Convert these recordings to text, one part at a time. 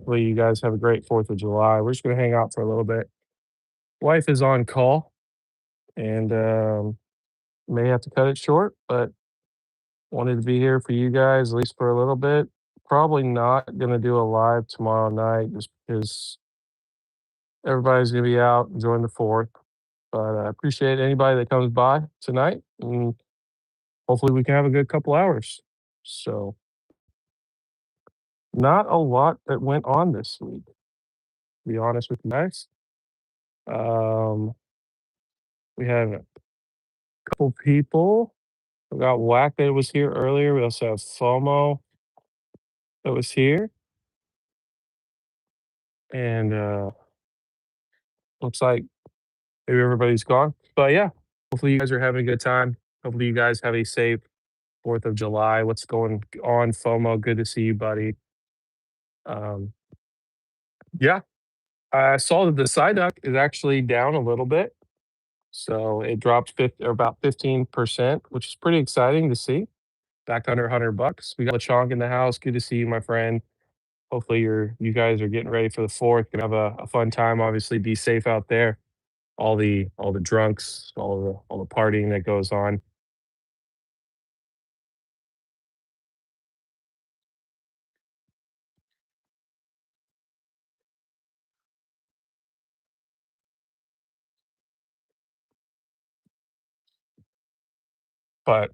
Hopefully, you guys have a great 4th of July. We're just gonna hang out for a little bit. Wife is on call and, may have to cut it short, but wanted to be here for you guys at least for a little bit. Probably not gonna do a live tomorrow night just because everybody's gonna be out enjoying the 4th, but I appreciate anybody that comes by tonight, and hopefully we can have a good couple hours. So, not a lot that went on this week, to be honest with you guys. Um, we had a couple people we got Whack that was here earlier. We also have FOMO that was here, and, looks like maybe everybody's gone. But yeah, hopefully you guys are having a good time. Hopefully you guys have a safe 4th of July. What's going on, FOMO? Good to see you, buddy. Um, yeah, I saw that the side duck is actually down a little bit. So it dropped or about 15%, which is pretty exciting to see. Back under 100 bucks. We got LeChonk in the house. Good to see you, my friend. Hopefully you guys are getting ready for the 4th. Gonna have a fun time. Obviously, be safe out there. All the drunks, all the partying that goes on. But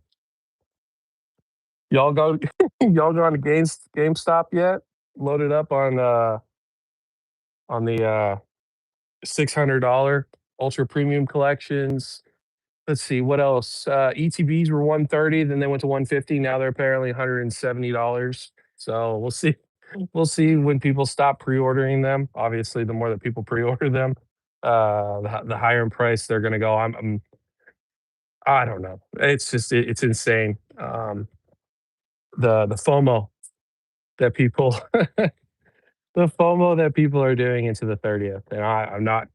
y'all go y'all gone to GameStop yet? Loaded up on the $600 ultra premium collections. Let's see what else. ETBs were 130, then they went to 150. Now they're apparently $170. So we'll see. We'll see when people stop pre-ordering them. Obviously, the more that people pre-order them, the higher in price they're going to go. I don't know. It's just it's insane. The FOMO that people the FOMO that people are doing into the 30th, and I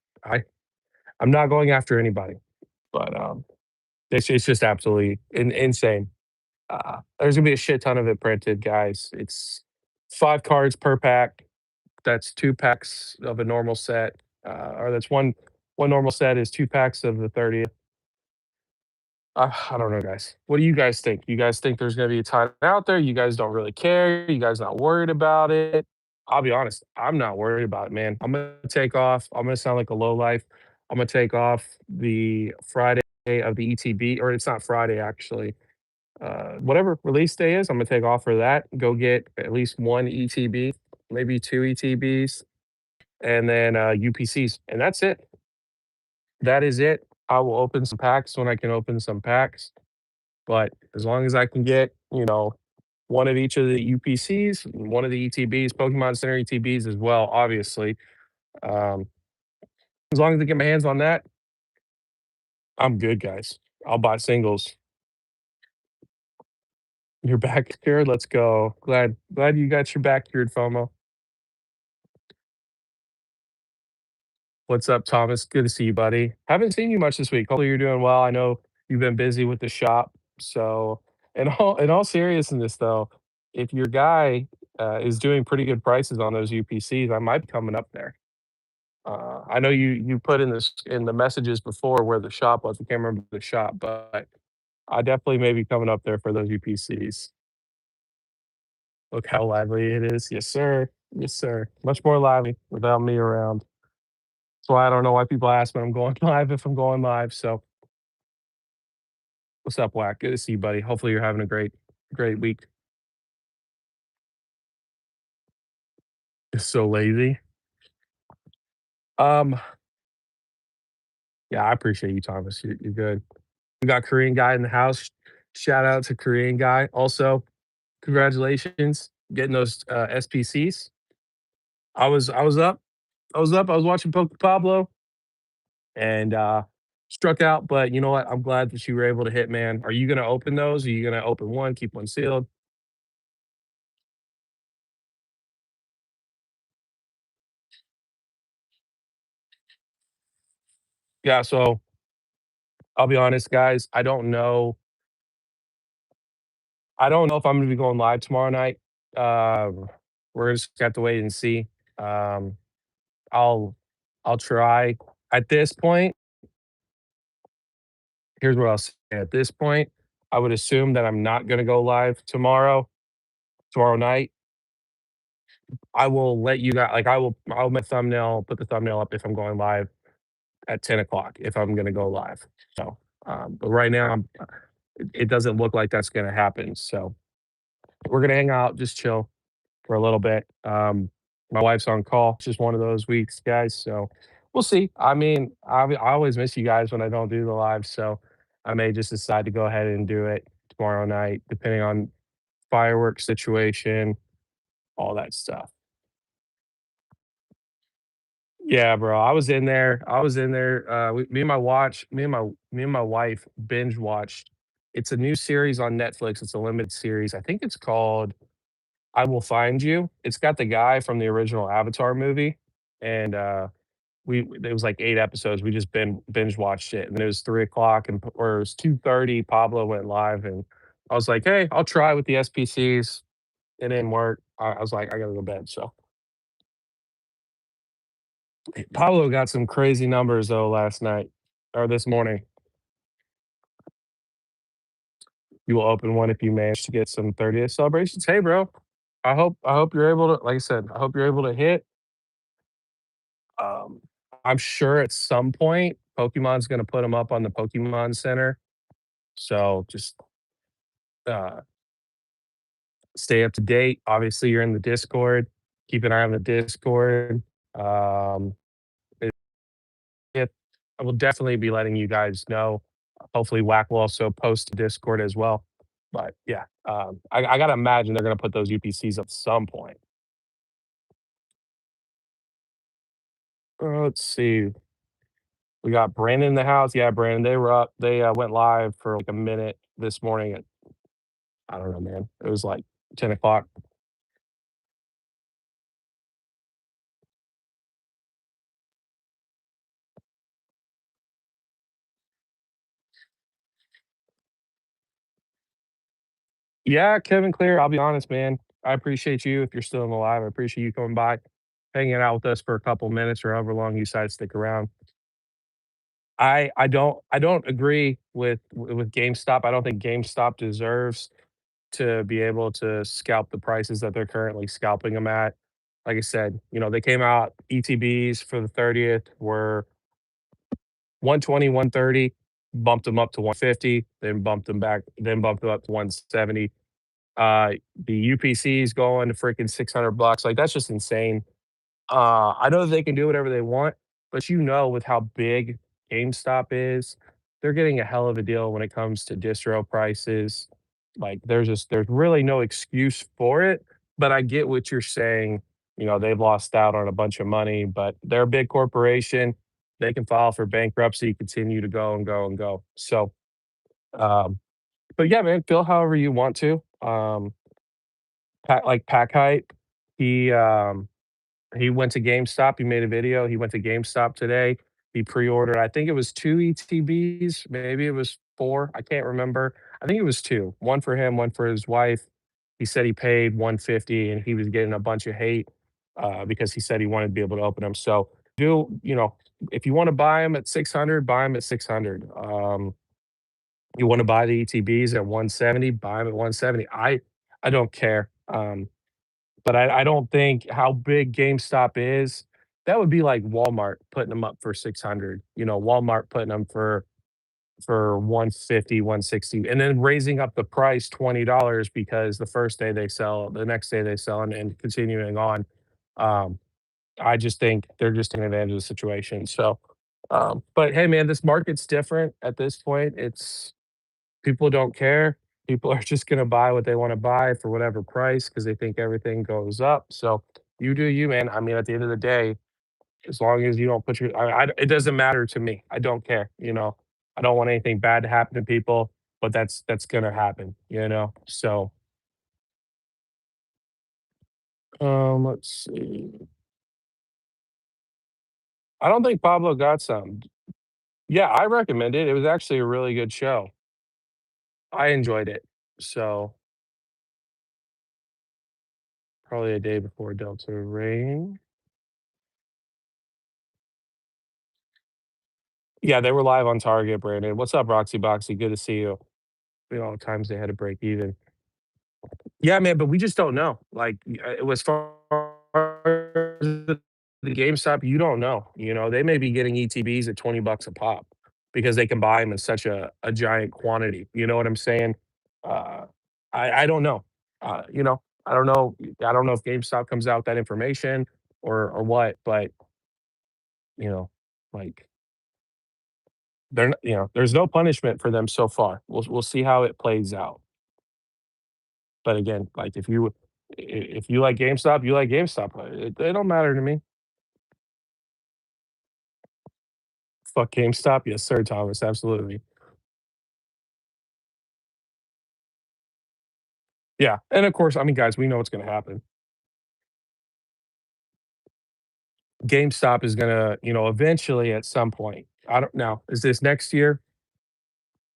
I'm not going after anybody, but it's just absolutely insane. There's gonna be a shit ton of it printed, guys. It's 5 cards per pack. That's 2 packs of a normal set, or that's one normal set is 2 packs of the 30th. I don't know, guys. What do you guys think? You guys think there's gonna be a ton out there? You guys don't really care? You guys not worried about it? I'll be honest, I'm not worried about it, man. I'm gonna take off. I'm gonna sound like a low life. I'm gonna take off the Friday of the ETB, or it's not Friday actually. Whatever release day is, I'm gonna take off for that. Go get at least one ETB, maybe two ETBs, and then UPCs, and that's it. That is it. I will open some packs when I can open some packs. But as long as I can get, one of each of the UPCs, one of the ETBs, Pokemon Center ETBs as well, obviously. Um, as long as I get my hands on that, I'm good, guys. I'll buy singles. You're back cured. Let's go. Glad you got your back cured, FOMO. What's up, Thomas? Good to see you, buddy. Haven't seen you much this week. Hopefully you're doing well. I know you've been busy with the shop. So, in all seriousness, though, if your guy is doing pretty good prices on those UPCs, I might be coming up there. I know you put in the messages before where the shop was. I can't remember the shop, but I definitely may be coming up there for those UPCs. Look how lively it is. Yes, sir. Yes, sir. Much more lively without me around. That's why I don't know why people ask when I'm going live if I'm going live. So, what's up, Whack? Good to see you, buddy. Hopefully, you're having a great week. It's so lazy. Um, yeah, I appreciate you, Thomas. You're good. We got Korean guy in the house. Shout out to Korean guy. Also, congratulations getting those SPCs. I was watching Poke Pablo and struck out. But you know what? I'm glad that you were able to hit, man. Are you gonna open those? Are you gonna open one, keep one sealed? Yeah. So I'll be honest, guys. I don't know if I'm gonna be going live tomorrow night. We're just got to wait and see. Um, I'll I'll try. At this point, here's what I'll say. At this point, I would assume that I'm not gonna go live tomorrow night. I will let you guys like, I'll make thumbnail put the thumbnail up if I'm going live at 10 o'clock if I'm gonna go live. So, but right now, it doesn't look like that's gonna happen, so we're gonna hang out, just chill for a little bit. My wife's on call. It's just one of those weeks, guys. So we'll see. I mean, I always miss you guys when I don't do the live. So I may just decide to go ahead and do it tomorrow night, depending on fireworks situation, all that stuff. Yeah, bro. I was in there. I was in there. Me and my watch. Me and my wife binge watched. It's a new series on Netflix. It's a limited series. I think it's called I Will Find You. It's got the guy from the original Avatar movie, and, we it was like 8 episodes. We just binge watched it, and it was 3 o'clock, or it was 2:30, Pablo went live, and I was like, "Hey, I'll try with the SPCs." It didn't work. I was like, "I gotta go to bed," so Pablo got some crazy numbers, though, last night or this morning. You will open one if you manage to get some 30th celebrations. Hey, bro. I hope you're able to like I said, I hope you're able to hit. Um, I'm sure at some point, Pokemon's gonna put them up on the Pokemon Center, so just, uh, stay up to date. Obviously, you're in the Discord. Keep an eye on the Discord. Um, it I will definitely be letting you guys know. Hopefully, Whack will also post to Discord as well. But yeah, I gotta imagine they're gonna put those UPCs at some point. Let's see. We got Brandon in the house. Yeah, Brandon, they were up. They went live for like a minute this morning at I don't know, man. It was like 10 o'clock. Yeah, Kevin Clear, I'll be honest, man. I appreciate you if you're still in the live. I appreciate you coming by, hanging out with us for a couple minutes or however long you decide to stick around. I don't agree with GameStop. I don't think GameStop deserves to be able to scalp the prices that they're currently scalping them at. Like I said, they came out ETBs for the 30th were 120, 130, bumped them up to 150, then bumped them up to 170. The UPCs going to freaking $600. Like that's just insane. I know that they can do whatever they want, but with how big GameStop is, they're getting a hell of a deal when it comes to distro prices. Like there's really no excuse for it, but I get what you're saying. They've lost out on a bunch of money, but they're a big corporation. They can file for bankruptcy, continue to go and go and go. So, um, but yeah, man, feel however you want to. Pack Hype, he he went to GameStop, he made a video, he went to GameStop today, he pre-ordered, I think it was 2 ETBs, maybe it was 4, I can't remember. I think it was 2, 1 for him, 1 for his wife. He said he paid 150 and he was getting a bunch of hate, because he said he wanted to be able to open them. So, if you wanna buy them at 600, buy them at 600. You wanna buy the ETBs at 170, buy them at 170. I don't care. But I don't think how big GameStop is, that would be like Walmart putting them up for 600, Walmart putting them for 150, 160, and then raising up the price $20 because the first day they sell, the next day they sell, and continuing on. Um, I just think they're just taking advantage of the situation. So, but hey, man, this market's different at this point. People don't care. People are just gonna buy what they wanna buy for whatever price because they think everything goes up. So, you do you, man. I mean, at the end of the day, as long as you don't put your it doesn't matter to me. I don't care. I don't want anything bad to happen to people, but that's gonna happen. So, let's see. I don't think Pablo got some. Yeah, I recommend it. It was actually a really good show. I enjoyed it. So, probably a day before Delta Rain. Yeah, they were live on Target, Brandon. What's up, Roxy Boxy? Good to see you. You know, times they had to break even. Yeah, man, but we just don't know. Like, it was far as the GameStop, you don't know. You know, they may be getting ETBs at 20 bucks a pop because they can buy them in such a giant quantity. You know what I'm saying? Uh, I don't know. You know, I don't know. I don't know if GameStop comes out with that information or what, but you know, like they're not, you know, there's no punishment for them so far. We'll see how it plays out. But again, like if you like GameStop, you like GameStop. It don't matter to me. Fuck GameStop, yes sir, Thomas, absolutely. Yeah, and of course, I mean, guys, we know what's gonna happen. GameStop is gonna, you know, eventually at some point. I don't know. Is this next year?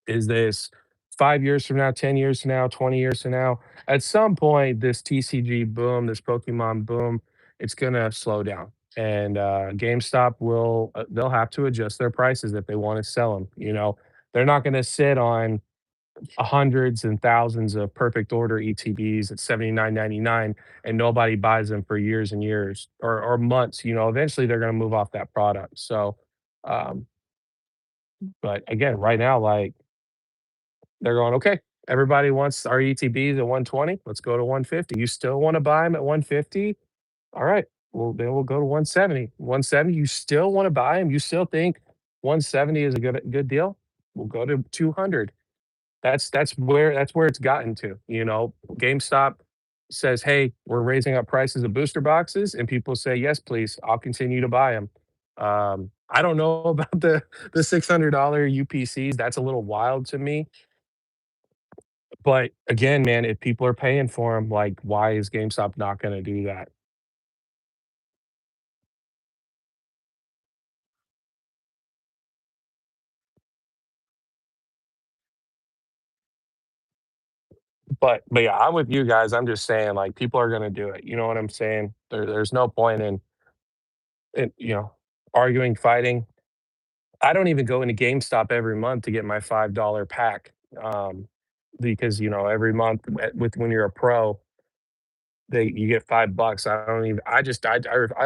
Is this 5 years from now, 10 years from now, 20 years from now? At some point, this TCG boom, this Pokemon boom, it's gonna slow down, and, GameStop will, they'll have to adjust their prices if they wanna sell them. You know? They're not gonna sit on hundreds and thousands of perfect order ETBs at 79.99 and nobody buys them for years and years or months. You know, eventually they're going to move off that product. So, um, but again, right now, like they're going, okay, everybody wants our ETBs at 120. Let's go to 150. You still want to buy them at 150? All right. Well, then we'll go to 170. 170, you still want to buy them? You still think 170 is a good deal? We'll go to 200. That's where it's gotten to, you know? GameStop says, "Hey, we're raising up prices of booster boxes," and people say, "Yes, please, I'll continue to buy them." I don't know about the $600 UPCs, that's a little wild to me, but again, man, if people are paying for them, like, why is GameStop not gonna do that? But yeah, I'm with you guys, I'm just saying, like, people are gonna do it, you know what I'm saying? There's no point in, you know, arguing, fighting. I don't even go into GameStop every month to get my $5 pack, because, you know, every month with when you're a pro, they you get $5. I don't even I just I,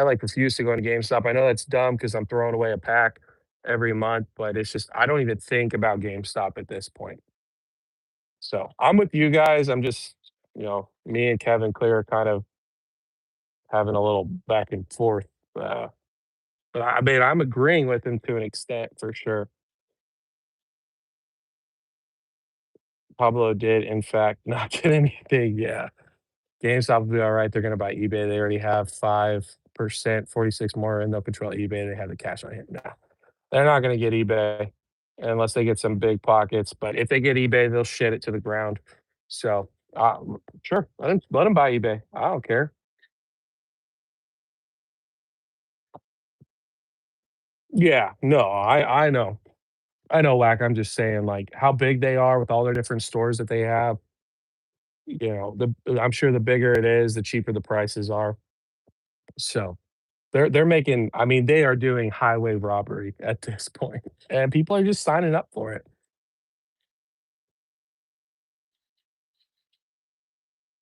like, refuse to go into GameStop. I know that's dumb because 'cause I'm throwing away a pack every month, but it's just I don't even think about GameStop at this point. So, I'm with you guys, I'm just, you know, me and Kevin Clear kind of having a little back and forth, uh, but I mean, I'm agreeing with him to an extent for sure. Pablo did, in fact, not get anything, yeah. GameStop will be alright, they're gonna buy eBay, they already have 5%, 46 more, and they'll control eBay, they have the cash on hand. No, they're not gonna get eBay unless they get some big pockets, but if they get eBay, they'll shit it to the ground. So, sure, let 'em buy eBay, I don't care. Yeah, no, I know, whack, I'm just saying, like, how big they are with all their different stores that they have, you know, I'm sure the bigger it is, the cheaper the prices are. So, they're making I mean, they are doing highway robbery at this point, and people are just signing up for it.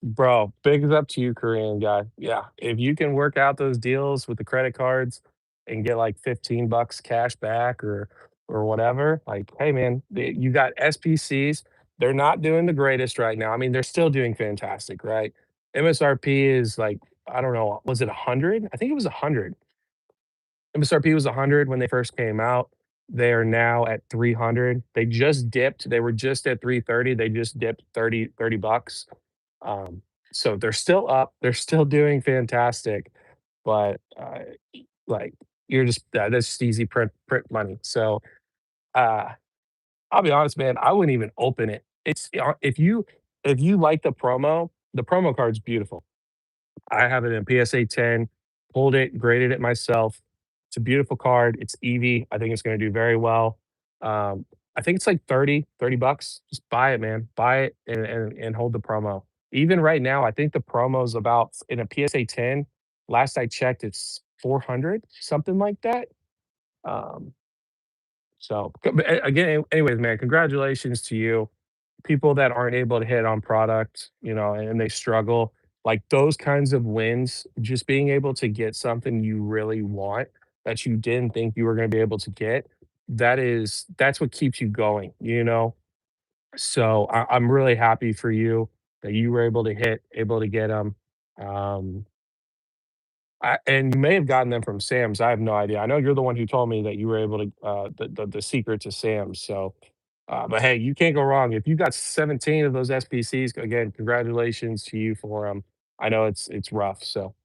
Bro, big up to you, Korean guy. Yeah, if you can work out those deals with the credit cards and get, like, 15 bucks cash back or whatever, like, hey, man, you got SPCs, they're not doing the greatest right now. I mean, they're still doing fantastic, right? MSRP is, like, I don't know, was it 100? I think it was 100. MSRP was 100 when they first came out. They are now at 300. They just dipped. They were just at 330. They just dipped 30 bucks. Um, so they're still up. They're still doing fantastic, but like you're just that's just easy print money. So uh, I'll be honest, man. I wouldn't even open it. It's if you like the promo card's beautiful. I have it in PSA 10, pulled it, graded it myself. It's a beautiful card. It's Eevee. I think it's going to do very well. I think it's like 30 bucks. Just buy it, man. Buy it and hold the promo. Even right now, I think the promo's about in a PSA 10. Last I checked, it's 400, something like that. Um, So, but again, anyways, man, congratulations to you. People that aren't able to hit on product, and they struggle, like those kinds of wins, just being able to get something you really want that you didn't think you were going to be able to get, that's what keeps you going. So I'm really happy for you that you were able to get them. Um, and you may have gotten them from Sam's. I have no idea. I know you're the one who told me that you were able to the secret to Sam's. So, but hey, you can't go wrong if you got 17 of those SPCs. Again, congratulations to you for them. I know it's rough. So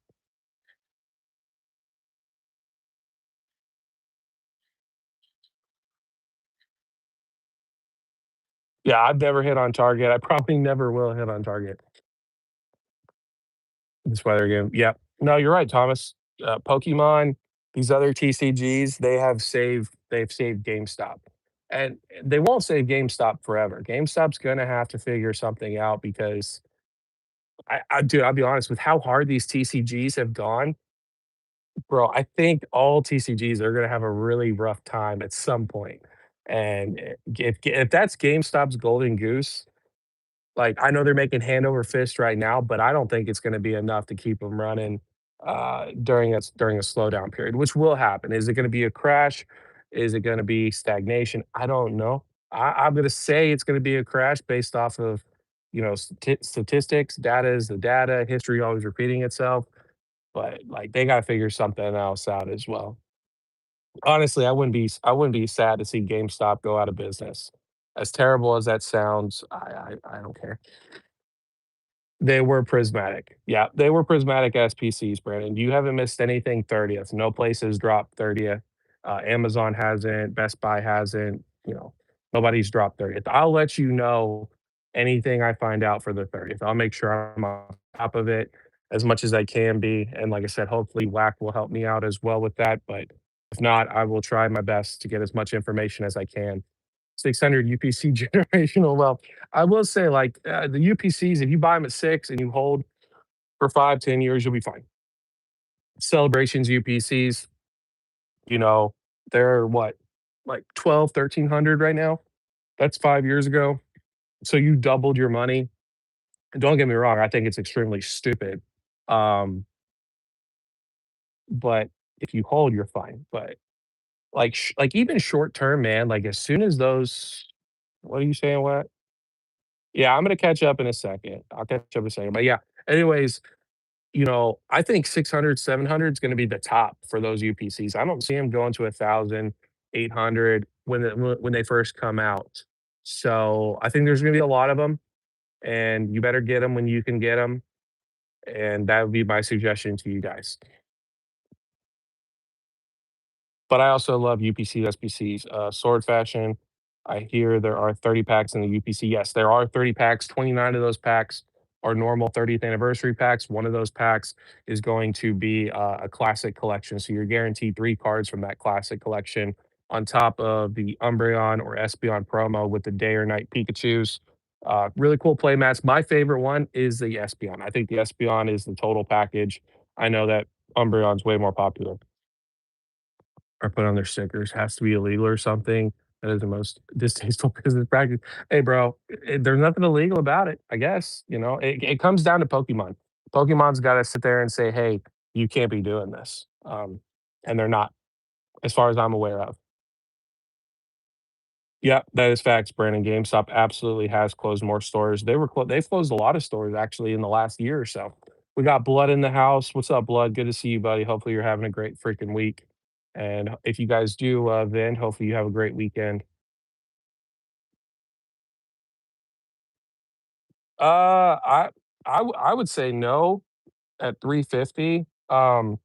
yeah, I've never hit on target. I probably never will hit on target. This weather game. Yep. No, you're right, Thomas. Pokemon, these other TCGs, they've saved GameStop. And they won't save GameStop forever. GameStop's gonna have to figure something out because dude, I'll be honest, with how hard these TCGs have gone, bro, I think all TCGs are gonna have a really rough time at some point. And if that's GameStop's golden goose, like, I know they're making hand over fist right now, but I don't think it's gonna be enough to keep them running, during a slowdown period, which will happen. Is it gonna be a crash? Is it gonna be stagnation? I don't know. I'm gonna say it's gonna be a crash based off of, statistics. Data is the data, history always repeating itself, but, like, they gotta figure something else out as well. Honestly, I wouldn't be sad to see GameStop go out of business. As terrible as that sounds, I don't care. They were prismatic. Yeah, they were prismatic SPCs, Brandon. You haven't missed anything 30th. No place has dropped 30th. Amazon hasn't, Best Buy hasn't, nobody's dropped 30th. I'll let you know anything I find out for the 30th. I'll make sure I'm on top of it as much as I can be. And like I said, hopefully WAC will help me out as well with that. But if not, I will try my best to get as much information as I can. 600 UPC generational wealth. I will say, like, the UPCs, if you buy them at 6 and you hold for 5, 10 years, you'll be fine. Celebrations UPCs, you know, they're what? Like 12, 1,300 right now? That's 5 years ago. So you doubled your money. And don't get me wrong, I think it's extremely stupid. Um, but if you hold, you're fine. But like even short term, man, like as soon as those what are you saying? What? Yeah, I'm gonna catch up in a second. I'll catch up in a second. But yeah, anyways, I think 600, 700 is gonna be the top for those UPCs. I don't see them going to 1,000, 800 when they first come out. So, I think there's gonna be a lot of them, and you better get them when you can get them, and that would be my suggestion to you guys. But I also love UPC SPCs. Sword Fashion, I hear there are 30 packs in the UPC. Yes, there are 30 packs. 29 of those packs are normal 30th anniversary packs. One of those packs is going to be a classic collection. So you're guaranteed 3 cards from that classic collection on top of the Umbreon or Espeon promo with the day or night Pikachus. Really cool playmats. My favorite one is the Espeon. I think the Espeon is the total package. I know that Umbreon's way more popular or put on their stickers, has to be illegal or something. That is the most distasteful business practice. Hey, bro, there's nothing illegal about it, I guess. It comes down to Pokemon. Pokemon's got to sit there and say, hey, you can't be doing this. And they're not, as far as I'm aware of. Yeah, that is facts, Brandon. GameStop absolutely has closed more stores. They've closed a lot of stores actually in the last year or so. We got Blood in the house. What's up, Blood? Good to see you, buddy. Hopefully you're having a great freaking week. And if you guys do then hopefully you have a great weekend. I would say no at 350. I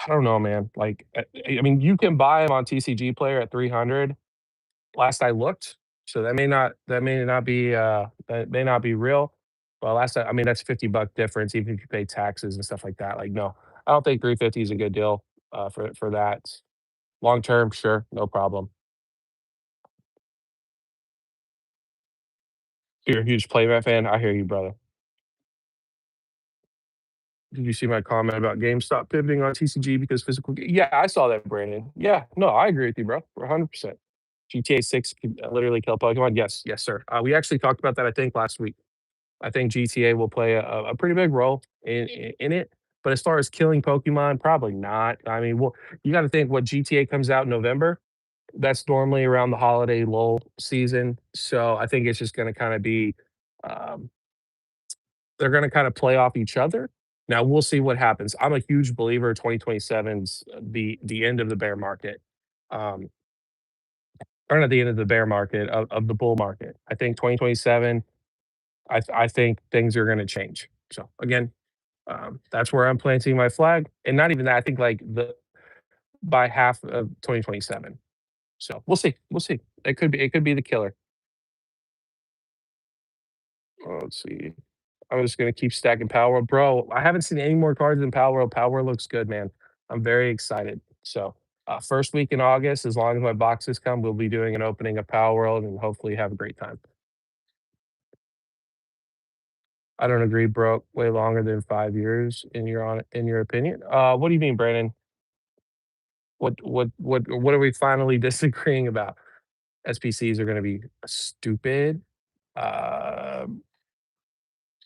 don't know, man. Like, I mean, you can buy them on TCG Player at 300. Last I looked, so that may not be real. But last I mean, that's 50 buck difference, even if you pay taxes and stuff like that. Like, no, I don't think 350 is a good deal for that. Long term, sure, no problem. You're a huge Playmat fan. I hear you, brother. Did you see my comment about GameStop pivoting on TCG because physical yeah, I saw that, Brandon. Yeah, no, I agree with you, bro. 100%. GTA 6 could literally kill Pokemon. Yes, yes, sir. We actually talked about that, I think, last week. I think GTA will play a pretty big role in it. But as far as killing Pokemon, probably not. I mean, well, you got to think what GTA comes out in November. That's normally around the holiday lull season. So I think it's just going to kind of be, um, they're going to kind of play off each other. Now we'll see what happens. I'm a huge believer 2027's the end of the bear market. Um, or not the end of the bear market of the bull market. I think 2027 I think things are gonna change. So again, that's where I'm planting my flag, and not even that. I think like the by half of 2027. So we'll see. We'll see. It could be the killer. Let's see. I'm just gonna keep stacking Power World, bro. I haven't seen any more cards in Power World. Power World looks good, man. I'm very excited. So first week in August, as long as my boxes come, we'll be doing an opening of Power World and hopefully have a great time. I don't agree, bro. Way longer than 5 years in your opinion. What do you mean, Brandon? What are we finally disagreeing about? SPCs are gonna be stupid, um,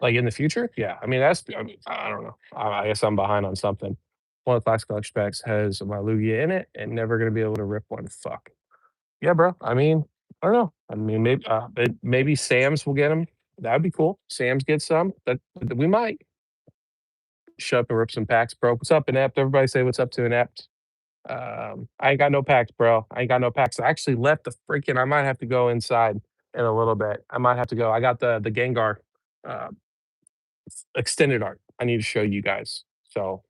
like, in the future? Yeah, I mean, I mean, I don't know. I guess I'm behind on something. One of the classical specs has my Lugia in it and never gonna be able to rip one. Fuck. Yeah, bro. I mean, I don't know. I mean, maybe Sam's will get them. That'd be cool. Sam's get some. That we might show up and rip some packs, bro. What's up, Inept? Everybody say what's up to Inept. I ain't got no packs, bro. I ain't got no packs. I actually left the freaking. I might have to go inside in a little bit. I might have to go. I got the Gengar uh, extended art. I need to show you guys. So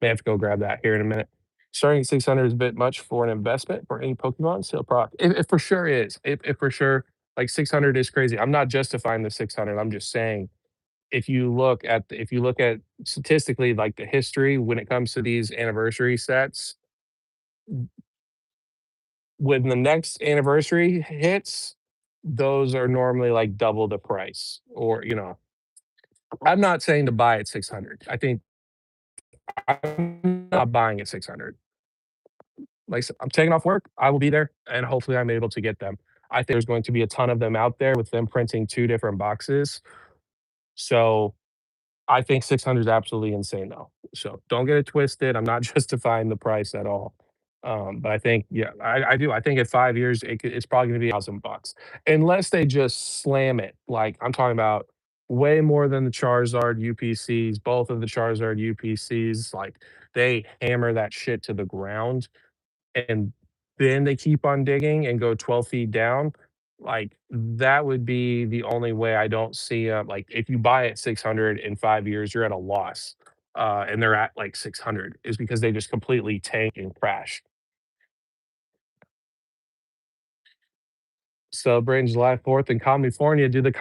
may have to go grab that here in a minute. Starting at 600 is a bit much for an investment for any Pokemon sale product. It for sure is. It for sure like 600 is crazy. I'm not justifying the 600. I'm just saying if you look at statistically like the history when it comes to these anniversary sets, when the next anniversary hits, those are normally like double the price. Or, I'm not saying to buy at 600. I think I'm not buying at 600. Like I said, I'm taking off work. I will be there and hopefully I'm able to get them. I think there's going to be a ton of them out there with them printing two different boxes. So I think 600 is absolutely insane though. So don't get it twisted. I'm not justifying the price at all. But I think, yeah, I do. I think in 5 years, it's probably going to be $1,000 unless they just slam it. Like I'm talking about way more than the Charizard UPCs, both of the Charizard UPCs. Like they hammer that shit to the ground and then they keep on digging and go 12 feet down, like, that would be the only way I don't see, like, if you buy at 600 in 5 years, you're at a loss, and they're at, like, 600 is because they just completely tank and crash. Celebrating July 4th in California. Do the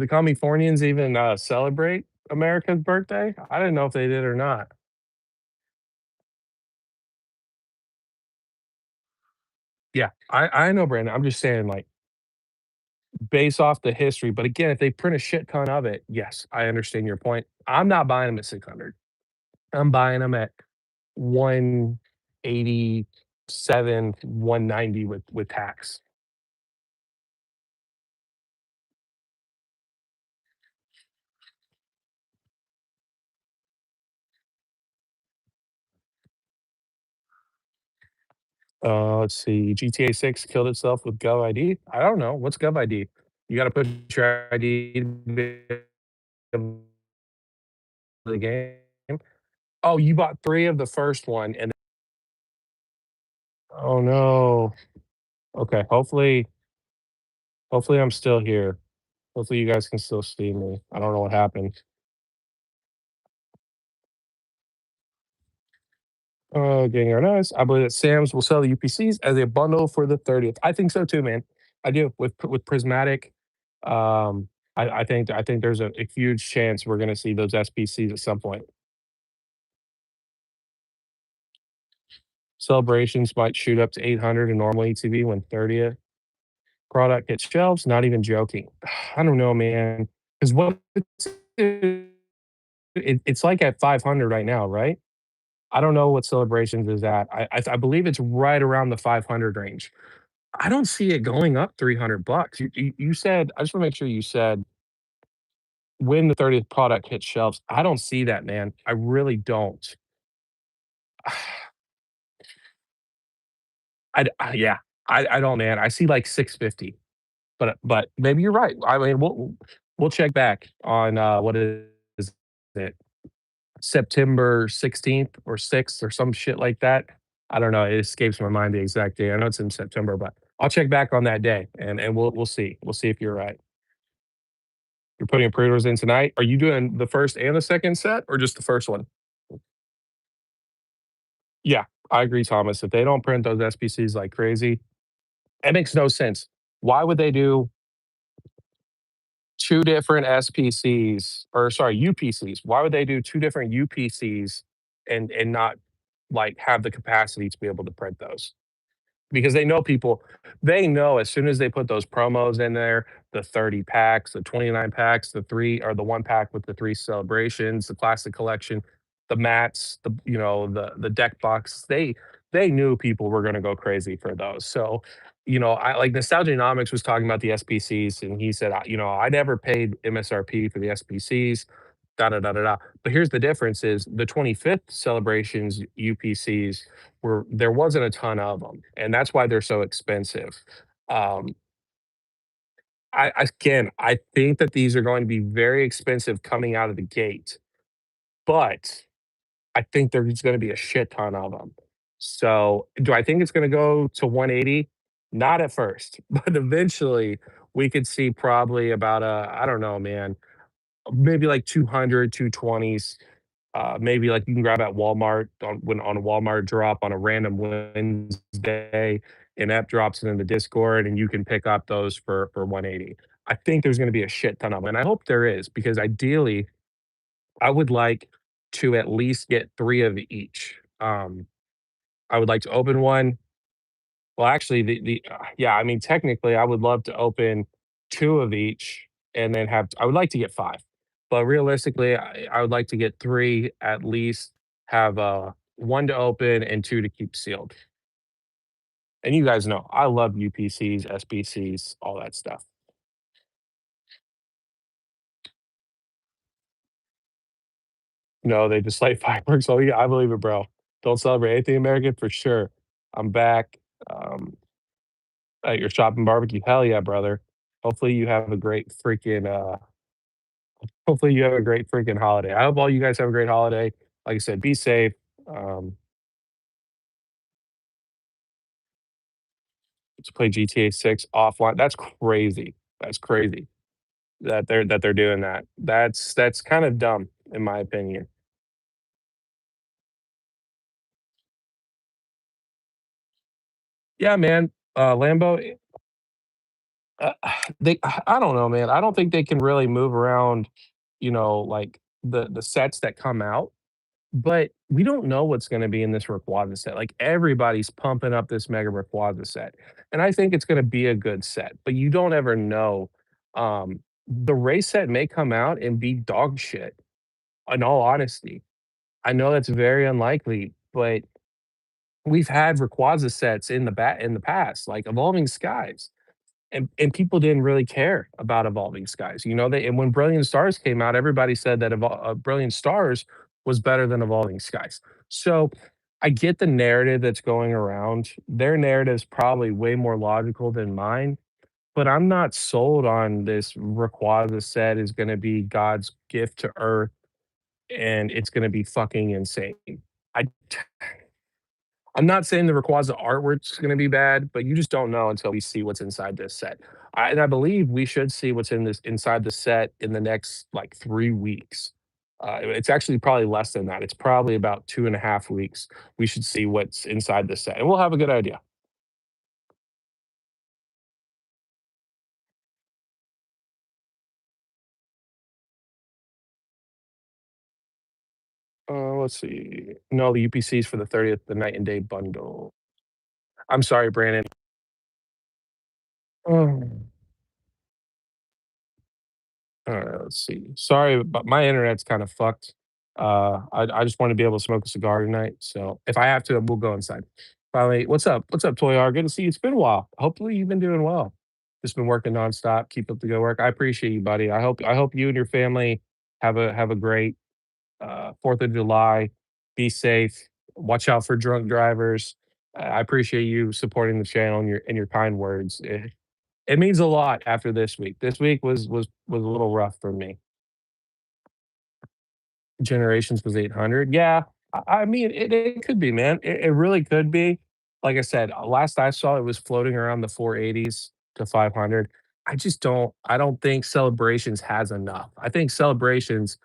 Californians even, celebrate America's birthday? I didn't know if they did or not. Yeah, I know, Brandon. I'm just saying, like, based off the history. But again, if they print a shit ton of it, yes, I understand your point. I'm not buying them at 600. I'm buying them at 187, 190 with tax. Let's see. GTA 6 killed itself with Gov ID. I don't know. What's Gov ID? You got to put your ID to be able to the game. Oh, you bought three of the first one, and oh no. Okay, hopefully I'm still here. Hopefully you guys can still see me. I don't know what happened. Getting our nice. I believe that Sam's will sell the UPCs as a bundle for the 30th. I think so too, man. I do. With Prismatic, I think there's a huge chance we're gonna see those SPCs at some point. Celebrations might shoot up to 800 in normal ETB when 30th product hits shelves. Not even joking. I don't know, man. Because what it's like at 500 right now, right? I don't know what Celebrations is at. I believe it's right around the 500 range. I don't see it going up 300 bucks. You said I just wanna make sure you said when the 30th product hits shelves. I don't see that, man. I really don't. Yeah, I don't, man. I see like 650, but maybe you're right. I mean, we'll check back on, what is it? September 16th or 6th or some shit like that. I don't know, it escapes my mind the exact day. I know it's in September, but I'll check back on that day and we'll see. We'll see if you're right. You're putting pre-orders in tonight. Are you doing the first and the second set or just the first one? Yeah, I agree, Thomas. If they don't print those SPCs like crazy, it makes no sense. Why would they do 2 different SPCs or sorry, UPCs? Why would they do 2 different UPCs and not, like, have the capacity to be able to print those? Because they know as soon as they put those promos in there, the 30 packs, the 29 packs, the 3 or the 1 pack with the 3 celebrations, the classic collection, the mats, the deck box, they knew people were gonna go crazy for those. So, I like Nostalgianomics was talking about the SPCs, and he said, I never paid MSRP for the SPCs, da da da da da. But here's the difference is the 25th celebrations UPCs were there wasn't a ton of them, and that's why they're so expensive. Um, I think that these are going to be very expensive coming out of the gate, but I think there's gonna be a shit ton of them. So, do I think it's gonna go to 180? Not at first, but eventually we could see probably about I don't know, man, maybe like 200, 220s. Maybe like you can grab at Walmart on a Walmart drop on a random Wednesday, and app drops it in the Discord, and you can pick up those for 180. I think there's going to be a shit ton of them, and I hope there is because ideally, I would like to at least get 3 of each. I would like to open one. Well, actually, yeah, I mean, technically, I would love to open 2 of each and then I would like to get 5, but realistically, I would like to get 3 at least, have, 1 to open and 2 to keep sealed. And you guys know, I love UPCs, SBCs, all that stuff. No, they just light fireworks. Oh, yeah, I believe it, bro. Don't celebrate anything American for sure. I'm back, um, at your shop and barbecue. Hell yeah, brother. Hopefully you have a great freaking, hopefully you have a great freaking holiday. I hope all you guys have a great holiday. Like I said, be safe. Um, to play GTA 6 offline. That's crazy. That's crazy that they're doing that. That's kind of dumb in my opinion. Yeah, man. Lambo, uh, I don't know, man. I don't think they can really move around, like the sets that come out. But we don't know what's gonna be in this Rayquaza set, like, everybody's pumping up this Mega Rayquaza set, and I think it's gonna be a good set, but you don't ever know. The race set may come out and be dog shit, in all honesty. I know that's very unlikely, but we've had Rayquaza sets in the past, like Evolving Skies. And people didn't really care about Evolving Skies, they and when Brilliant Stars came out, everybody said that Brilliant Stars was better than Evolving Skies. So, I get the narrative that's going around. Their narrative is probably way more logical than mine, but I'm not sold on this Rayquaza set is gonna be God's gift to Earth, and it's gonna be fucking insane. I I'm not saying the Rayquaza artwork's gonna be bad, but you just don't know until we see what's inside this set. And I believe we should see what's inside the set in the next, like, 3 weeks. It's actually probably less than that. It's probably about 2.5 weeks. We should see what's inside the set, and we'll have a good idea. Let's see. No, the UPCs for the 30th, the night and day bundle. I'm sorry, Brandon. Oh, alright, let's see. Sorry, but my internet's kinda fucked. I just want to be able to smoke a cigar tonight. So if I have to, we'll go inside. Finally, what's up? What's up, Toyar? Good to see you. It's been a while. Hopefully, you've been doing well. Just been working nonstop. Keep up the good work. I appreciate you, buddy. I hope you and your family have a great 4th of July. Be safe. Watch out for drunk drivers. I appreciate you supporting the channel and your kind words. It means a lot after this week. This week was a little rough for me. Generations was 800. Yeah, I mean, it could be, man. It really could be. Like I said, last I saw, it was floating around the 480s to 500. I don't think Celebrations has enough. I think Celebrations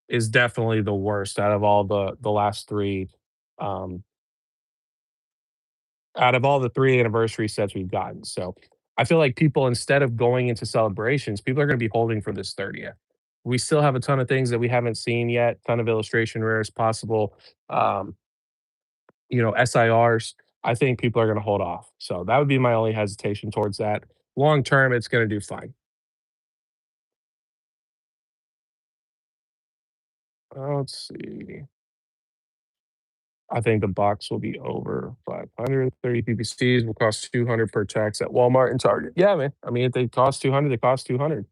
is definitely the worst out of all the last 3, um, out of all the 3 anniversary sets we've gotten. So, I feel like people, instead of going into Celebrations, people are gonna be holding for this 30th. We still have a ton of things that we haven't seen yet, ton of illustration rares, possible, um, SIRs. I think people are gonna hold off. So, that would be my only hesitation towards that. Long term, it's gonna do fine. Let's see. I think the box will be over 530 PPCs, will cost 200 per tax at Walmart and Target. Yeah, man. I mean, if they cost 200, they cost 200.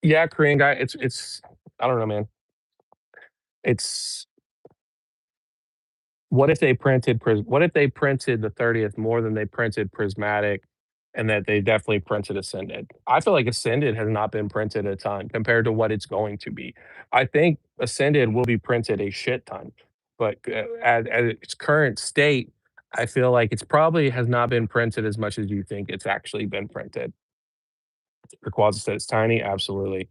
Yeah, Korean guy, it's I don't know, man. It's what if they printed the 30th more than they printed Prismatic, and that they definitely printed Ascended? I feel like Ascended has not been printed a ton compared to what it's going to be. I think Ascended will be printed a shit ton, but, at its current state, I feel like it's probably has not been printed as much as you think it's actually been printed. Rayquaza said it's tiny, absolutely.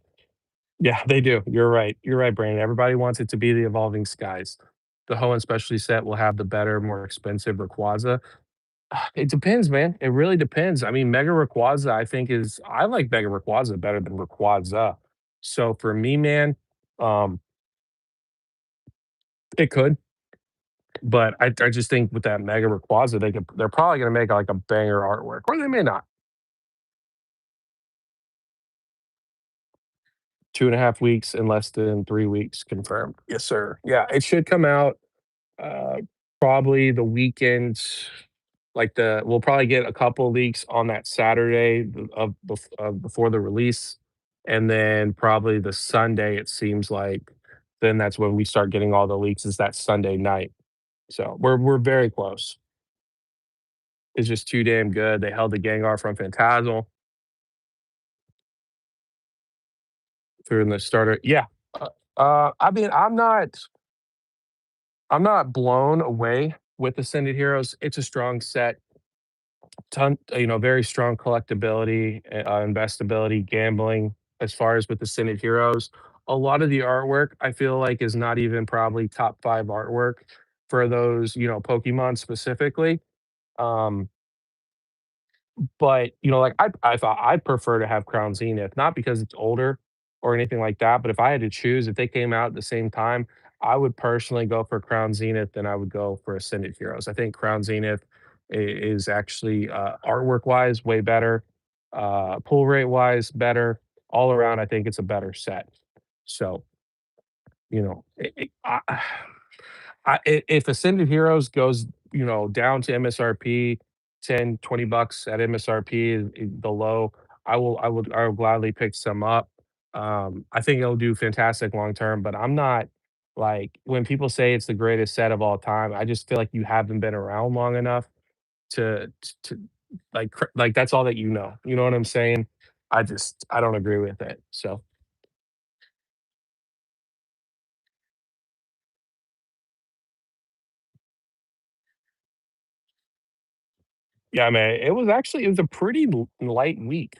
Yeah, they do. You're right. You're right, Brandon. Everybody wants it to be the Evolving Skies. The Hoenn specialty set will have the better, more expensive Rayquaza. It depends, man. It really depends. I mean, Mega Rayquaza, I like Mega Rayquaza better than Rayquaza. So for me, man, um, it could, but I just think with that Mega Rayquaza, they're probably gonna make like a banger artwork, or they may not. 2.5 weeks in less than 3 weeks confirmed. Yes, sir. Yeah, it should come out Uh, probably the weekend, like we'll probably get a couple leaks on that Saturday before the release, and then probably the Sunday. It seems like then that's when we start getting all the leaks. Is that Sunday night? So we're very close. It's just too damn good. They held the Gengar from Phantasmal through in the starter. Yeah. I mean, I'm not blown away with Ascended Heroes. It's a strong set. Very strong collectability, investability, gambling as far as with the Ascended Heroes. A lot of the artwork I feel like is not even probably top 5 artwork for those, Pokemon specifically. Um, but, like, I thought I'd prefer to have Crown Zenith, not because it's older or anything like that, but if I had to choose, if they came out at the same time, I would personally go for Crown Zenith than I would go for Ascended Heroes. I think Crown Zenith is actually, artwork-wise, way better, pull rate-wise, better. All around, I think it's a better set. So, if Ascended Heroes goes, down to MSRP, 10, $20 at MSRP is the low, I will gladly pick some up. I think it'll do fantastic long term, but I'm not like when people say it's the greatest set of all time, I just feel like you haven't been around long enough to like that's all that you know. You know what I'm saying? I don't agree with it. So yeah, man, it was a pretty light week.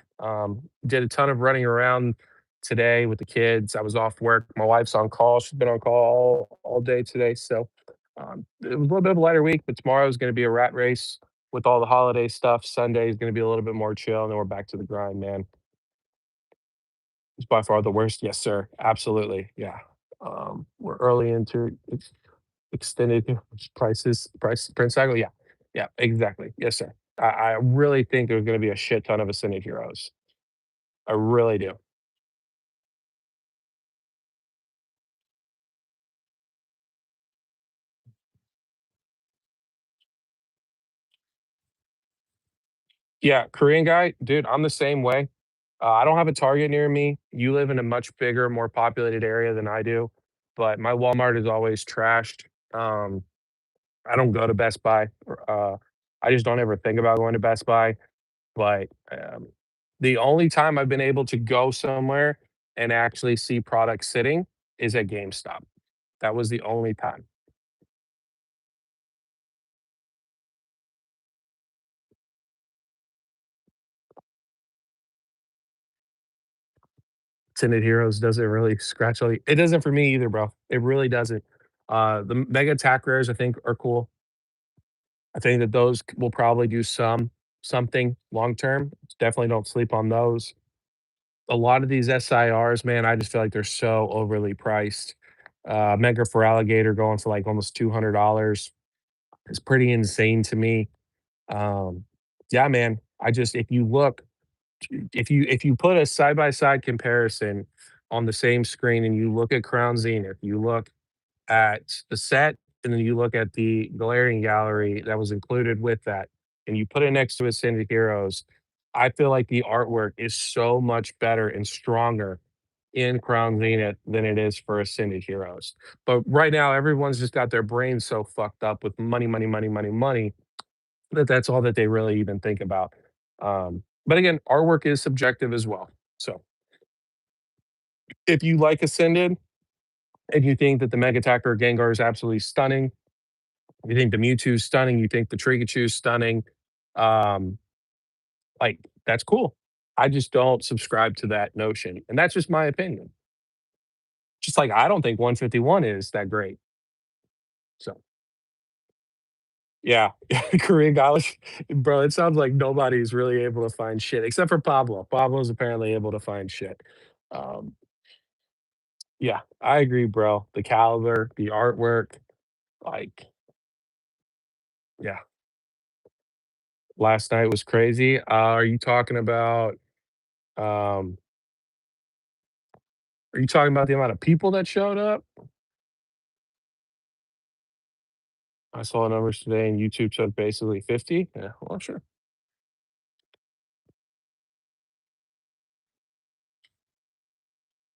Did a ton of running around today with the kids. I was off work. My wife's on call. She's been on call all day today. So it was a little bit of a lighter week, but tomorrow is going to be a rat race with all the holiday stuff. Sunday is going to be a little bit more chill, and then we're back to the grind, man. It's by far the worst. Yes, sir. Absolutely. Yeah. We're early into extended price print cycle. Yeah. Yeah, exactly. Yes, sir. I really think there's gonna be a shit ton of Ascended Heroes. I really do. Yeah, Korean guy, dude, I'm the same way. I don't have a Target near me. You live in a much bigger, more populated area than I do, but my Walmart is always trashed. Um, I don't go to Best Buy. I just don't ever think about going to Best Buy. But the only time I've been able to go somewhere and actually see products sitting is at GameStop. That was the only time. Tinted Heroes doesn't really scratch all the it doesn't for me either, bro. It really doesn't. The Mega Attack Rares, I think, are cool. I think that those will probably do something long term. Definitely don't sleep on those. A lot of these SIRs, man, I just feel like they're so overly priced. Mega for Alligator going for like almost $200 is pretty insane to me. Um, yeah, man. I just if you put a side by side comparison on the same screen and you look at Crown Zenith, you look at the set, and then you look at the Galarian gallery that was included with that, and you put it next to Ascended Heroes, I feel like the artwork is so much better and stronger in Crown Zenith than it is for Ascended Heroes. But right now, everyone's just got their brains so fucked up with money, money, money, money, money that that's all that they really even think about. But again, artwork is subjective as well. So if you like Ascended, if you think that the Mega Attacker Gengar is absolutely stunning, you think the Mewtwo is stunning, you think the Trikachu is stunning, um, like, that's cool. I just don't subscribe to that notion, and that's just my opinion. Just like I don't think 151 is that great. So, yeah, Korean Gaulish, bro, it sounds like nobody's really able to find shit except for Pablo. Pablo's apparently able to find shit. Um, yeah, I agree, bro. The caliber, the artwork, like, yeah, last night was crazy. Um Are you talking about the amount of people that showed up? I saw the numbers today and YouTube said basically 50. Yeah, well, sure.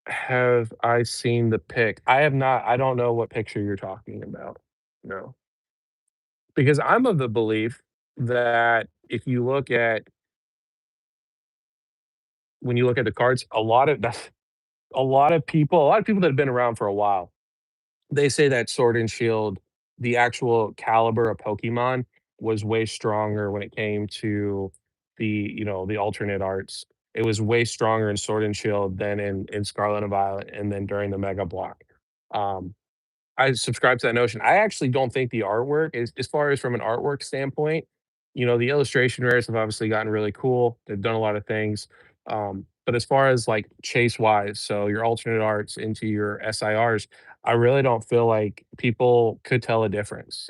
Have I seen the pic? I have not. I don't know what picture you're talking about. No. Because I'm of the belief that if you look at when you look at the cards, a lot of people that have been around for a while, they say that Sword and Shield, the actual caliber of Pokemon was way stronger when it came to the alternate arts. It was way stronger in Sword and Shield than in Scarlet and Violet and then during the Mega Block. Um, I subscribe to that notion. I actually don't think the artwork is as far as from an artwork standpoint, the illustration rares have obviously gotten really cool. They've done a lot of things. But as far as like chase wise, so your alternate arts into your SIRs, I really don't feel like people could tell a difference.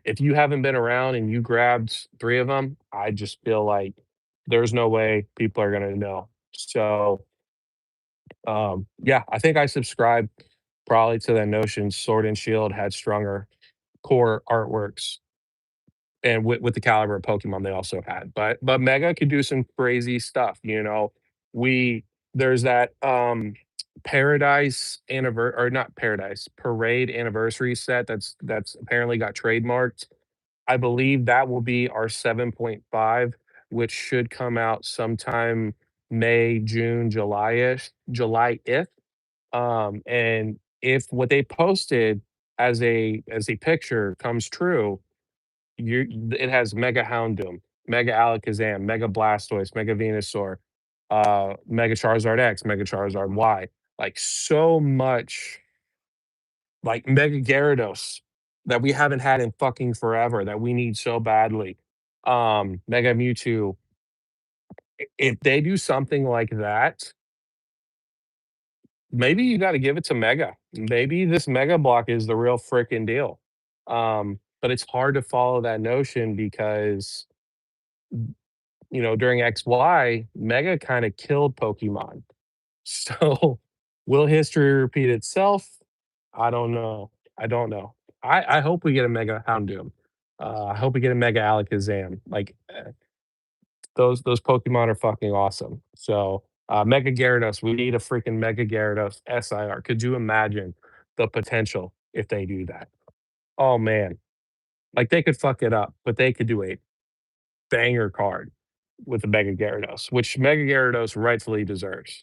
If you haven't been around and you grabbed three of them, I just feel like there's no way people are gonna know. So yeah, I think I subscribe probably to that notion Sword and Shield had stronger core artworks and with the caliber of Pokemon they also had. But Mega could do some crazy stuff, you know. We there's that Paradise anniversary or not Paradise, Parade anniversary set that's apparently got trademarked. I believe that will be our 7.5, which should come out sometime May, June, July-ish, July-ish. And if what they posted as a picture comes true, you it has Mega Houndoom, Mega Alakazam, Mega Blastoise, Mega Venusaur, Mega Charizard X, Mega Charizard Y, like so much like Mega Gyarados that we haven't had in fucking forever that we need so badly. Mega Mewtwo. If they do something like that, maybe you gotta give it to Mega. Maybe this Mega Block is the real freaking deal. but it's hard to follow that notion because, during XY, Mega kinda killed Pokemon. So, will history repeat itself? I don't know. I don't know. I hope we get a Mega Houndoom. I hope we get a Mega Alakazam. Like, those Pokemon are fucking awesome. So, Mega Gyarados, we need a freaking Mega Gyarados SIR. Could you imagine the potential if they do that? Oh, man. Like, they could fuck it up, but they could do a banger card with the Mega Gyarados, which Mega Gyarados rightfully deserves.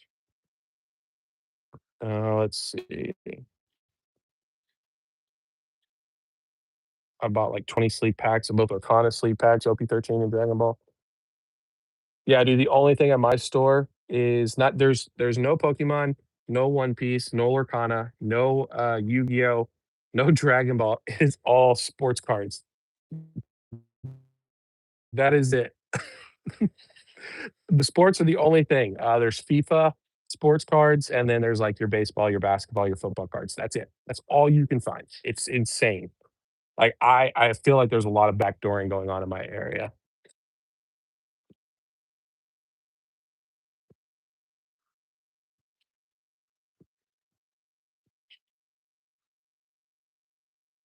Let's see. I bought like 20 sleep packs of both Arcana sleep packs, OP13 and Dragon Ball. Yeah, dude, the only thing at my store is not there's no Pokemon, no One Piece, no Arcana, no Yu-Gi-Oh, no Dragon Ball. It is all sports cards. That is it. The sports are the only thing. There's FIFA sports cards, and then there's like your baseball, your basketball, your football cards. That's it. That's all you can find. It's insane. Like I feel like there's a lot of backdooring going on in my area.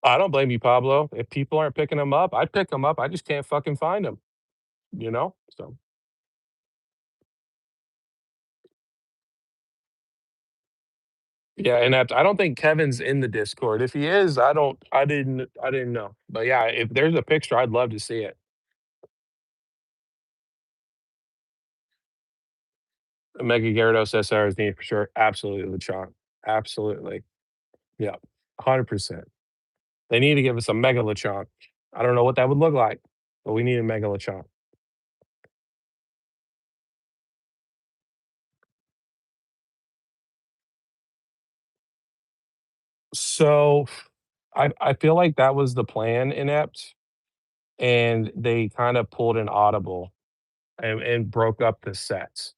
I don't blame you, Pablo. If people aren't picking them up, I'd pick them up. I just can't fucking find them, you know? So, yeah, and I don't think Kevin's in the Discord. If he is, I didn't know. But yeah, if there's a picture, I'd love to see it. Mega Gyarados SR is needed for sure. Absolutely, Lechonk. Absolutely. Yeah, 100%. They need to give us a Mega Lechonk. I don't know what that would look like, but we need a Mega Lechonk. So, I feel like that was the plan, Inept, and they kinda pulled an audible and broke up the sets.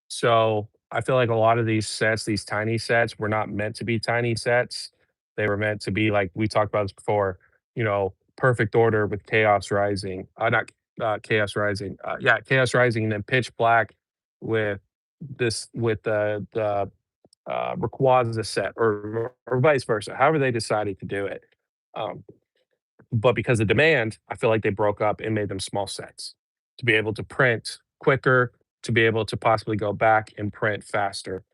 So I feel like a lot of these sets, these tiny sets, were not meant to be tiny sets. They were meant to be like we talked about this before, Perfect Order with Chaos Rising. Not Chaos Rising. Yeah, Chaos Rising, and then Pitch Black with the Rayquaza set, or vice versa. However they decided to do it. Um, but because of demand, I feel like they broke up and made them small sets to be able to print quicker, to be able to possibly go back and print faster.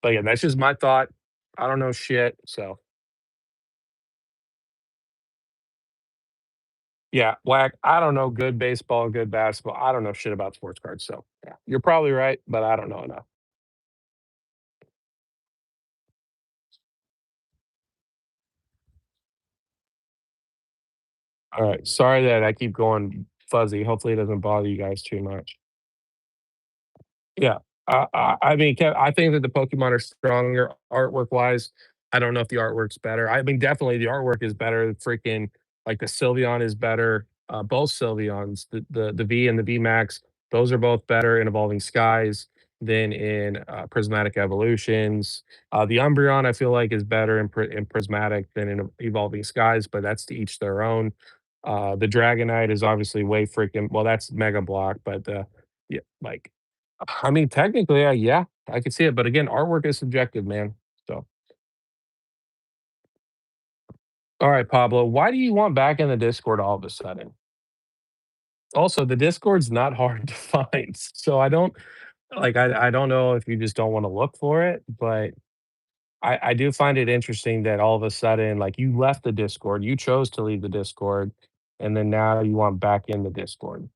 But yeah, that's just my thought. I don't know shit. So yeah, whack. I don't know good baseball, good basketball. I don't know shit about sports cards. So yeah, you're probably right, but I don't know enough. All right. Sorry that I keep going fuzzy. Hopefully it doesn't bother you guys too much. Yeah. I mean, I think that the Pokemon are stronger artwork-wise. I don't know if the artwork's better. I mean, definitely the artwork is better. Freaking like the Sylveon is better. Both Sylveons, the V and the VMAX, those are both better in Evolving Skies than in Prismatic Evolutions. The Umbreon, I feel like, is better in Prismatic than in Evolving Skies, but that's to each their own. The Dragonite is obviously way freaking well, that's Mega Block, but yeah, like I mean, technically, yeah, I could see it, but again, artwork is subjective, man. So, all right, Pablo, why do you want back in the Discord all of a sudden? Also, the Discord's not hard to find, so I don't know if you just don't want to look for it, but I do find it interesting that all of a sudden, like you left the Discord, you chose to leave the Discord, and then now you want back in the Discord.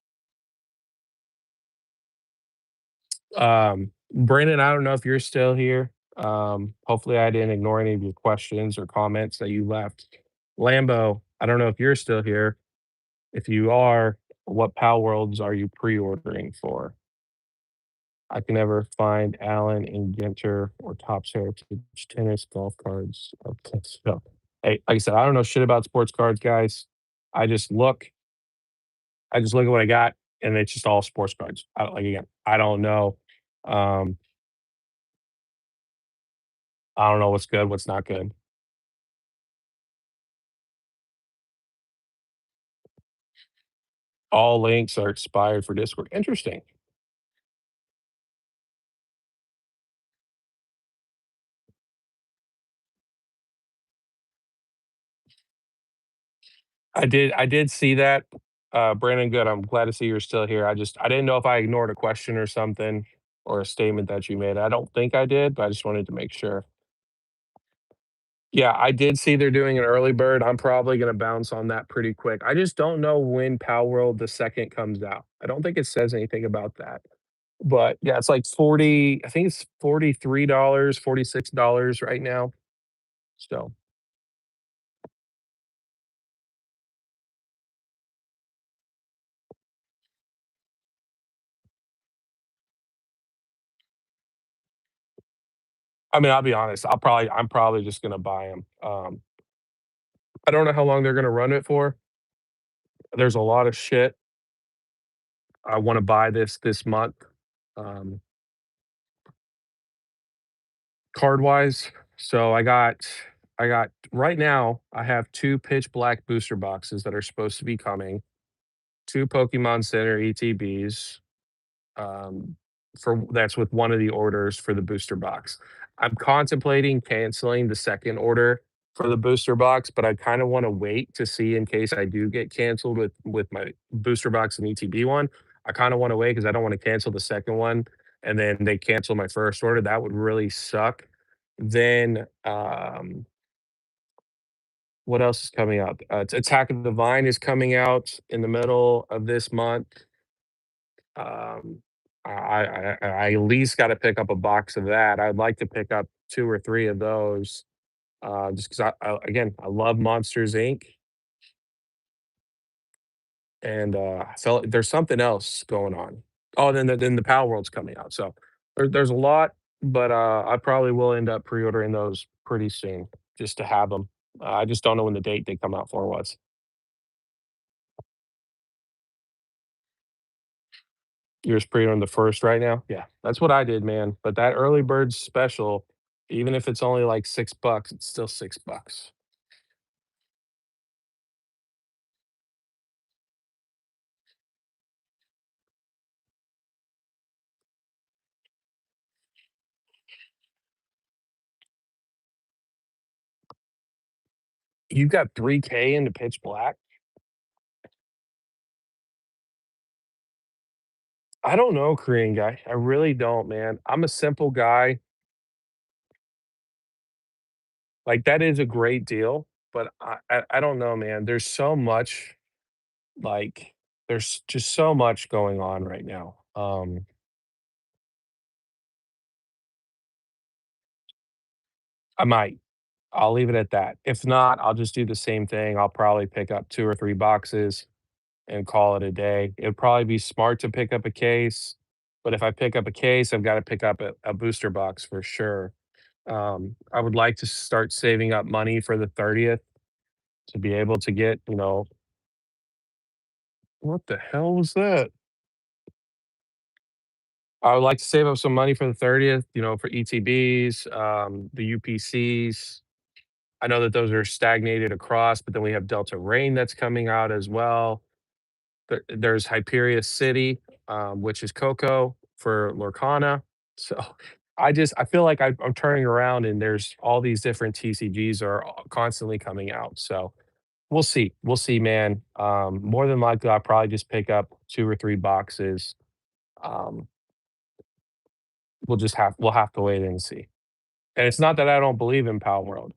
Brandon, I don't know if you're still here. Hopefully I didn't ignore any of your questions or comments that you left. Lambo, I don't know if you're still here. If you are, what Pal Worlds are you pre-ordering for? I can never find Allen and Ginter or Topps Heritage tennis golf cards. Okay, so hey, like I said, I don't know shit about sports cards, guys. I just look, I just look at what I got, and it's just all sports cards. Like again, I don't know. Um, I don't know what's good, what's not good. All links are expired for Discord. Interesting. I did see that. Brandon, good. I'm glad to see you're still here. I didn't know if I ignored a question or something or a statement that you made. I don't think I did, but I just wanted to make sure. Yeah, I did see they're doing an early bird. I'm probably gonna bounce on that pretty quick. I just don't know when Palworld the second comes out. I don't think it says anything about that. But yeah, it's like 40, I think it's $43, $46 right now. So, I mean, I'll be honest, I'm probably just gonna buy them. I don't know how long they're gonna run it for. There's a lot of shit I wanna buy this month, um, card-wise. So I got right now, I have 2 pitch black booster boxes that are supposed to be coming, 2 Pokemon Center ETBs, um, for that's with one of the orders for the booster box. I'm contemplating canceling the second order for the booster box, but I kinda wanna wait to see in case I do get canceled with my booster box and ETB one. I kinda wanna wait because I don't wanna cancel the second one, and then they cancel my first order. That would really suck. Then, what else is coming out? Attack of the Vine is coming out in the middle of this month. Um, I at least gotta pick up a box of that. I'd like to pick up 2 or 3 of those, just 'cause again, I love Monsters Inc., and, I felt like there's something else going on. Oh, then the Power World's coming out, so there's a lot, but, I probably will end up pre-ordering those pretty soon just to have them. I just don't know when the date they come out for was. You're just pre-ordering the first right now? Yeah, that's what I did, man, but that early bird special, even if it's only like $6, it's still $6. You got 3K into pitch black? I don't know, Korean guy. I really don't, man. I'm a simple guy. Like, that is a great deal, but I don't know, man. There's so much, like, there's just so much going on right now. I might. I'll leave it at that. If not, I'll just do the same thing. I'll probably pick up 2 or 3 boxes and call it a day. It'd probably be smart to pick up a case, but if I pick up a case, I've gotta pick up a booster box for sure. I would like to start saving up money for the 30th to be able to get, what the hell was that? I would like to save up some money for the 30th, for ETBs, the UPCs. I know that those are stagnated across, but then we have Delta Rain that's coming out as well. There's Hyperia City, which is Coco for Lorcana. So I feel like I'm turning around and there's all these different TCGs are constantly coming out. So we'll see. We'll see, man. More than likely, I'll probably just pick up 2 or 3 boxes. Um, we'll have to wait and see. And it's not that I don't believe in Pal World.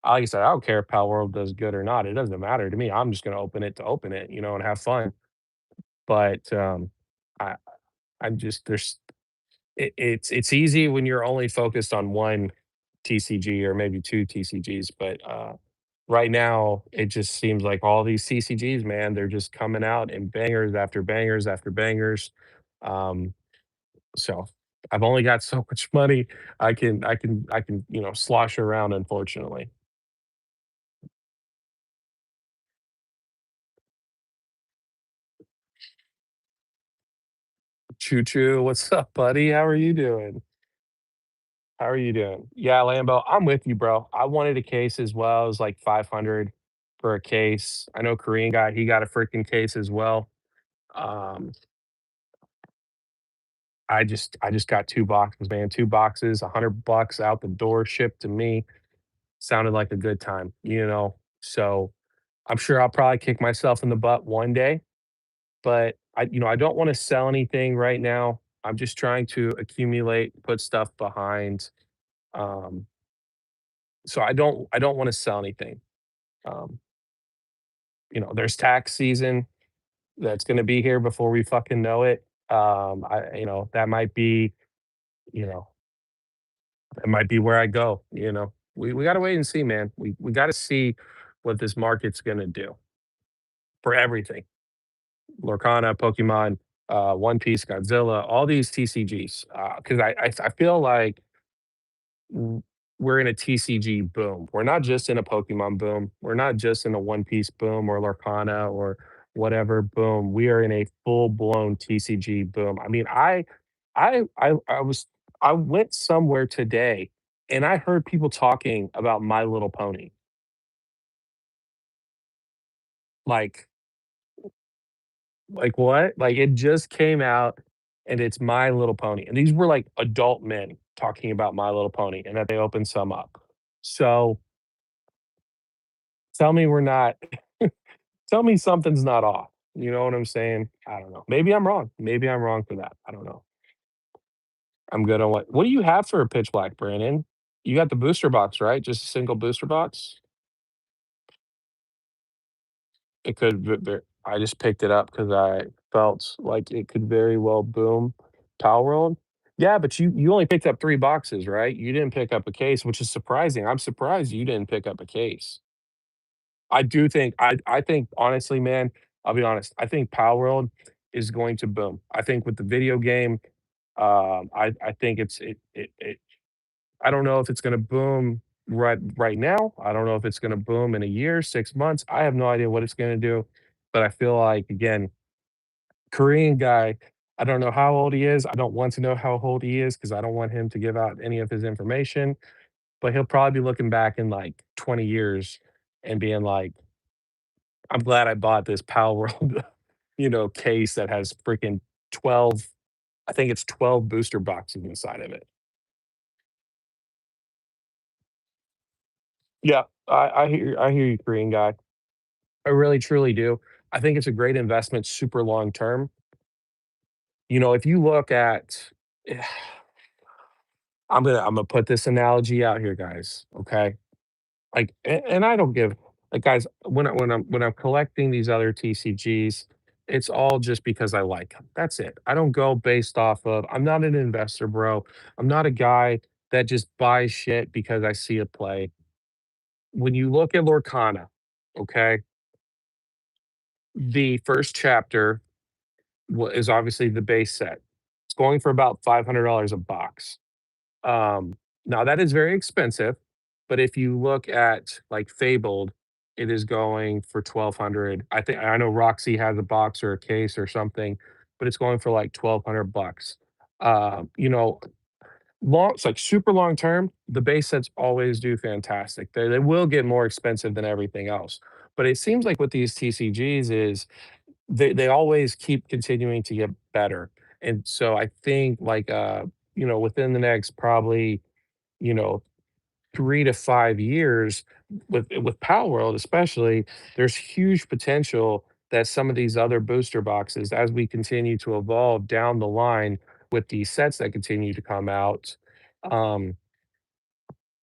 Like I said, I don't care if Pal World does good or not. It doesn't matter to me. I'm just gonna open it to open it, and have fun. But I I'm just there's it's easy when you're only focused on one TCG or maybe 2 TCGs, but right now it just seems like all these CCGs, man, they're just coming out in bangers after bangers after bangers. Um, so I've only got so much money I can slosh around, unfortunately. Choo choo, what's up, buddy? How are you doing? How are you doing? Yeah, Lambo, I'm with you, bro. I wanted a case as well. It was like 500 for a case. I know Korean guy, he got a freaking case as well. Um, I just got 2 boxes, man, 2 boxes, $100 out the door, shipped to me. Sounded like a good time, you know? So, I'm sure I'll probably kick myself in the butt one day, but I don't wanna sell anything right now. I'm just trying to accumulate, put stuff behind, um, so I don't wanna sell anything. Um, there's tax season that's gonna be here before we fucking know it. That might be, you know that might be where I go, you know? We gotta wait and see, man. We gotta see what this market's gonna do for everything. Lorcana, Pokemon, One Piece, Godzilla, all these TCGs. Because I feel like w we're in a TCG boom. We're not just in a Pokemon boom. We're not just in a One Piece boom or Lorcana or whatever boom. We are in a full-blown TCG boom. I mean, I went somewhere today, and I heard people talking about My Little Pony. Like like, what? Like, it just came out, and it's My Little Pony, and these were, like, adult men talking about My Little Pony and that they opened some up. So, tell me we're not tell me something's not off, you know what I'm saying? I don't know. Maybe I'm wrong. Maybe I'm wrong for that. I don't know. I'm good on what do you have for a pitch black, Brandon? You got the booster box, right? Just a single booster box? It could I just picked it up because I felt like it could very well boom Power World. Yeah, but you only picked up 3 boxes, right? You didn't pick up a case, which is surprising. I'm surprised you didn't pick up a case. I think honestly, man, I'll be honest, I think Power World is going to boom. I think with the video game, I think I don't know if it's gonna boom right now. I don't know if it's gonna boom in a year, 6 months. I have no idea what it's gonna do, but I feel like, again, Korean guy, I don't know how old he is. I don't want to know how old he is because I don't want him to give out any of his information, but he'll probably be looking back in, like, 20 years and being like, "I'm glad I bought this Pal World," case that has freaking 12 I think it's 12 booster boxes inside of it. Yeah, I hear you, Korean guy. I really truly do. I think it's a great investment, super long term. If you look at I'm gonna put this analogy out here, guys, okay? And I don't give like, guys, when I'm collecting these other TCGs, it's all just because I like them. That's it. I don't go based off of I'm not an investor, bro. I'm not a guy that just buys shit because I see it play. When you look at Lorcana, okay, the first chapter is obviously the base set. It's going for about $500 a box. Now that is very expensive, but if you look at like Fabled, it is going for 1,200. I know Roxy has a box or a case or something, but it's going for like 1,200 bucks. It's like super long term. The base sets always do fantastic. They will get more expensive than everything else, but it seems like with these TCGs is they always keep continuing to get better. And so I think like within the next probably, you know, 3 to 5 years with Power World especially, there's huge potential that some of these other booster boxes as we continue to evolve down the line with these sets that continue to come out, um,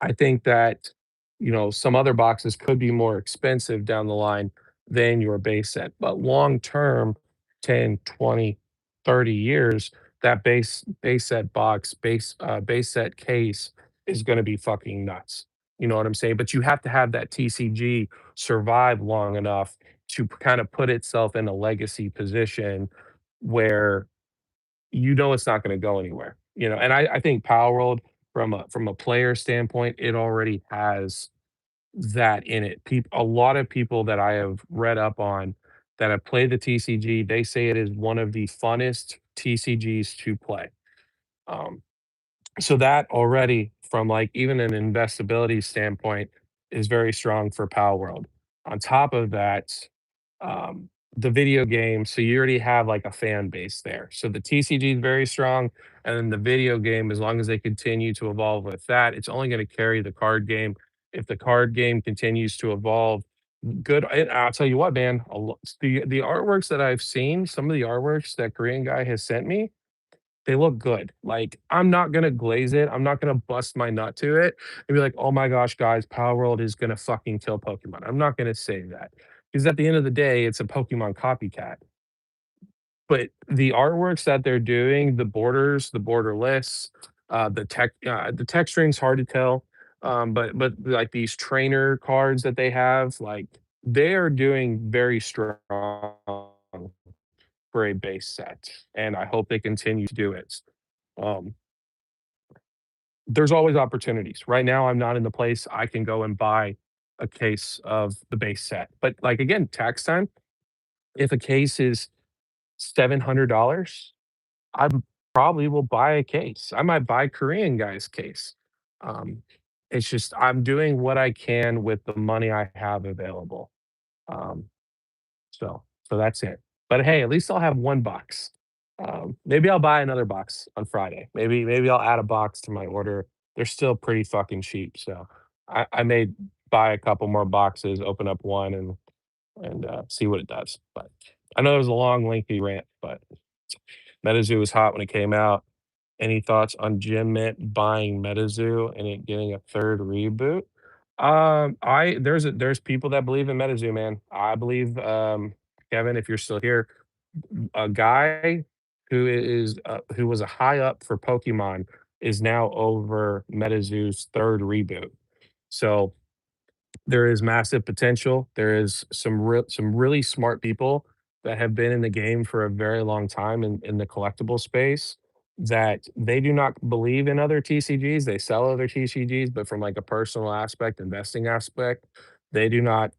I think that, some other boxes could be more expensive down the line than your base set, but long term, 10, 20, 30 years, that base set box, base set case is gonna be fucking nuts. You know what I'm saying? But you have to have that TCG survive long enough to kind of put itself in a legacy position where it's not gonna go anywhere, and I think Power World from a player standpoint, it already has that in it. A lot of people that I have read up on that have played the TCG, they say it is one of the funnest TCGs to play. Um, so that already from, like, even an investability standpoint is very strong for Power World. On top of that, the video game, so you already have, like, a fan base there. So the TCG is very strong, and then the video game, as long as they continue to evolve with that, it's only gonna carry the card game. If the card game continues to evolve, good and I'll tell you what, man, a lo the artworks that I've seen, some of the artworks that Korean guy has sent me, they look good. Like, I'm not gonna glaze it, I'm not gonna bust my nut to it and be like, "Oh my gosh, guys, Power World is gonna fucking kill Pokemon." I'm not gonna say that, because at the end of the day, it's a Pokemon copycat. But the artworks that they're doing, the borders, the borderless, the texturing's hard to tell, but, like, these trainer cards that they have, like, they are doing very strong for a base set, and I hope they continue to do it. Um, there's always opportunities. Right now, I'm not in the place I can go and buy a case of the base set, but, like, again, tax time, if a case is $700, I probably will buy a case. I might buy Korean guy's case. Um, it's just I'm doing what I can with the money I have available. Um, so that's it. But hey, at least I'll have 1 box. Maybe I'll buy another box on Friday. Maybe I'll add a box to my order. They're still pretty fucking cheap, so I may buy a couple more boxes, open up one, and see what it does. But I know it was a long, lengthy rant, but MetaZoo was hot when it came out. Any thoughts on Gem Mint buying MetaZoo and it getting a 3rd reboot? I there's people that believe in MetaZoo, man. I believe, Kevin, if you're still here, a guy who was a high up for Pokemon is now over MetaZoo's 3rd reboot. So there is massive potential. There is some really smart people that have been in the game for a very long time in the collectible space that they do not believe in other TCGs. They sell other TCGs, but from like a personal aspect, investing aspect, they do not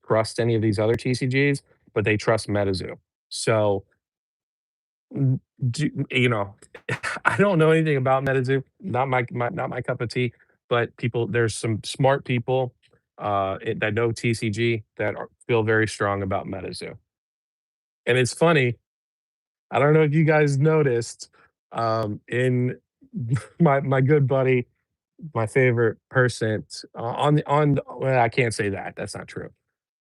trust any of these other TCGs, but they trust MetaZoo. So Mm, you know, I don't know anything about MetaZoo, not my cup of tea, but there's some smart people, that know TCG that feel very strong about MetaZoo. And it's funny, I don't know if you guys noticed, in my good buddy, my favorite person, well, I can't say that, that's not true,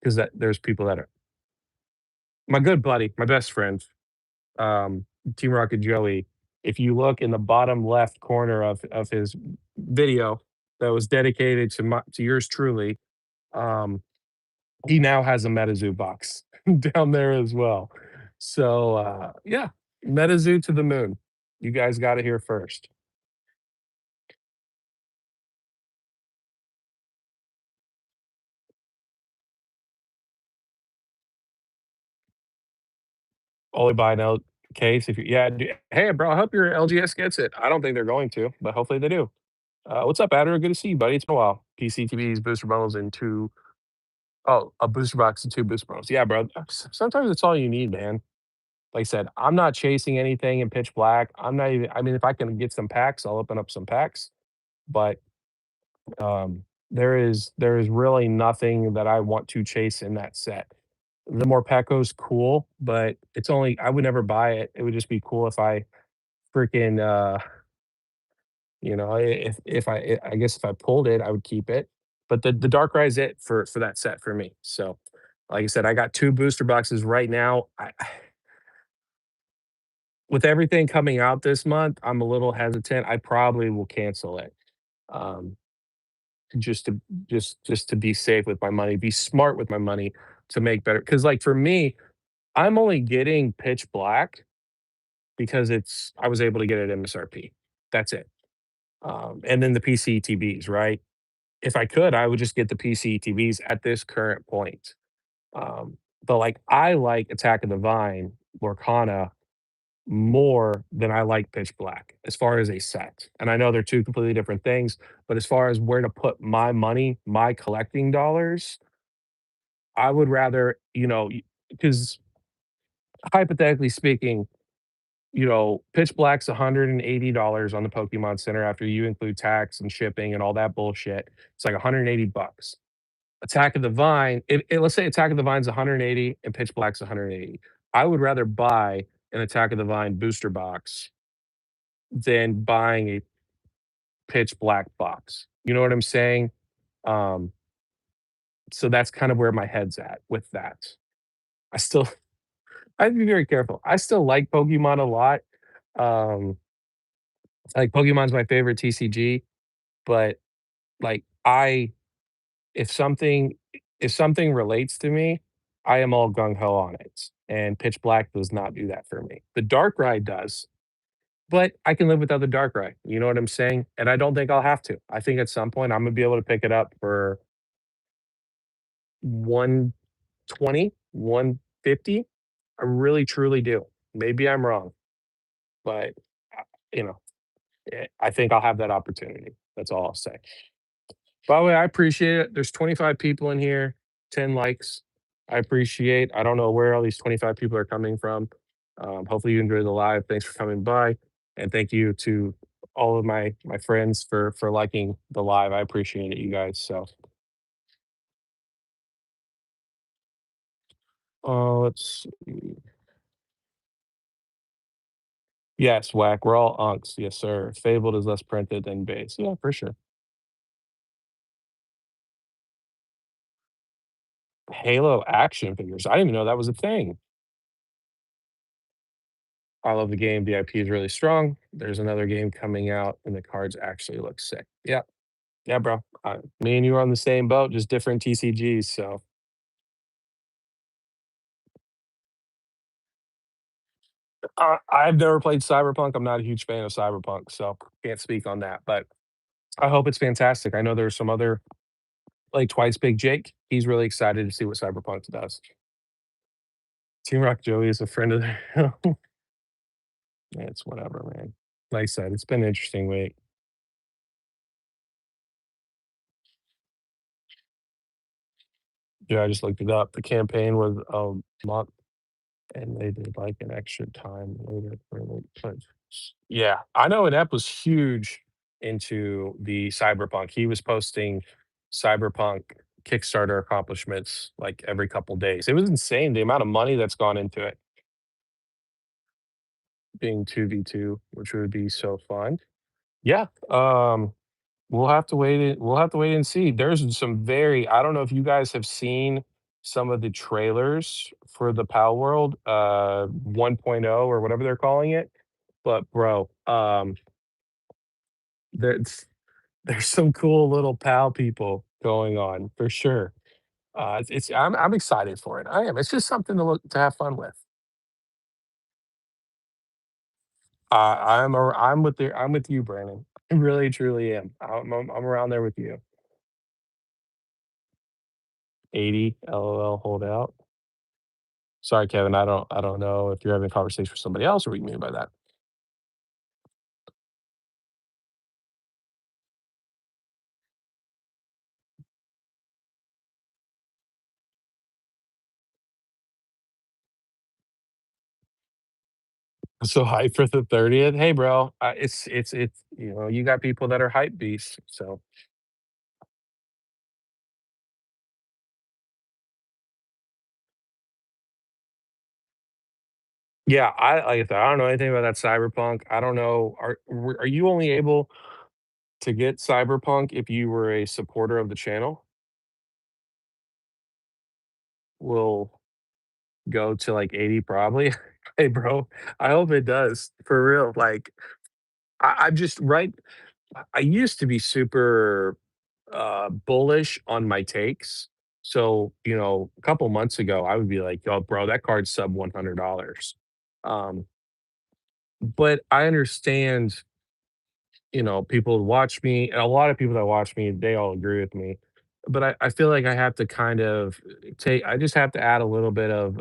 'cause there's people that are my good buddy, my best friend, um, Team Rocket Joey, if you look in the bottom left corner of his video that was dedicated to yours truly, um, he now has a MetaZoo box down there as well. So, yeah, MetaZoo to the moon. You guys got it here first. Only buy an L case if you yeah, hey, bro, I hope your LGS gets it. I don't think they're going to, but hopefully they do. What's up, Adder? Good to see you, buddy. It's been a while. PCTVs, booster bundles, and 2 oh, a booster box and 2 booster bundles. Yeah, bro. Sometimes it's all you need, man. Like I said, I'm not chasing anything in pitch black. I'm not even I mean, if I can get some packs, I'll open up some packs, but, there is really nothing that I want to chase in that set. The more Morpeko's cool, but it's only I would never buy it. It would just be cool if I freaking, if I guess if I pulled it, I would keep it. But the Darkrai is it for that set for me. So, like I said, I got 2 booster boxes right now. With everything coming out this month, I'm a little hesitant. I probably will cancel it, um, just to just to be safe with my money, be smart with my money to make better. Because like, for me, I'm only getting Pitch Black because I was able to get it at MSRP. That's it. And then the PCTBs, right? If I could, I would just get the PCTVs at this current point. But, like, I like Attack of the Vine, Lorcana, more than I like Pitch Black as far as a set. And I know they're 2 completely different things, but as far as where to put my money, my collecting dollars, I would rather, because hypothetically speaking, Pitch Black's $180 on the Pokemon Center after you include tax and shipping and all that bullshit. It's like 180 bucks. Attack of the Vine, let's say Attack of the Vine's 180 and Pitch Black's 180. I would rather buy an Attack of the Vine booster box than buying a Pitch Black box. You know what I'm saying? Um, so that's kind of where my head's at with that. I still I'd be very careful. I still like Pokemon a lot. Um, like Pokemon's my favorite TCG, but like if something if something relates to me, I am all gung ho on it. And Pitch Black does not do that for me. The Darkrai does, but I can live without the Darkrai. You know what I'm saying? And I don't think I'll have to. I think at some point I'm gonna be able to pick it up for 120, 150. I really truly do. Maybe I'm wrong, but uh, you know, I think I'll have that opportunity. That's all I'll say. By the way, I appreciate it. There's 25 people in here, 10 likes. I appreciate. I don't know where all these 25 people are coming from. Hopefully you enjoyed the live. Thanks for coming by, and thank you to all of my friends for liking the live. I appreciate it, you guys. So, let's see. Yes, whack. We're all unks. Yes, sir. Fabled is less printed than base. Yeah, for sure. Halo action figures. I didn't even know that was a thing. I love the game. VIP is really strong. There's another game coming out, and the cards actually look sick. Yeah, yeah, bro. Me and you are on the same boat, just different TCGs. So I've never played Cyberpunk. I'm not a huge fan of Cyberpunk, so can't speak on that. But I hope it's fantastic. I know there's some other like Twice Big Jake. He's really excited to see what Cyberpunk does. Team Rock Joey is a friend of the. It's whatever, man. Like I said, it's been an interesting week. Yeah, I just looked it up. The campaign was a month. And they did, like, an extra time later for the push. Yeah, I know Inept was huge into the Cyberpunk. He was posting Cyberpunk Kickstarter accomplishments, like, every couple days. It was insane the amount of money that's gone into it being 2v2, which would be so fun. Yeah, we'll have to wait and see. There's some very I don't know if you guys have seen some of the trailers for the Pal World, 1.0 or whatever they're calling it, but bro, there's there's some cool little Pal people going on for sure. I'm excited for it. I am. It's just something to have fun with. I'm with you, Brandon. I really truly am. I'm around there with you. 80 LOL holdout. Sorry, Kevin, I don't know if you're having a conversation with somebody else or what you mean by that. So hype for the 30th. Hey, bro, it's you know, you got people that are hype beasts. So yeah, I like I said, I don't know anything about that Cyberpunk. I don't know. Are you only able to get Cyberpunk if you were a supporter of the channel? Will go to like 80 probably. Hey, bro, I hope it does for real. Like I'm just right. I used to be super bullish on my takes. So, you know, a couple months ago, I would be like, "Oh, bro, that card's sub $100." Um, but I understand, you know, people watch me, and a lot of people that watch me, they all agree with me. But I feel like I have to kind of I just have to add a little bit of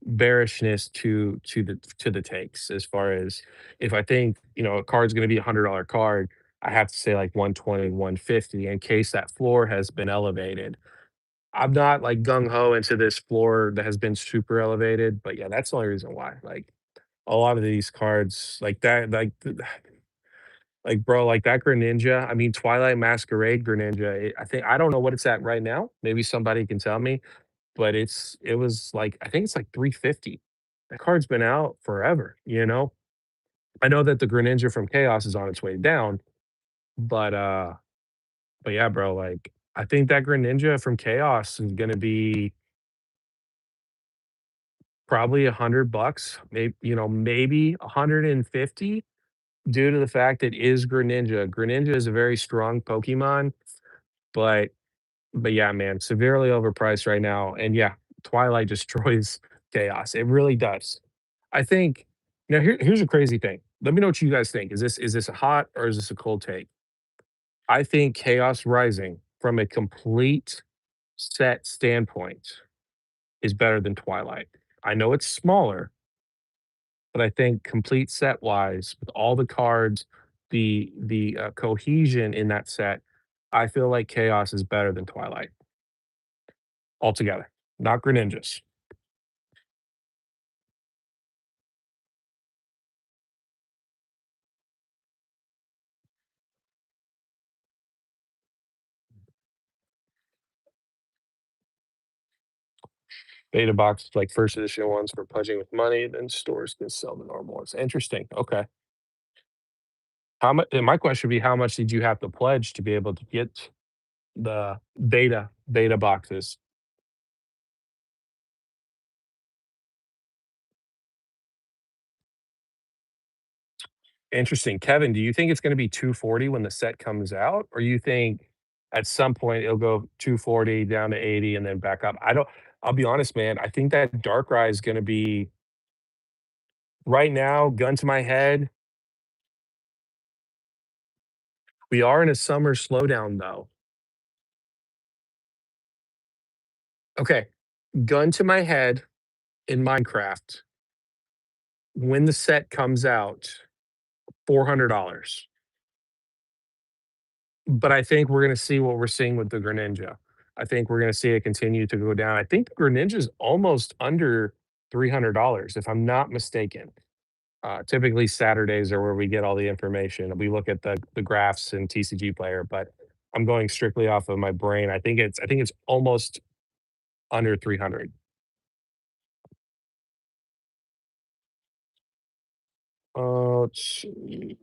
bearishness to the takes as far as if I think, you know, a card's gonna be $100 card, I have to say like 120, 150 in case that floor has been elevated. I'm not like gung ho into this floor that has been super elevated, but yeah, that's the only reason why. Like a lot of these cards like that, like Like, bro, like that Greninja, I mean, Twilight Masquerade Greninja, I think I don't know what it's at right now. Maybe somebody can tell me, but it was like I think it's like 350. That card's been out forever, you know? I know that the Greninja from Chaos is on its way down, but but yeah, bro, like I think that Greninja from Chaos is gonna be probably $100, maybe maybe 150 due to the fact it is Greninja. Greninja is a very strong Pokemon, but yeah, man, severely overpriced right now. And yeah, Twilight destroys Chaos. It really does. I think here's a crazy thing. Let me know what you guys think. Is this a hot or is this a cold take? I think Chaos Rising from a complete set standpoint is better than Twilight. I know it's smaller, but I think complete set wise, with all the cards, the cohesion in that set, I feel like Chaos is better than Twilight altogether. Not Greninjas. Beta boxes like first edition ones for pledging with money, then stores can sell the normal ones. Interesting. Okay. How much? My question would be, how much did you have to pledge to be able to get the beta boxes? Interesting. Kevin, do you think it's gonna be 240 when the set comes out? Or you think at some point it'll go 240 down to 80 and then back up? I'll be honest, man, I think that Darkrai is gonna be right now, gun to my head, we are in a summer slowdown though. Okay, gun to my head in Minecraft, when the set comes out, $400. But I think we're gonna see what we're seeing with the Greninja. I think we're gonna see it continue to go down. I think the Greninja's almost under $300, if I'm not mistaken. Typically, Saturdays are where we get all the information. We look at the graphs in TCG Player, but I'm going strictly off of my brain. I think it's almost under 300. Let's see.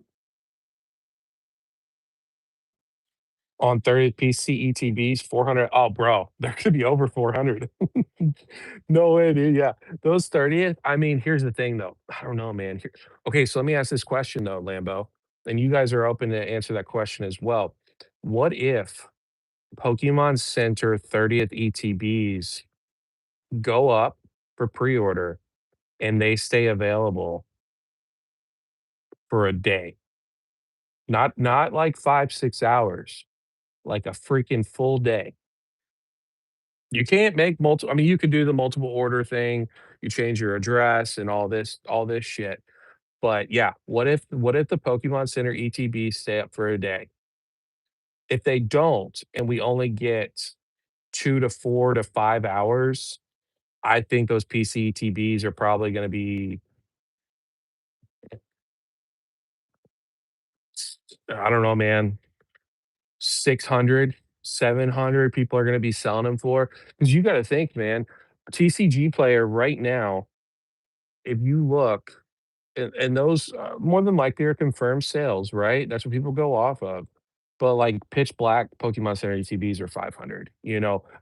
On 30th PC ETBs, 400. Oh, bro, they're gonna be over 400. No way, dude. Yeah, those 30th. I mean, here's the thing, though. I don't know, man. Okay, so let me ask this question though, Lambo, and you guys are open to answer that question as well. What if Pokemon Center 30th ETBs go up for pre-order and they stay available for a day? Not like 5, 6 hours, like a freaking full day. You can't make multiple. I mean, you could do the multiple order thing, you change your address and all this shit. But yeah, what if the Pokemon Center ETBs stay up for a day? If they don't, and we only get 2 to 4 to 5 hours, I think those PC ETBs are probably gonna be, I don't know, man, 600, 700 people are gonna be selling them for. Because you gotta think, man, TCG Player right now, if you look, and those, more than likely are confirmed sales, right? That's what people go off of. But, like, Pitch Black Pokemon Center ETBs are 500,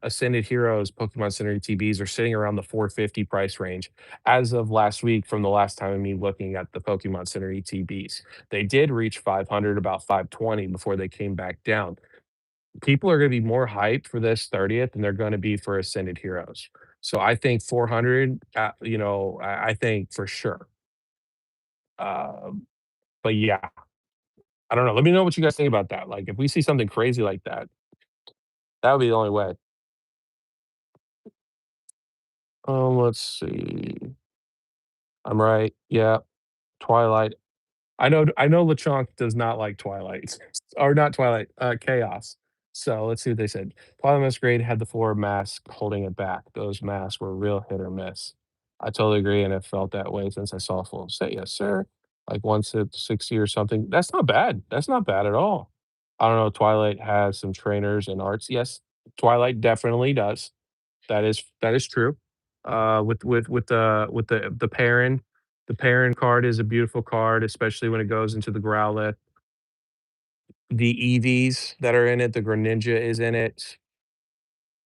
Ascended Heroes Pokemon Center ETBs are sitting around the 450 price range as of last week from the last time of me looking at the Pokemon Center ETBs. They did reach 500, about 520 before they came back down. People are gonna be more hyped for this 30th than they're gonna be for Ascended Heroes. So I think 400, I think for sure. Um, but yeah, I don't know. Let me know what you guys think about that. Like, if we see something crazy like that, that would be the only way. Let's see. I'm right. Yeah, Twilight. I know LeChonk does not like Twilight, or not Twilight, Chaos. So let's see what they said. Twilight Masquerade had the 4 masks holding it back. Those masks were real hit or miss. I totally agree, and it felt that way since I saw full set. Yes, sir. like once at 60 or something. That's not bad. That's not bad at all. I don't know. Twilight has some trainers and arts. Yes, Twilight definitely does. That is true. With the the Perrin card is a beautiful card, especially when it goes into the Growlithe. The EVs that are in it, the Greninja is in it.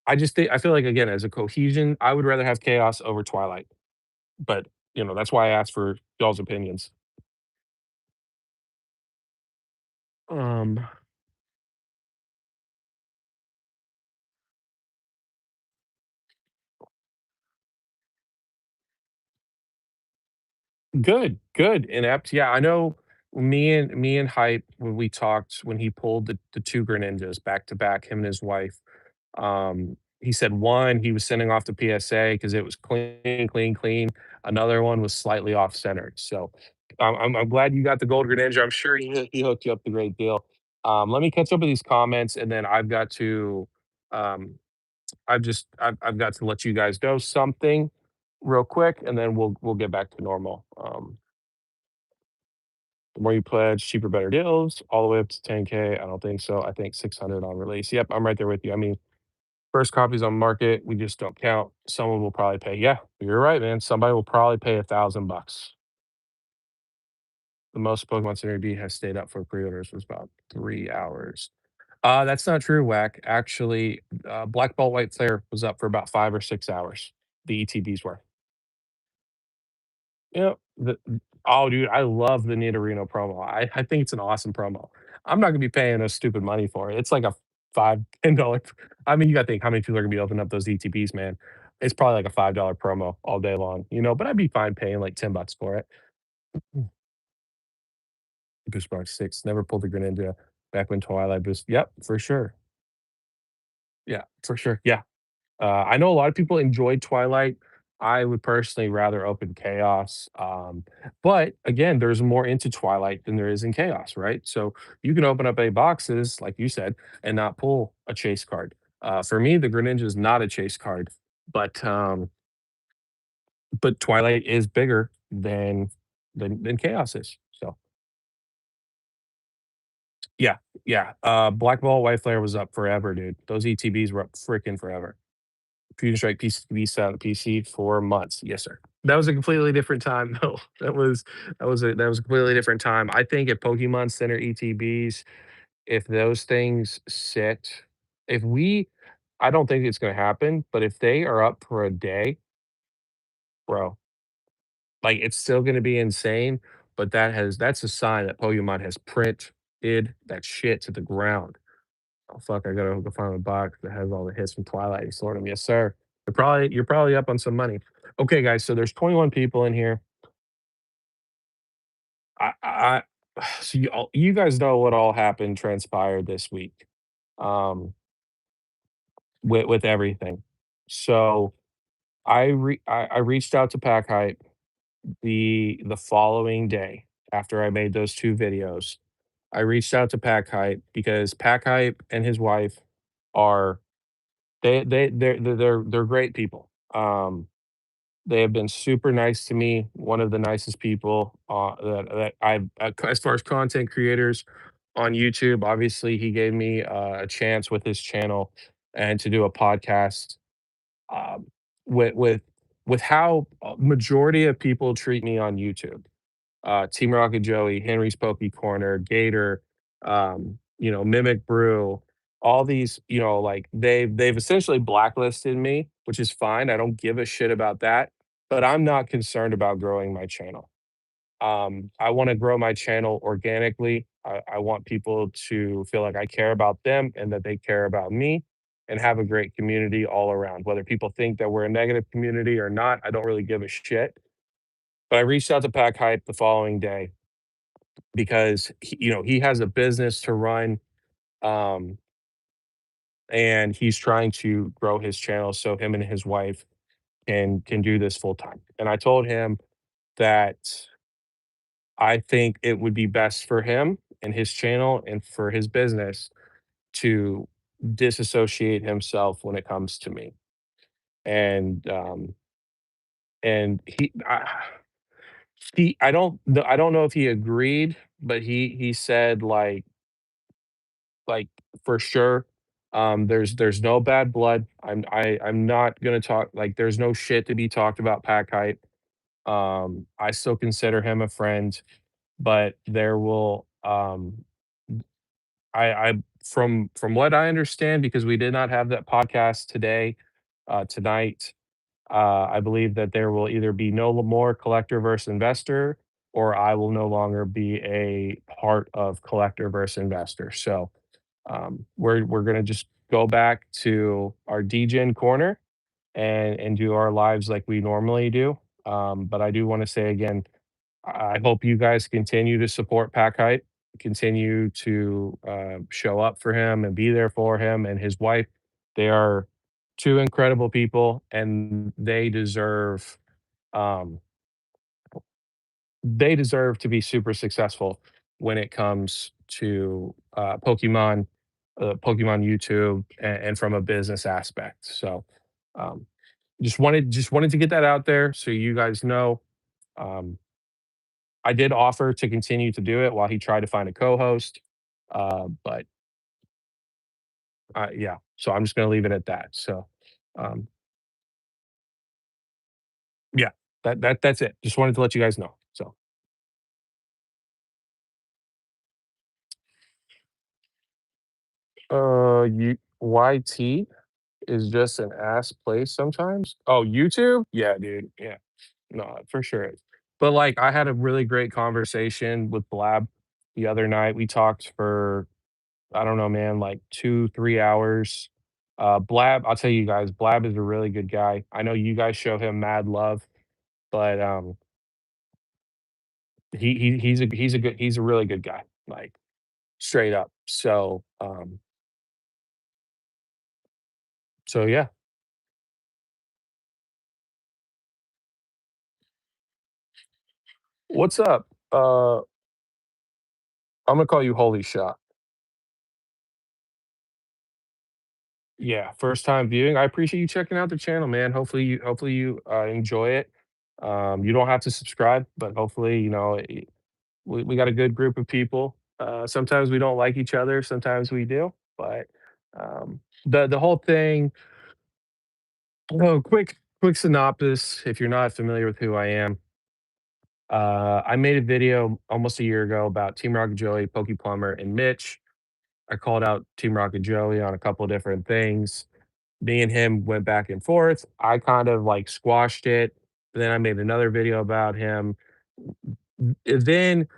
I feel like, again, as a cohesion, I would rather have Chaos over Twilight, but, that's why I asked for y'all's opinions. Um, Good, good, inept. Yeah, I know me and Hype, when we talked when he pulled the 2 Greninjas back to back, him and his wife, he said one, he was sending off to PSA because it was clean, clean, clean. Another one was slightly off centered. So I'm glad you got the gold Greninja. I'm sure he hooked you up the great deal. Let me catch up with these comments, and then um, I've got to let you guys know something real quick, and then we'll get back to normal. The more you pledge, cheaper, better deals, all the way up to 10K. I don't think so. I think 600 on release. Yep, I'm right there with you. I mean, first copies on market, we just don't count. Someone will probably pay. Yeah, you're right, man. Somebody will probably pay $1,000. The most Pokemon Center B has stayed up for pre-orders was about 3 hours. That's not true, Whack. Actually, Black Ball White Flare was up for about 5 or 6 hours. The ETBs were. Yeah. Oh, dude, I love the Nidorino promo. I think it's an awesome promo. I'm not gonna be paying a stupid money for it. It's like a $5, $10. I mean, you gotta think how many people are gonna be opening up those ETBs, man. It's probably like a $5 promo all day long, but I'd be fine paying like $10 for it. Mm. Boost Box 6. Never pulled the Greninja back when Twilight Boost. Yep, for sure. Yeah, for sure. Yeah. I know a lot of people enjoyed Twilight. I would personally rather open Chaos. But again, there's more into Twilight than there is in Chaos, right? So you can open up 8 boxes, like you said, and not pull a chase card. For me, the Greninja is not a chase card, but Twilight is bigger than Chaos is. So yeah, yeah. Black Ball, White Flare was up forever, dude. Those ETBs were up freaking forever. Fusion Strike PCB sat on the PC for months. Yes, sir. That was a completely different time, though. That was a completely different time. I think at Pokemon Center ETBs, if those things sit, if we, I don't think it's going to happen, but if they are up for a day, bro, like it's still going to be insane. But that's a sign that Pokemon has printed that shit to the ground. Oh fuck, I gotta go find a box that has all the hits from Twilight. You sort them. Yes, sir. You're probably up on some money. Okay, guys, so there's 21 people in here. I so you guys know what all happened, transpired this week, um, with everything. So I reached out to Pack Hype the following day after I made those 2 videos. I reached out to Pack Hype because Pack Hype and his wife are they're great people. They have been super nice to me, one of the nicest people, that I've as far as content creators on YouTube. Obviously, he gave me, a chance with his channel and to do a podcast, um, with how a majority of people treat me on YouTube. Team Rocket Joey, Henry's Poke Corner, Gator, Mimic Brew, all these, like they've essentially blacklisted me, which is fine. I don't give a shit about that, but I'm not concerned about growing my channel. I want to grow my channel organically. I want people to feel like I care about them and that they care about me and have a great community all around. Whether people think that we're a negative community or not, I don't really give a shit. But I reached out to Pack Hype the following day because he has a business to run, um, and he's trying to grow his channel so him and his wife can do this full time. And I told him that I think it would be best for him and his channel and for his business to disassociate himself when it comes to me. And he I don't know if he agreed, but he said, like, for sure, there's no bad blood. I'm not gonna talk like, there's no shit to be talked about pack height. I still consider him a friend, but there will, I from what I understand, because we did not have that podcast tonight, I believe that there will either be no more collector versus investor, or I will no longer be a part of collector versus investor. So, we're gonna just go back to our DGen corner and do our lives like we normally do. But I do want to say again, I hope you guys continue to support Pack Height, continue to show up for him and be there for him and his wife. They are two incredible people, and um, they deserve to be super successful when it comes to Pokemon YouTube, and from a business aspect. So, um, just wanted to get that out there so you guys know. Um, I did offer to continue to do it while he tried to find a co-host, but yeah. So I'm just gonna leave it at that. So, um, yeah, that's it. Just wanted to let you guys know. So, YT is just an ass place sometimes. Oh, YouTube? Yeah, dude. Yeah. No, for sure. But, like, I had a really great conversation with Blab the other night. We talked for, I don't know, man, like 2, 3 hours. Blab, I'll tell you guys, Blab is a really good guy. I know you guys show him mad love, but, he's a really good guy, like, straight up. So yeah. What's up? I'm gonna call you Holy Shot. Yeah, first time viewing. I appreciate you checking out the channel, man. Hopefully you enjoy it. You don't have to subscribe, but hopefully, we got a good group of people. Sometimes we don't like each other, sometimes we do, but the whole thing. Oh, quick synopsis. If you're not familiar with who I am, I made a video almost a year ago about Team Rocket Joey, Pokey Plumber, and Mitch. I called out Team Rocket Joey on a couple of different things. Me and him went back and forth. I kind of like squashed it. Then I made another video about him. Then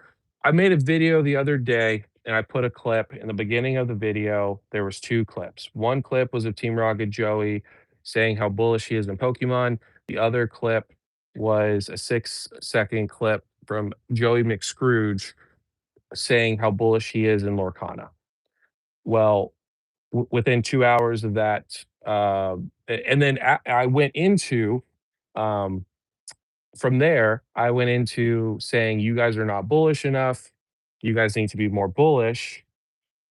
I made a video the other day and I put a clip in the beginning of the video. There was two clips. One clip was of Team Rocket Joey saying how bullish he is in Pokemon. The other clip was a 6-second clip from Joey McScrooge saying how bullish he is in Lorcana. Well, within 2 hours of that, and then I went into, um from there, I went into saying, "You guys are not bullish enough. You guys need to be more bullish."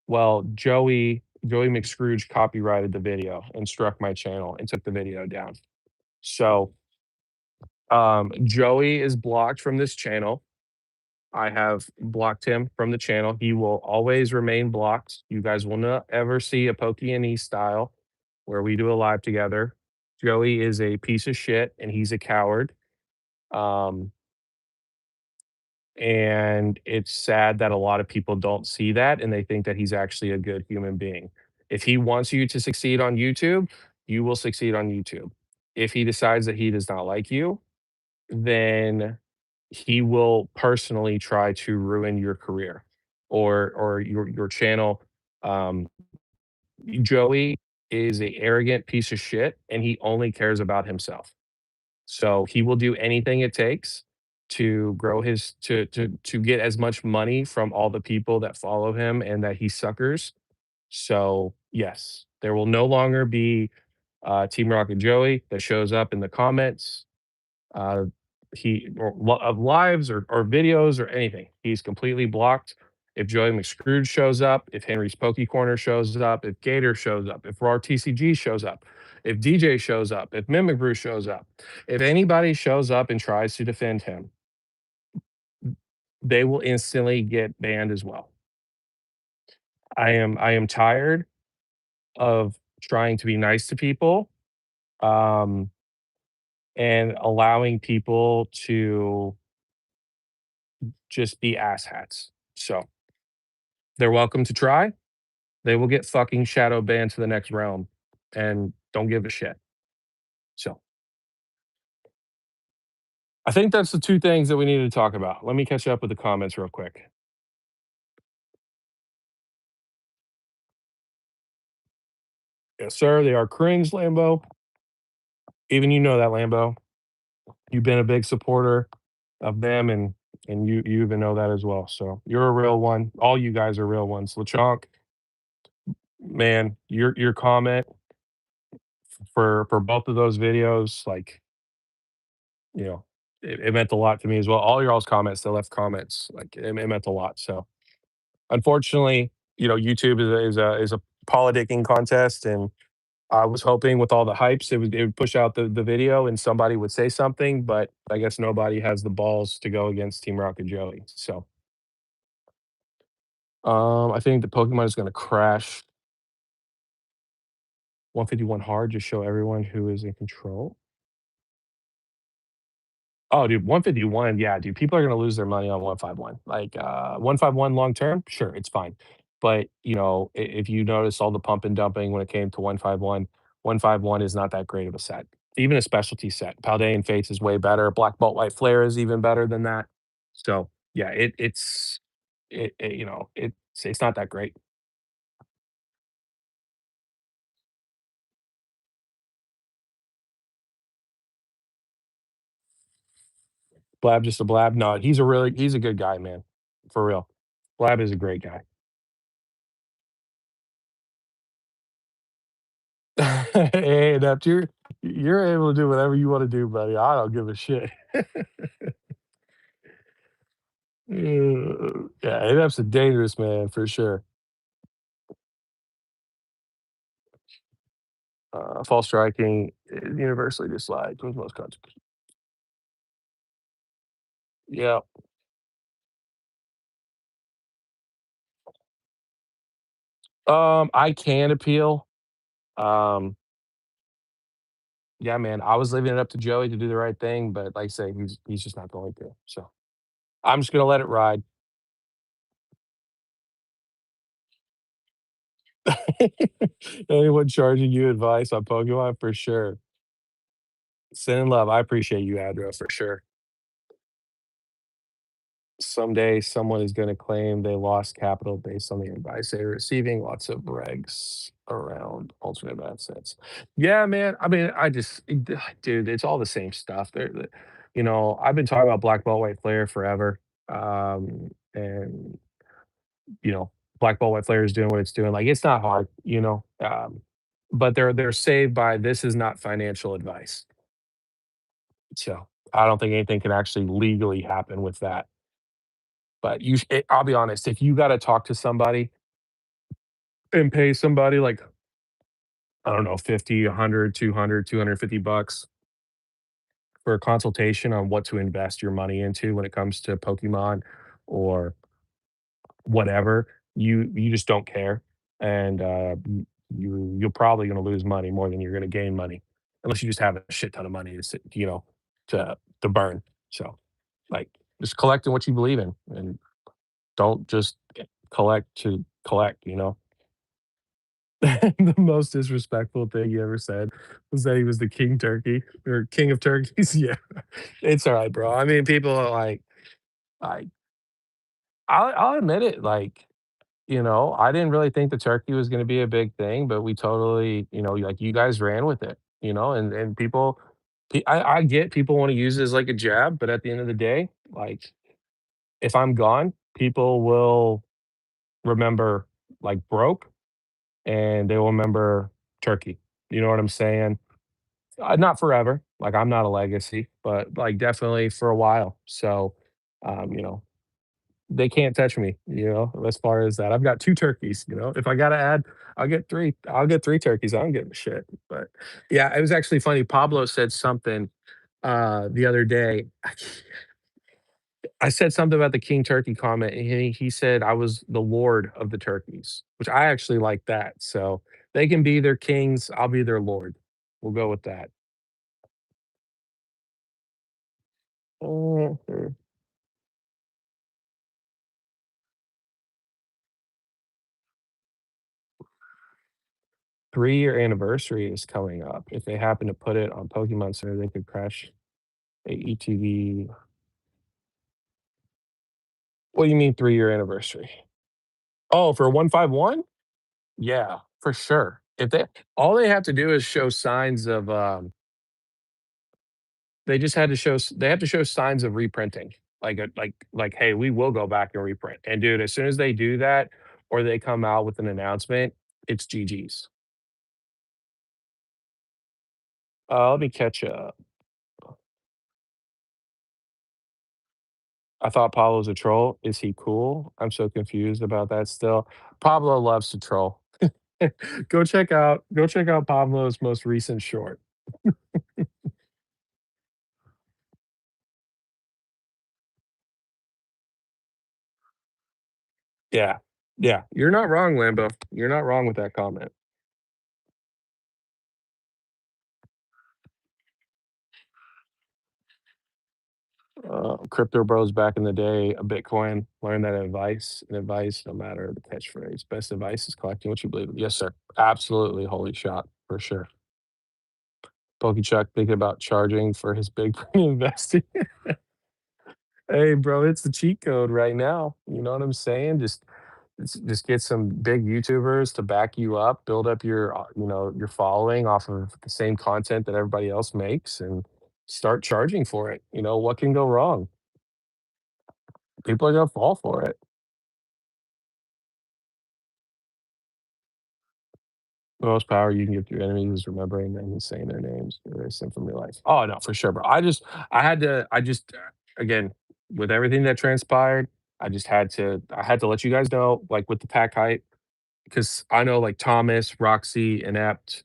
Well, Joey McScrooge copyrighted the video and struck my channel and took the video down. So, Joey is blocked from this channel. I have blocked him from the channel. He will always remain blocked. You guys will not ever see a Pokey and E style where we do a live together. Joey is a piece of shit and he's a coward. Um, and it's sad that a lot of people don't see that and they think that he's actually a good human being. If he wants you to succeed on YouTube, you will succeed on YouTube. If he decides that he does not like you, then he will personally try to ruin your career or your channel. Um, Joey is a arrogant piece of shit and he only cares about himself. So he will do anything it takes to grow his to get as much money from all the people that follow him and that he suckers. So yes, there will no longer be Team Rocket Joey that shows up in the comments uh, of lives or videos or anything. He's completely blocked. If Joey McScrooge shows up, if Henry's Pokey Corner shows up, if Gator shows up, if Raw TCG shows up, if DJ shows up, if Mimic Brew shows up, if anybody shows up and tries to defend him, they will instantly get banned as well. I am tired of trying to be nice to people, um, and allowing people to just be asshats. So, they're welcome to try. They will get fucking shadow banned to the next realm and don't give a shit. So, I think that's the 2 things that we need to talk about. Let me catch up with the comments real quick. Yes, sir, they are cringe, Lambo. Even you know that, Lambo. You've been a big supporter of them, and you even know that as well. So you're a real one. All you guys are real ones. LeChonk, man, your comment for both of those videos, like, you know, it meant a lot to me as well. All y'all's comments, the left comments, like it meant a lot. So unfortunately, YouTube is a politicking contest, and I was hoping with all the hypes it would push out the video and somebody would say something, but I guess nobody has the balls to go against Team Rocket Joey. So I think the Pokemon is gonna crash 151 hard, just show everyone who is in control. Oh, dude, 151, yeah, dude, people are gonna lose their money on 151. Like, 151 long term, sure, it's fine. But, if you notice all the pump and dumping when it came to 151, 151 is not that great of a set. Even a specialty set. Paldean Fates is way better. Black Bolt White Flare is even better than that. So, yeah, it's not that great. Blab just a blab? No, he's a good guy, man. For real. Blab is a great guy. Hey, Inept, you're able to do whatever you wanna do, buddy. I don't give a shit. Yeah, Inept's a dangerous man for sure. False striking is universally disliked. Who's most consequential? Yeah. I can appeal. Um, yeah, man, I was leaving it up to Joey to do the right thing, but like I say, he's just not going to. So I'm just gonna let it ride. Anyone charging you advice on Pokemon? For sure. Send love. I appreciate you, Adro, for sure. Someday, someone is gonna claim they lost capital based on the advice they're receiving. Lots of regs around alternate assets. Yeah, man. I mean, dude, it's all the same stuff. I've been talking about Black Ball White Flare forever. And you know, Black Ball White Flare is doing what it's doing. Like, it's not hard. But they're saved by this is not financial advice. So I don't think anything can actually legally happen with that. But I'll be honest, if you gotta talk to somebody and pay somebody like, I don't know, 50, 100, 200, 250 bucks for a consultation on what to invest your money into when it comes to Pokemon or whatever, you just don't care, and, you're probably gonna lose money more than you're gonna gain money, unless you just have a shit ton of money to burn. So, like, just collect in what you believe in, and don't just collect to collect. The most disrespectful thing he ever said was that he was the king turkey or king of turkeys. Yeah, it's all right, bro. I mean, people are like, I'll admit it. Like, I didn't really think the turkey was going to be a big thing, but we totally, like you guys ran with it. And people, I get people want to use it as like a jab, but at the end of the day, like if I'm gone, people will remember like broke and they will remember turkey. You know what I'm saying? Not forever. Like I'm not a legacy, but like definitely for a while. So, um, you know, they can't touch me. As far as that, I've got two turkeys. If I gotta add, I'll get three. I'll get three turkeys. I don't give a shit. But yeah, it was actually funny. Pablo said something the other day. I said something about the king turkey comment, and he said I was the lord of the turkeys, which I actually like that. So they can be their kings, I'll be their lord. We'll go with that. Mhm. 3-year anniversary is coming up. If they happen to put it on Pokemon Center, they could crash a ETV. What do you mean 3-year anniversary? Oh, for 151? Yeah, for sure. If they all they have to do is show signs of, they just had to show they have to show signs of reprinting. Like, "Hey, we will go back and reprint." And dude, as soon as they do that or they come out with an announcement, it's GG's. Let me catch up. I thought Pablo's a troll. Is he cool? I'm so confused about that still. Pablo loves to troll. Go check out Pablo's most recent short. Yeah. Yeah. You're not wrong, Lambo. You're not wrong with that comment. Crypto bros back in the day, a Bitcoin, learned that advice, no matter the catchphrase. Best advice is collecting what you believe in. Yes, sir. Absolutely. Holy shot. For sure. Chuck thinking about charging for his big investing. Hey, bro, it's the cheat code right now. You know what I'm saying? Just get some big YouTubers to back you up, build up your, your following off of the same content that everybody else makes, and start charging for it. What can go wrong? People are gonna fall for it. The most power you can give to your enemies is remembering them and saying their names. Erase them from your life. Oh no, for sure, bro. Again, with everything that transpired, I had to let you guys know, like with the pack hype, because I know like Thomas, Roxy, Inept,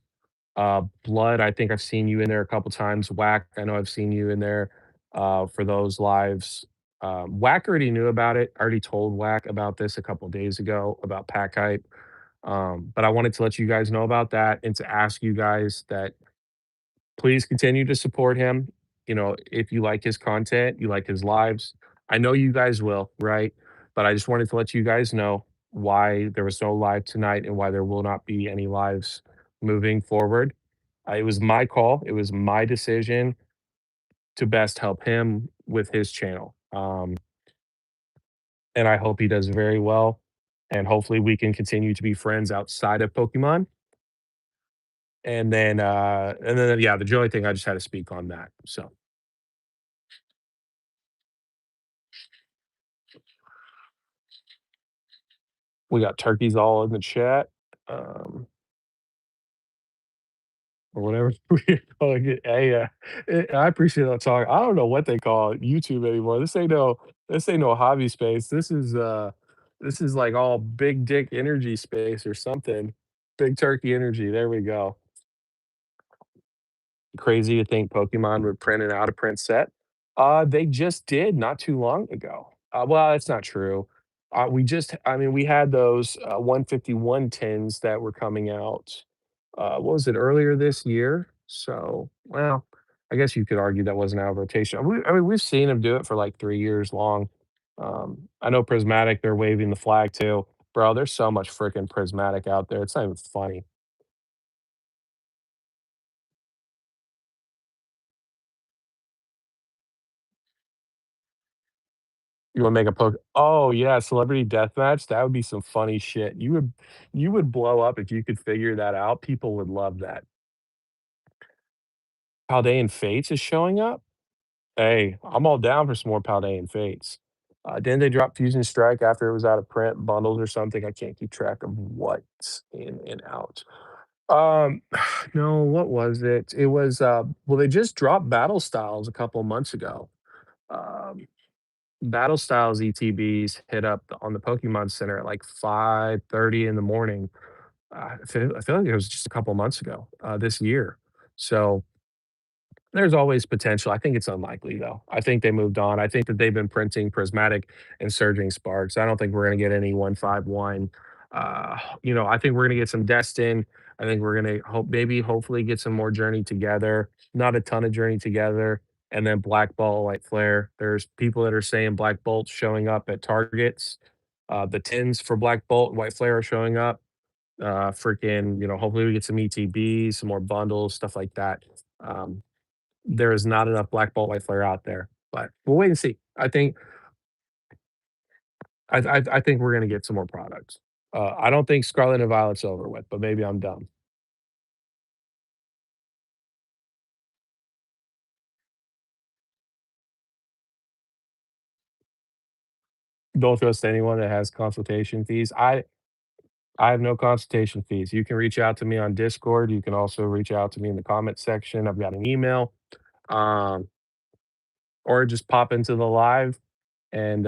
Blood, I think I've seen you in there a couple times. Whack, I know I've seen you in there for those lives. Whack already knew about it. I already told Whack about this a couple days ago about pack hype. But I wanted to let you guys know about that and to ask you guys that please continue to support him. If you like his content, you like his lives. I know you guys will, right? But I just wanted to let you guys know why there was no live tonight and why there will not be any lives moving forward. It was my call. It was my decision to best help him with his channel. And I hope he does very well. And hopefully we can continue to be friends outside of Pokemon. And then, yeah, the joy thing, I just had to speak on that. So we got turkeys all in the chat, um, or whatever we're calling it. Hey, I appreciate that talk. I don't know what they call YouTube anymore. This ain't no hobby space. This is like all big dick energy space or something. Big turkey energy. There we go. Crazy to think Pokemon would print an out of print set. They just did not too long ago. Well, that's not true. I mean, we had those 151 tins that were coming out. What was it, earlier this year? So, well, I guess you could argue that wasn't out of rotation. I mean, we've seen them do it for like 3 years long. I know Prismatic, they're waving the flag too. Bro, there's so much freaking Prismatic out there. It's not even funny. You wanna make a poke Oh, yeah, celebrity deathmatch, that would be some funny shit. You would blow up if you could figure that out, people would love that. Paldean Fates is showing up? Hey, I'm all down for some more Paldean Fates. Didn't they drop Fusion Strike after it was out of print, bundles or something? I can't keep track of what's in and out. Um, no, what was it? It was, well, they just dropped Battle Styles a couple months ago. Um Battle Styles ETBs hit up on the Pokemon Center at like 5:30 in the morning. I feel like it was just a couple months ago, this year. So There's always potential. I think it's unlikely, though. I think they moved on. I think that they've been printing prismatic and surging sparks. I don't think we're gonna get any 151. I think we're gonna get some Destin. I think we're gonna hopefully get some more Journey Together. Not a ton of Journey Together. And then Black Ball, White Flare. There's people that are saying Black Bolt's showing up at Targets. The tins for Black Bolt and White Flare are showing up. Hopefully we get some ETBs, some more bundles, stuff like that. Um, there is not enough Black Bolt White Flare out there, but we'll wait and see. I think we're gonna get some more products. I don't think Scarlet and Violet's over with, but maybe I'm dumb. Don't trust anyone that has consultation fees. I have no consultation fees. You can reach out to me on Discord. You can also reach out to me in the comment section. I've got an email, um, or just pop into the live and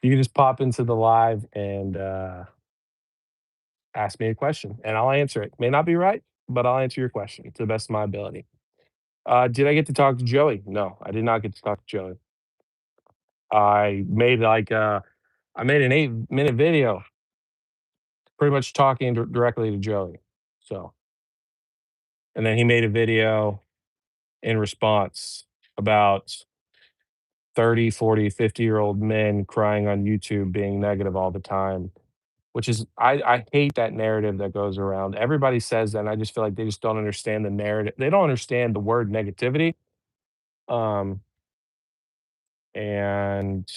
you can just pop into the live and ask me a question and I'll answer it. May not be right, but I'll answer your question to the best of my ability. Did I get to talk to Joey? No, I did not get to talk to Joey. I made I made an 8-minute video pretty much talking directly to Joey. So, and then he made a video in response about 30, 40, 50-year-old men crying on YouTube being negative all the time, which is I hate that narrative that goes around. Everybody says that, and I just feel like they just don't understand the narrative. They don't understand the word negativity. Um, and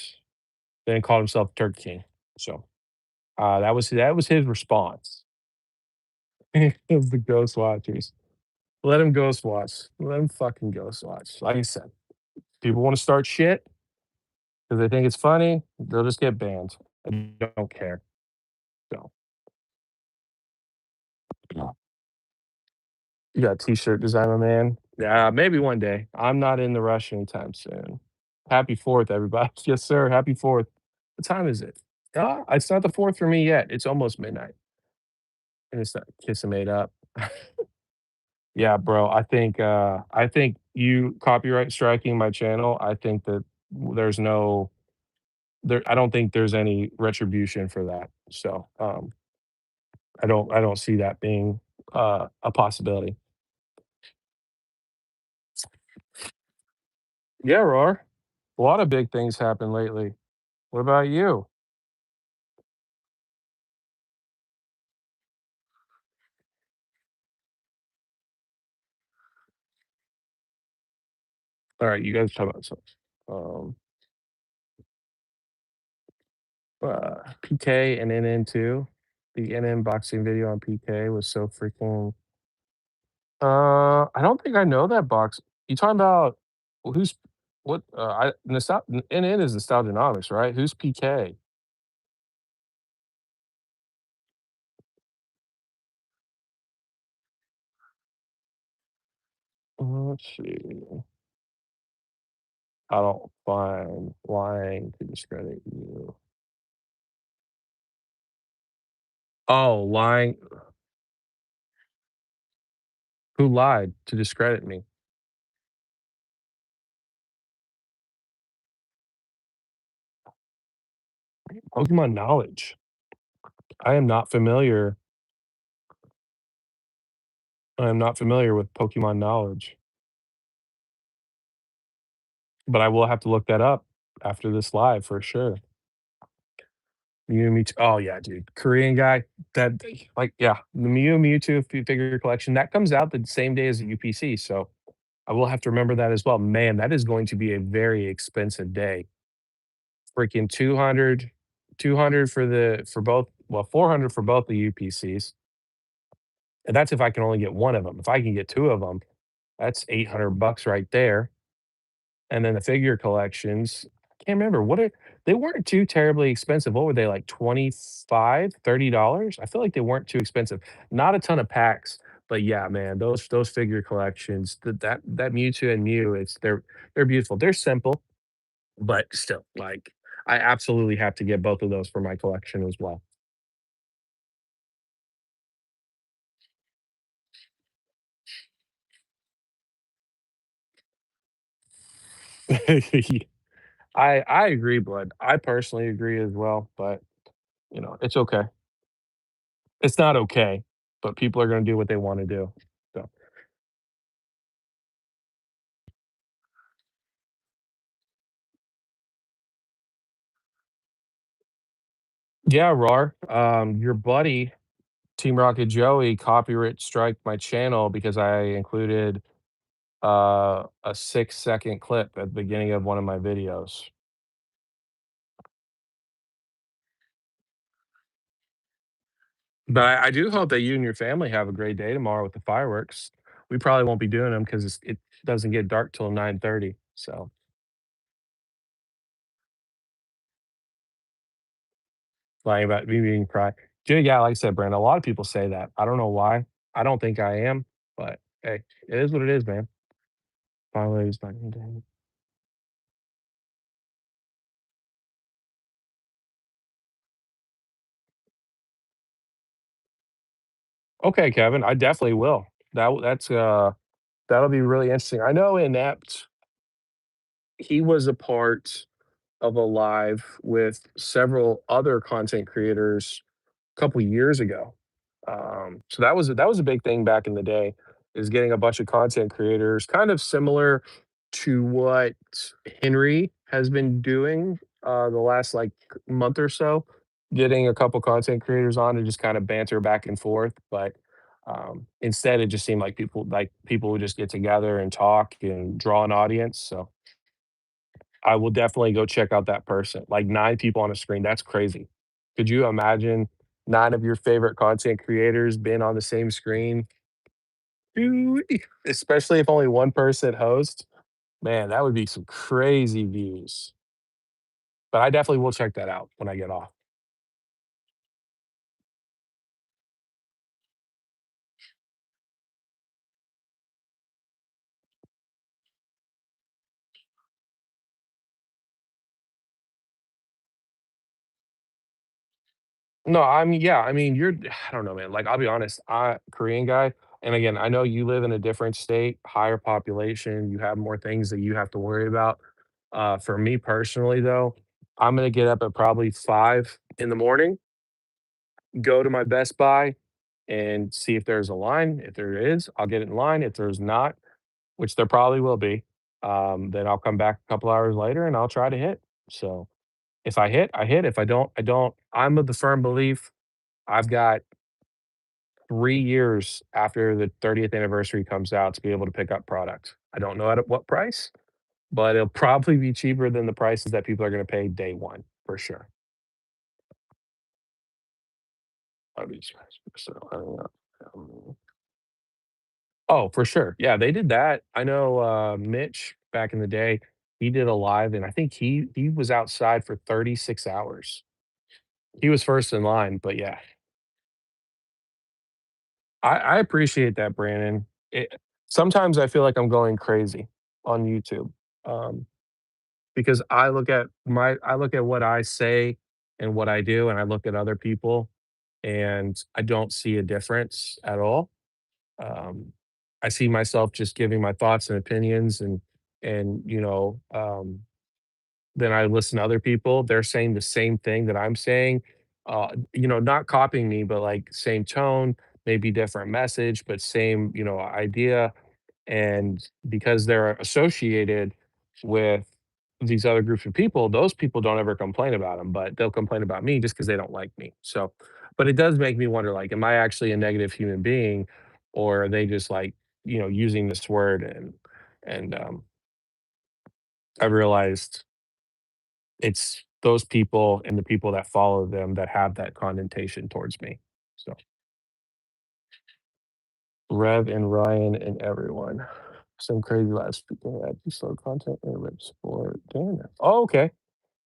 then called himself Turkey King. So that was his response. It was the ghost watchers. Let him ghost watch. Let him fucking ghost watch. Like I said, people want to start shit because they think it's funny. They'll just get banned. I don't care. So you got a t-shirt designer, man. Yeah, maybe one day. I'm not in the rush anytime soon. Happy 4th, everybody. Yes, sir. Happy 4th. What time is it? It's not the 4th for me yet. It's almost midnight. And it's not kissing made up. Yeah, bro. I think you copyright striking my channel. I think that there's no I don't think there's any retribution for that. So I don't see that being a possibility. Yeah, Roar. A lot of big things happened lately. What about you? All right, you guys talk about some um PK and NN2. The NN boxing video on PK was so freaking I don't think I know that box. You talking about who's what I NN is Nostalgianomics, right? Who's PK? Let's see. I don't find lying to discredit you. Oh, lying who lied to discredit me? Pokemon knowledge. I am not familiar I am not familiar with Pokemon knowledge, but I will have to look that up after this live for sure. Oh, yeah, dude. Korean guy, that yeah, the Mewtwo figure collection, that comes out the same day as the UPC, so I will have to remember that as well. Man, that is going to be a very expensive day. Freaking 200 for both 400 for both the UPCs, and that's if I can only get one of them. If I can get 2 of them, that's 800 bucks right there. And then the figure collections, I can't remember they weren't too terribly expensive. What were they like 25, $30? I feel like they weren't too expensive. Not a ton of packs, but yeah, man, those figure collections, that Mewtwo and Mew, they're beautiful. They're simple, but still, like I absolutely have to get both of those for my collection as well. I agree, bud. I personally agree as well, but, it's okay. It's not okay, but people are gonna do what they wanna do. So, yeah, RAR, your buddy, Team Rocket Joey, copyright strike my channel because I included, a 6-second clip at the beginning of one of my videos. But I do hope that you and your family have a great day tomorrow with the fireworks. We probably won't be doing them because it doesn't get dark till 9:30, so lying about me being cry dude, yeah, like I said, Brandon, a lot of people say that. I don't know why. I don't think I am, but hey, it is what it is, man. Finally, it's my day. Okay, Kevin, I definitely will. That'll be really interesting. I know Inept, he was a part of a live with several other content creators couple years ago. So that was a big thing back in the day, is getting a bunch of content creators, kind of similar to what Henry has been doing the last like month or so, getting a couple content creators on and just kind of banter back and forth. But instead, it just seemed like people would just get together and talk and draw an audience. So I will definitely go check out that person. Like 9 people on a screen, that's crazy. Could you imagine 9 of your favorite content creators being on the same screen? Dude, especially if only one person hosts. Man, that would be some crazy views. But I definitely will check that out when I get off. No, I mean, yeah, I mean, I don't know, man. Like, I'll be honest, Korean guy, and again, I know you live in a different state, higher population, you have more things that you have to worry about. For me personally, though, I'm gonna get up at probably 5 in the morning, go to my Best Buy, and see if there's a line. If there is, I'll get in line. If there's not, which there probably will be, then I'll come back a couple hours later and I'll try to hit. So if I hit, I hit. If I don't, I don't. I'm of the firm belief I've got 3 years after the 30th anniversary comes out to be able to pick up product. I don't know at what price, but it'll probably be cheaper than the prices that people are gonna pay day 1 for sure. I'll be surprised, so, I don't know. Oh, for sure. Yeah, they did that. I know, Mitch, back in the day, he did a live, and I think he was outside for 36 hours. He was first in line, but yeah. I appreciate that, Brandon. Sometimes I feel like I'm going crazy on YouTube, um, because I look at what I say and what I do, and I look at other people, and I don't see a difference at all. Um, I see myself just giving my thoughts and opinions and then I listen to other people, they're saying the same thing that I'm saying, not copying me, but like same tone, maybe different message, but same, idea. And because they're associated with these other groups of people, those people don't ever complain about them, but they'll complain about me just because they don't like me. So, but it does make me wonder, like, am I actually a negative human being, or are they just like, using this word and I realized it's those people and the people that follow them that have that connotation towards me. So, Rev and Ryan and everyone. Some crazy live speaking episode content and rip sport. Damn it. Oh, okay.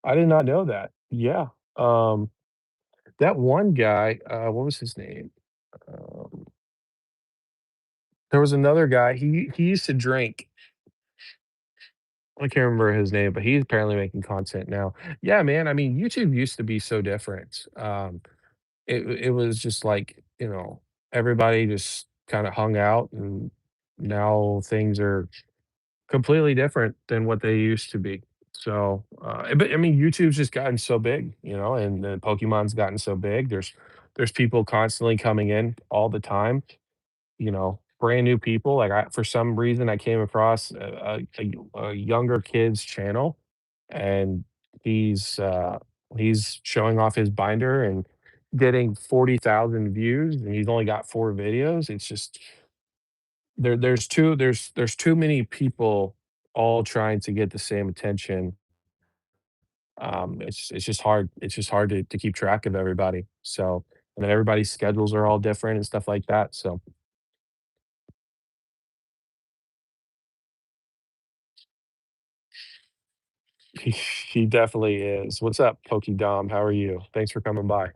I did not know that. Yeah. Um, that one guy, what was his name? Um, there was another guy. He used to drink. I can't remember his name, but he's apparently making content now. Yeah, man. I mean, YouTube used to be so different. It was just like, everybody just kinda hung out, and now things are completely different than what they used to be. So, but I mean, YouTube's just gotten so big, you know, and then Pokemon's gotten so big. There's people constantly coming in all the time, you know, brand new people. Like I, for some reason, I came across a younger kid's channel, and he's uh, he's showing off his binder and getting 40,000 views, and he's only got 4 videos. It's just there's too many people all trying to get the same attention. It's just hard. It's just hard to keep track of everybody. So, and then everybody's schedules are all different and stuff like that. So he definitely is. What's up, Pokey Dom? How are you? Thanks for coming by.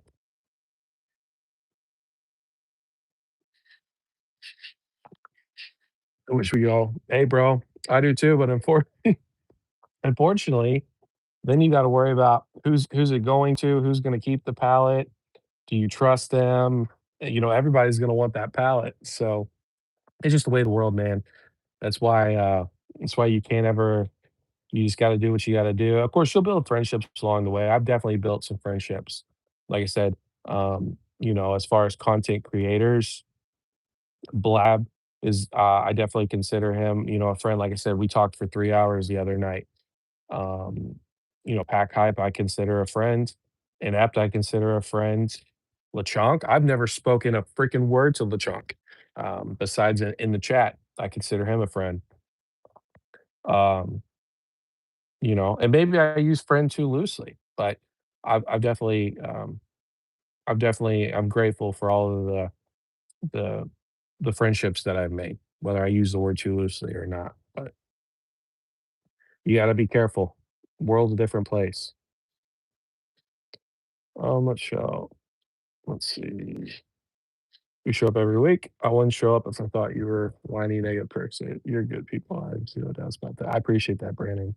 I wish we all hey bro, I do too, but unfortunately, then you gotta worry about who's it going to, who's gonna keep the pallet, do you trust them? You know, everybody's gonna want that pallet. So it's just the way of the world, man. That's why that's why you can't ever you just gotta do what you gotta do. Of course, you'll build friendships along the way. I've definitely built some friendships. Like I said, you know, as far as content creators, Blab is I definitely consider him, you know, a friend. Like I said, we talked for 3 hours the other night. Um, you know, Pack Hype, I consider a friend. Inept, I consider a friend. LeChonk, I've never spoken a freaking word to LeChonk. Besides in the chat, I consider him a friend. Um, you know, and maybe I use friend too loosely, but I've definitely, I'm grateful for all of the the friendships that I've made, whether I use the word too loosely or not. But you got to be careful. World's a different place. Let's show. Let's see. You show up every week. I wouldn't show up if I thought you were a whiny negative person. You're good people. I have zero doubts about that. I appreciate that, Brandon.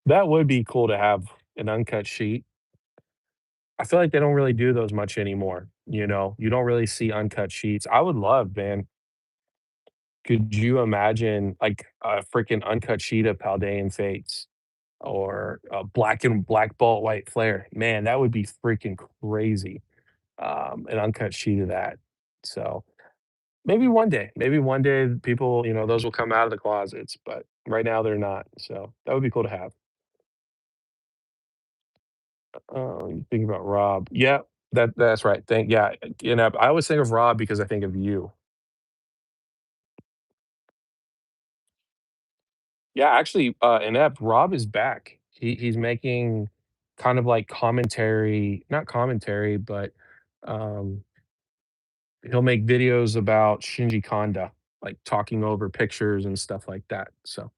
That would be cool to have an uncut sheet. I feel like they don't really do those much anymore. You know, you don't really see uncut sheets. I would love, man. Could you imagine like a freaking uncut sheet of Paldean Fates or a black and black bolt white flare? Man, that would be freaking crazy. An uncut sheet of that. So maybe one day people, you know, those will come out of the closets, but right now they're not. So that would be cool to have. You think about Rob. Yeah, that's right. Thank yeah, you know, I always think of Rob because I think of you. Yeah, actually, inept, Rob is back. He's making kind of like commentary, not commentary, but um, he'll make videos about Shinji Kanda, like talking over pictures and stuff like that. So,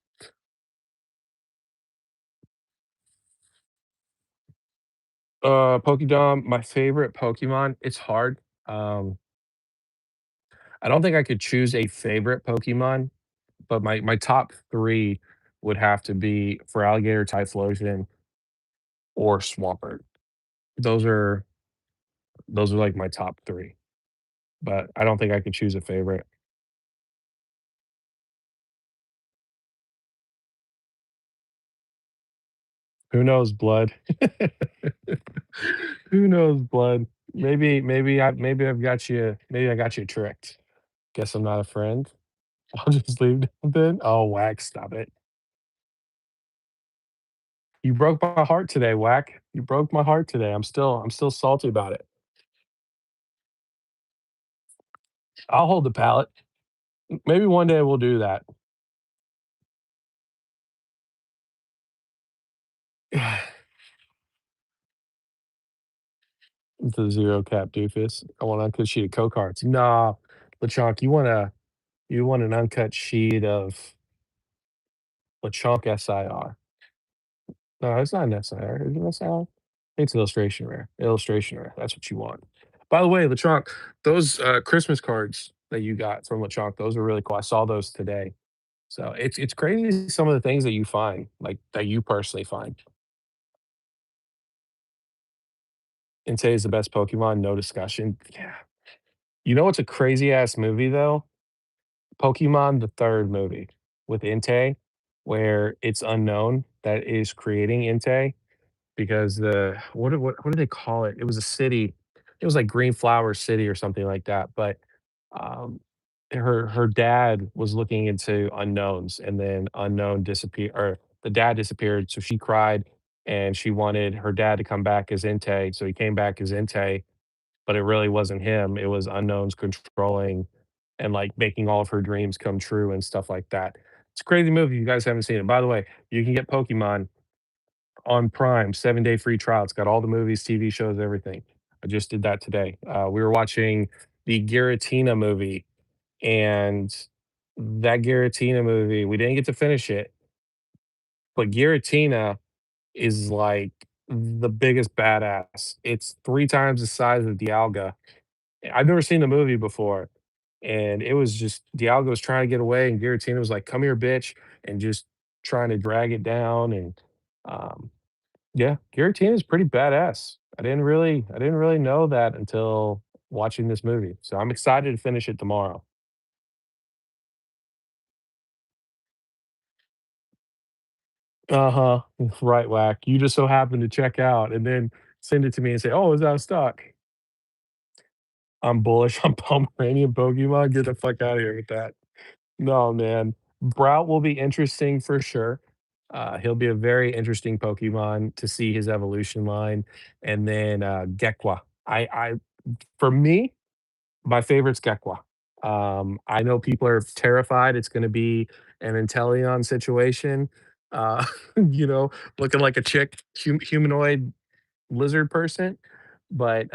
Pokédom, my favorite Pokemon. It's hard. Um, I don't think I could choose a favorite Pokemon, but my top three would have to be for Alligator Typhlosion or Swampert. Those are those are like my top three. But I don't think I could choose a favorite. Who knows, blood? Who knows, blood? Maybe I've got you maybe I got you tricked. Guess I'm not a friend. I'll just leave it then. Oh, Whack, stop it. You broke my heart today, Whack. You broke my heart today. I'm still salty about it. I'll hold the pallet. Maybe one day we'll do that. The zero cap doofus. I want an uncut sheet of coke hearts. Nah, LeChonk, you want an uncut sheet of LeChonk SIR. No, it's not an SIR. Is it SIR? It's illustration rare. Illustration rare. That's what you want. By the way, LeChonk, those Christmas cards that you got from LeChonk, those are really cool. I saw those today. So it's crazy some of the things that you find, like that you personally find. Entei is the best Pokemon, no discussion. Yeah. You know what's a crazy ass movie though? Pokemon, the 3rd movie with Entei, where it's unknown that is creating Entei because the what do they call it? It was a city. It was like Green Flower City or something like that, but, um, her dad was looking into unknowns, and then unknown disappear or the dad disappeared, so she cried, and she wanted her dad to come back as Entei, so he came back as Entei, but it really wasn't him, it was unknowns controlling and, like, making all of her dreams come true and stuff like that. It's a crazy movie, if you guys haven't seen it. By the way, you can get Pokemon on Prime, 7-day free trial. It's got all the movies, TV shows, everything. I just did that today. We were watching the Giratina movie, and that Giratina movie, we didn't get to finish it, but Giratina is like the biggest badass. It's 3 times the size of Dialga. I've never seen the movie before, and it was just Dialga was trying to get away, and Giratina was like, "Come here, bitch," and just trying to drag it down, and, um yeah, Giratina's pretty badass. I didn't really know that until watching this movie, so I'm excited to finish it tomorrow. Uh-huh. Right, whack. You just so happen to check out and then send it to me and say, "Oh, it's out of stock." I'm bullish on Pomeranian Pokemon. Get the fuck out of here with that. No, man. Brout will be interesting for sure. He'll be a very interesting Pokemon to see his evolution line, and then, Gekwa. I for me, my favorite's Gekwa. I know people are terrified it's gonna be an Inteleon situation, uh, you know, looking like a chick humanoid lizard person, but,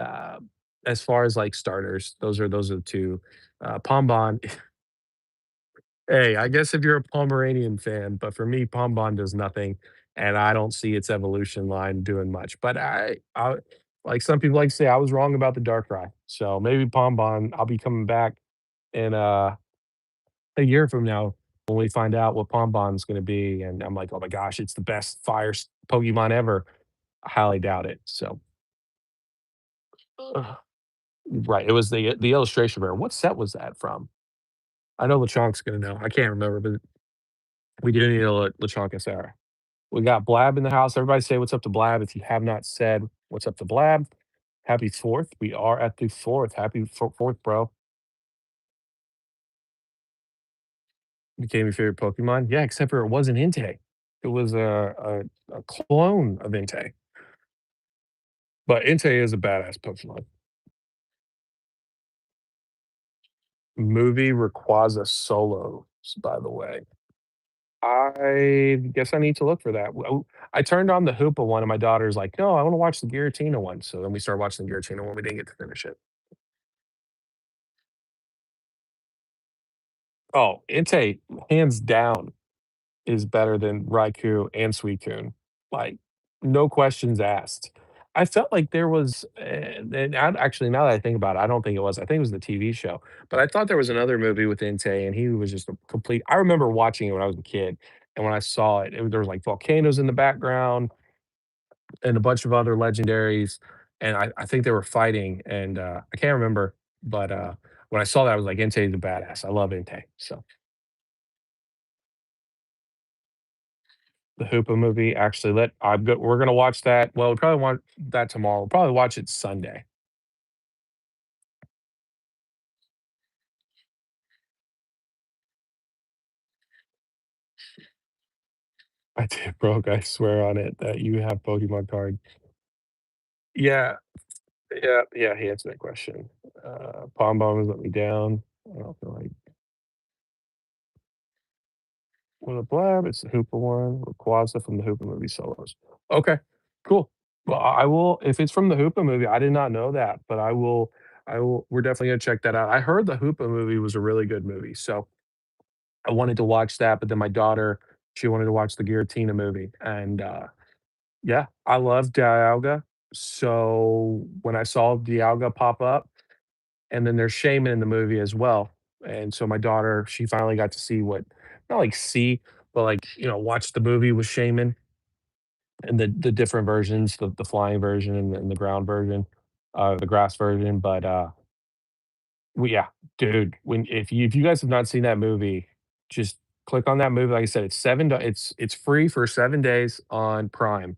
as far as, like, starters, those are the 2. Pombon hey, I guess if you're a Pomeranian fan, but for me, Pombon does nothing, and I don't see its evolution line doing much, but I like some people like to say, I was wrong about the Darkrai, so maybe Pombon, I'll be coming back in, a year from now when we find out what Pombon's gonna be, and I'm like, "Oh my gosh, it's the best fire Pokemon ever." I highly doubt it, so ugh. Right, it was the illustration rare. What set was that from? I know LeChonk's gonna know. I can't remember, but we do need a LeChonk and Sarah. We got Blab in the house. Everybody say what's up to Blab if you have not said what's up to Blab. Happy 4th. We are at the 4th. Happy 4th, bro. Became your favorite Pokemon? Yeah, except for it wasn't Entei. It was a clone of Entei. But Entei is a badass Pokemon. Movie Rayquaza Solos, by the way. I guess I need to look for that. I turned on the Hoopa one, and my daughter's like, "No, I wanna watch the Giratina one." So then we started watching the Giratina one, we didn't get to finish it. Oh, Entei, hands down, is better than Raikou and Suicune. Like, no questions asked. I felt like there was, and actually, now that I think about it, I don't think it was. I think it was the TV show. But I thought there was another movie with Entei, and he was just a complete. I remember watching it when I was a kid, and when I saw it, there was like volcanoes in the background and a bunch of other legendaries, and I think they were fighting, and I can't remember, but when I saw that, I was like, Entei's a badass. I love Entei. So the Hoopa movie, actually, we're gonna watch that. Well, we probably want that tomorrow. We'll probably watch it Sunday. I did, broke. I swear on it that you have Pokemon card. Yeah, yeah, yeah. He answered that question. Palm has let me down. I don't feel like with a blab. It's the Hoopa one. Rayquaza from the Hoopa movie solos. Okay, cool. Well, I will. If it's from the Hoopa movie, I did not know that, but I will. I will. We're definitely gonna check that out. I heard the Hoopa movie was a really good movie, so I wanted to watch that, but then my daughter, she wanted to watch the Giratina movie, and, yeah, I love Dialga, so when I saw Dialga pop up and then there's Shaman in the movie as well, and so my daughter, she finally got to see what not like see, but, like, watch the movie with Shaman and the different versions, the flying version and the ground version. the grass version, but, yeah, dude, when if you guys have not seen that movie, just click on that movie, like I said, it's free for 7 days on Prime,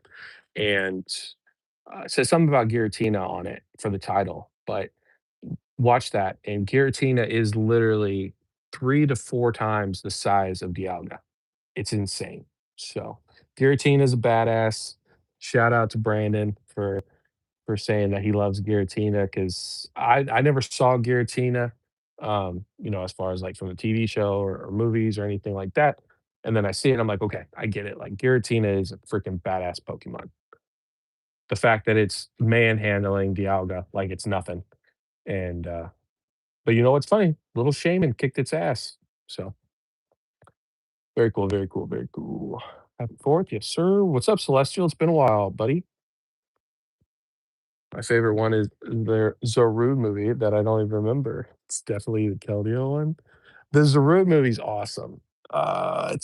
and, it says something about Giratina on it for the title, but watch that, and Giratina is literally 3 to 4 times the size of Dialga. It's insane. So, Giratina's a badass. Shout out to Brandon for saying that he loves Giratina because I never saw Giratina, as far as, like, from the TV show or movies or anything like that, and then I see it, and I'm like, "Okay, I get it." Like, Giratina is a freaking badass Pokemon. The fact that it's manhandling Dialga like it's nothing, and, but you know what's funny? Little Shaman kicked its ass. So, very cool, very cool, very cool. Happy 4th, yes, sir. What's up, Celestial? It's been a while, buddy. My favorite one is the Zarude movie that I don't even remember. It's definitely the Keldeo one. The Zarude movie's awesome. The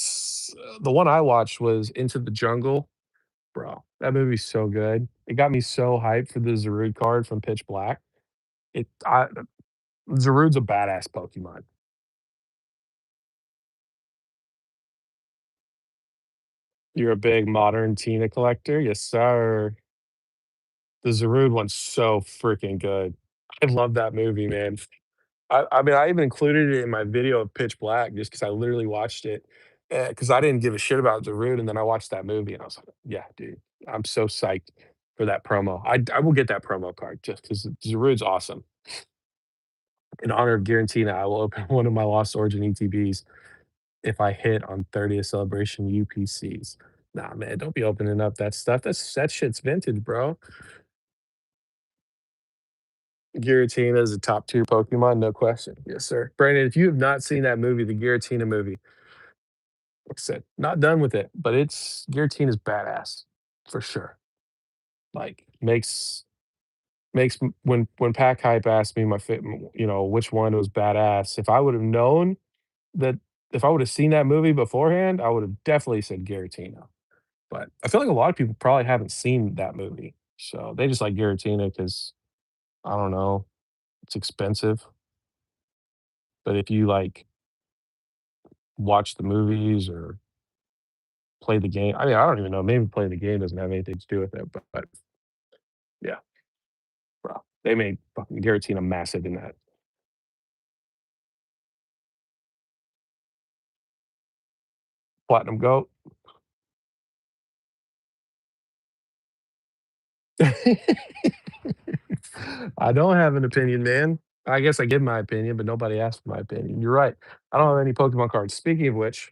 one I watched was Into the Jungle. Bro, that movie's so good. It got me so hyped for the Zarude card from Pitch Black. Zarude's a badass Pokemon. You're a big modern Tina collector? Yes, sir. The Zarude one's so freaking good. I love that movie, man. I mean, I even included it in my video of Pitch Black just because I literally watched it, because I didn't give a shit about Darude, and then I watched that movie, and I was like, "Yeah, dude, I'm so psyched for that promo." I will get that promo card just because Darude's awesome. In honor of Guarantina, I will open one of my Lost Origin ETBs if I hit on 30th Celebration UPCs. Nah, man, don't be opening up that stuff. That shit's vintage, bro. Giratina is a top tier Pokemon, no question. Yes, sir. Brandon, if you have not seen that movie, the Giratina movie, like I said, not done with it, but it's Giratina's badass for sure. Like when Pack Hype asked me which one was badass. If I would have known that if I would have seen that movie beforehand, I would have definitely said Giratina. But I feel like a lot of people probably haven't seen that movie, so they just like Giratina because I don't know, it's expensive. But if you like watch the movies or play the game, I mean, I don't even know. Maybe playing the game doesn't have anything to do with it, but yeah. Bro, they made fucking Giratina massive in that. Platinum GOAT. I don't have an opinion, man. I guess I give my opinion, but nobody asked for my opinion. You're right. I don't have any Pokemon cards. Speaking of which,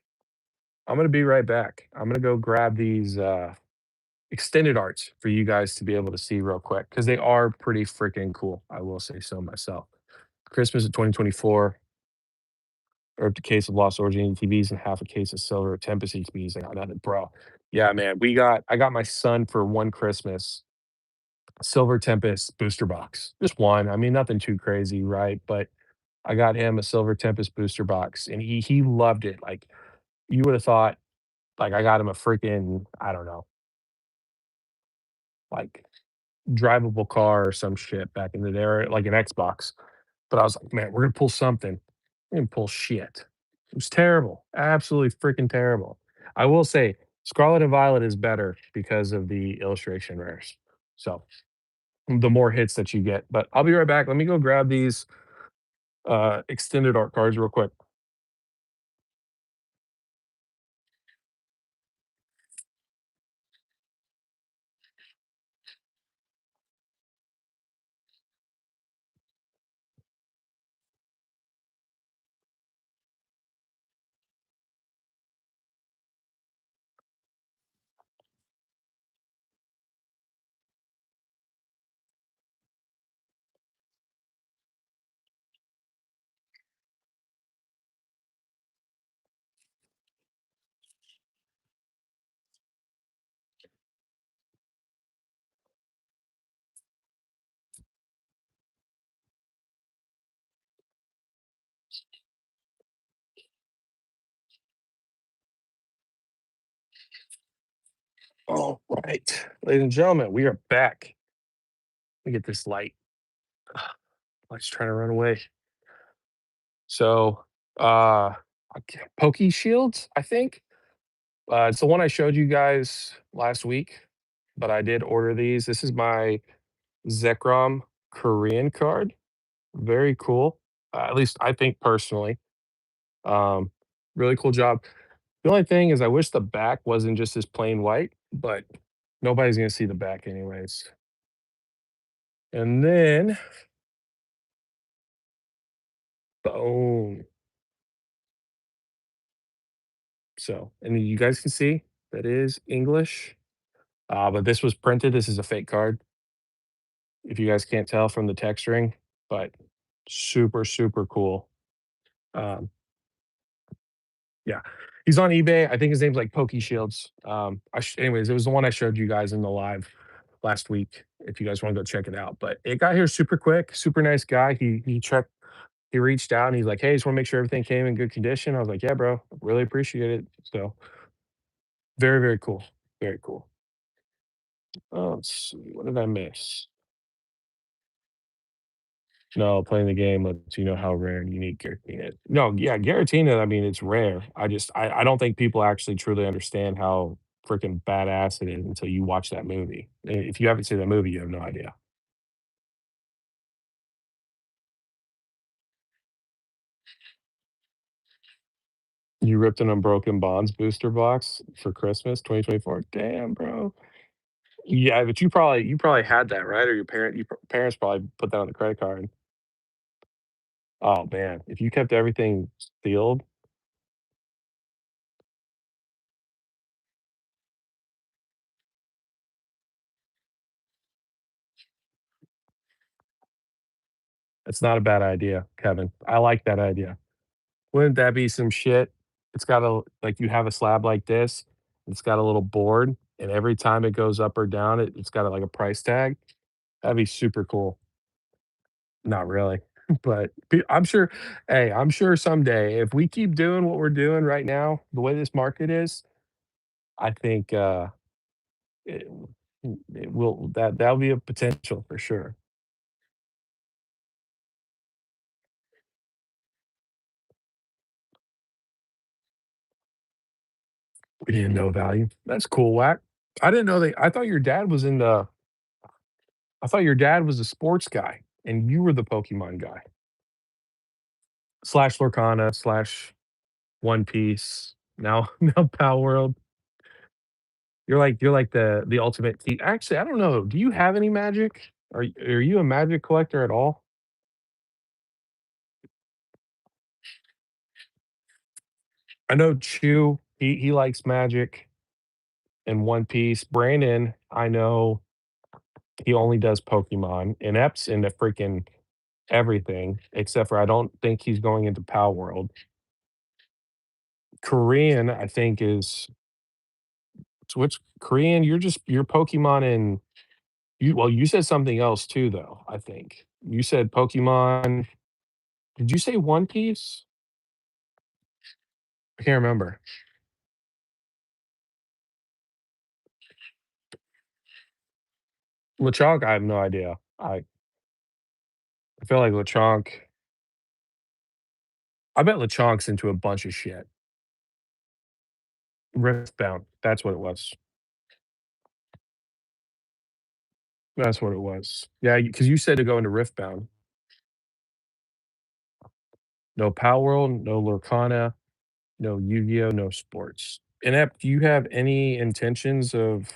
I'm gonna be right back. I'm gonna go grab these extended arts for you guys to be able to see real quick because they are pretty freaking cool. I will say so myself. Christmas of 2024, or a case of Lost Origin ETBs and half a case of Silver Tempest ETBs. I got nothing, bro. Yeah, man. I got my son for one Christmas Silver Tempest booster box. Just one. I mean, nothing too crazy, right? But I got him a Silver Tempest booster box and he loved it. Like you would have thought like I got him a freaking, I don't know, like drivable car or some shit back in the day, or like an Xbox. But I was like, man, we're gonna pull something. We're gonna pull shit. It was terrible. Absolutely freaking terrible. I will say Scarlet and Violet is better because of the illustration rares. So the more hits that you get. But I'll be right back. Let me go grab these extended art cards real quick. All right. Ladies and gentlemen, we are back. Let me get this light. Let's try to run away. So, uh, Pokey Shields, I think. It's the one I showed you guys last week, but I did order these. This is my Zekrom Korean card. Very cool. At least I think personally. Um, really cool job. The only thing is I wish the back wasn't just this plain white, but nobody's gonna see the back anyways. And then boom. So, and you guys can see that is English. But this was printed. This is a fake card. If you guys can't tell from the texturing, but super, super cool. Um, yeah, he's on eBay. I think his name's like Pokey Shields. Anyways, it was the one I showed you guys in the live last week. If you guys want to go check it out, but it got here super quick. Super nice guy. He checked. He reached out and he's like, "Hey, just want to make sure everything came in good condition." I was like, "Yeah, bro, really appreciate it." So very, very cool. Very cool. Let's see. What did I miss? No, playing the game lets you know how rare and unique Giratina is. No, yeah, Giratina, I mean, it's rare. I don't think people actually truly understand how freaking badass it is until you watch that movie. If you haven't seen that movie, you have no idea. You ripped an Unbroken Bonds booster box for Christmas 2024? Damn, bro. Yeah, but you probably had that, right? Or your parents probably put that on the credit card. Oh, man, if you kept everything sealed, that's not a bad idea, Kevin. I like that idea. Wouldn't that be some shit? It's got a like, you have a slab like this, it's got a little board, and every time it goes up or down, it's got, like, a price tag. That'd be super cool. Not really, but I'm sure hey, I'm sure someday, if we keep doing what we're doing right now, the way this market is, I think, it it will that'll be a potential for sure. We didn't know value. That's cool, Whack. I thought your dad was a sports guy, and you were the Pokemon guy. Slash Lorcana, slash One Piece, now now Pal World. You're like the ultimate actually, I don't know, do you have any Magic? Are you a Magic collector at all? I know Chew, he likes Magic and One Piece. Brandon, I know he only does Pokemon. Inept's into freaking everything, except for I don't think he's going into Pal World. Korean, I think is which Korean, you're Pokemon in you said something else too, though, I think. You said Pokemon did you say One Piece? I can't remember. Lechonk, I have no idea. I feel like Lechonk I bet Lechonk's into a bunch of shit. Riftbound, that's what it was. That's what it was. Yeah, because you said to go into Riftbound. No Power World, no Lorcana, no Yu-Gi-Oh, no sports. Inept, do you have any intentions of,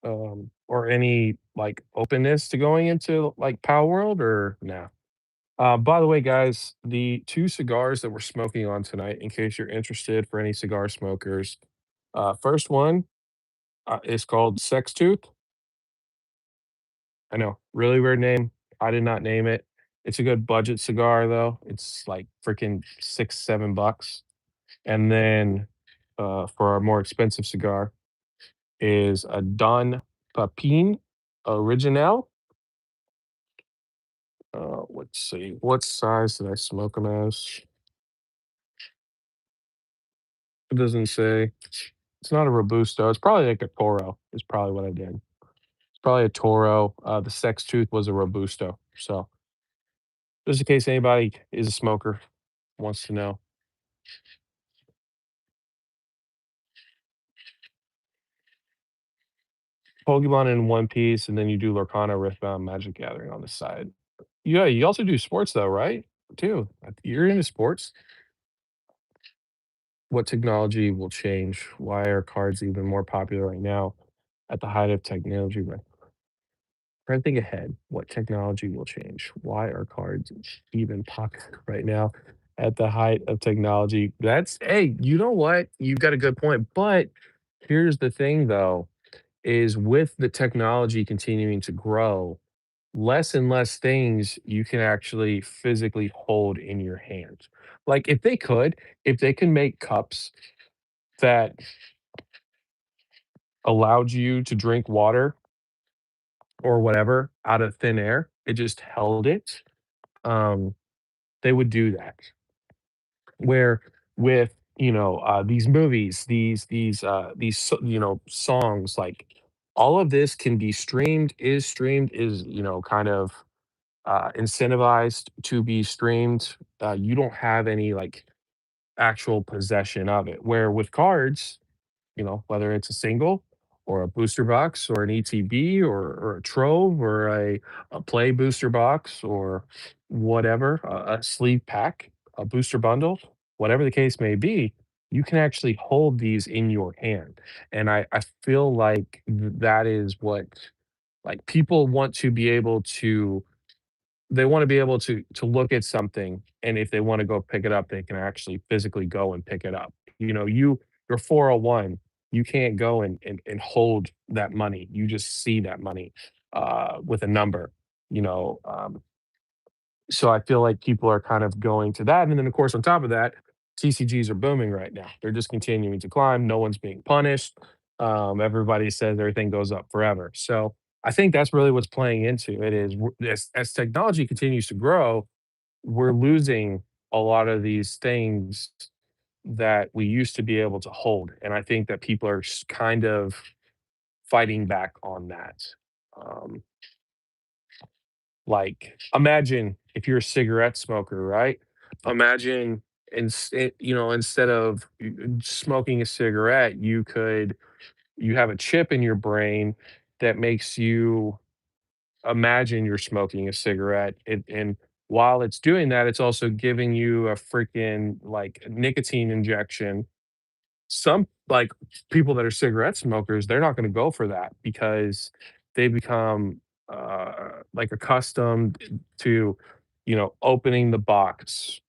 or any, like, openness to going into, like, Power World or no? By the way, guys, the 2 cigars that we're smoking on tonight, in case you're interested for any cigar smokers, first one, is called Sex Tooth. I know, really weird name. I did not name it. It's a good budget cigar, though. It's like freaking 6, $7. And then, for our more expensive cigar is a Don Pepin Original. Let's see, what size did I smoke them as? It doesn't say. It's not a Robusto. It's probably like a Toro. Is probably what I did. It's probably a Toro. The Sex Tooth was a Robusto. So, just in case anybody is a smoker, wants to know. Pokemon in One Piece, and then you do Lorcana, Riftbound, Magic Gathering on the side. Yeah, you also do sports though, right? Too. You're into sports? What technology will change? Why are cards even more popular right now at the height of technology? Try to think ahead. What technology will change? Why are cards even popular right now at the height of technology? That's hey, you know what? You've got a good point. But here's the thing though, is with the technology continuing to grow, less and less things you can actually physically hold in your hand. Like if they can make cups that allowed you to drink water or whatever out of thin air, it just held it, um, they would do that. Where with, these movies, songs, like, all of this can be streamed, is, kind of, incentivized to be streamed. You don't have any, like, actual possession of it, where with cards, whether it's a single or a booster box or an ETB or a trove or a play booster box or whatever, a sleeve pack, a booster bundle, whatever the case may be, you can actually hold these in your hand. And I feel like that is what like people want to be able to they wanna be able to look at something, and if they wanna go pick it up, they can actually physically go and pick it up. Your 401, you can't go and hold that money. You just see that money, with a number, you know, so I feel like people are kind of going to that, and then, of course, on top of that, TCGs are booming right now. They're just continuing to climb, no one's being punished, everybody says everything goes up forever, so I think that's really what's playing into it is w as technology continues to grow, we're losing a lot of these things that we used to be able to hold, and I think that people are kind of fighting back on that, um like, imagine if you're a cigarette smoker, right? Imagine instead of smoking a cigarette, you have a chip in your brain that makes you imagine you're smoking a cigarette. And while it's doing that, it's also giving you a freaking like nicotine injection. Some like people that are cigarette smokers, they're not gonna go for that because they become, like, accustomed to, opening the box,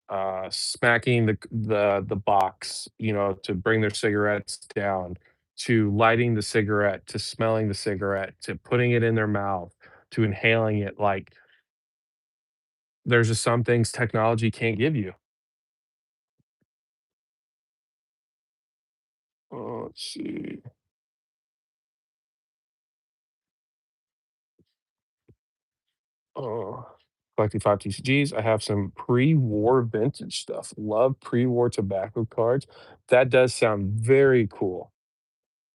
smacking the box, to bring their cigarettes down, to lighting the cigarette, to smelling the cigarette, to putting it in their mouth, to inhaling it, like, there's just some things technology can't give you. Let's see. Oh, collecting 5 TCGs. I have some pre-war vintage stuff. Love pre-war tobacco cards. That does sound very cool.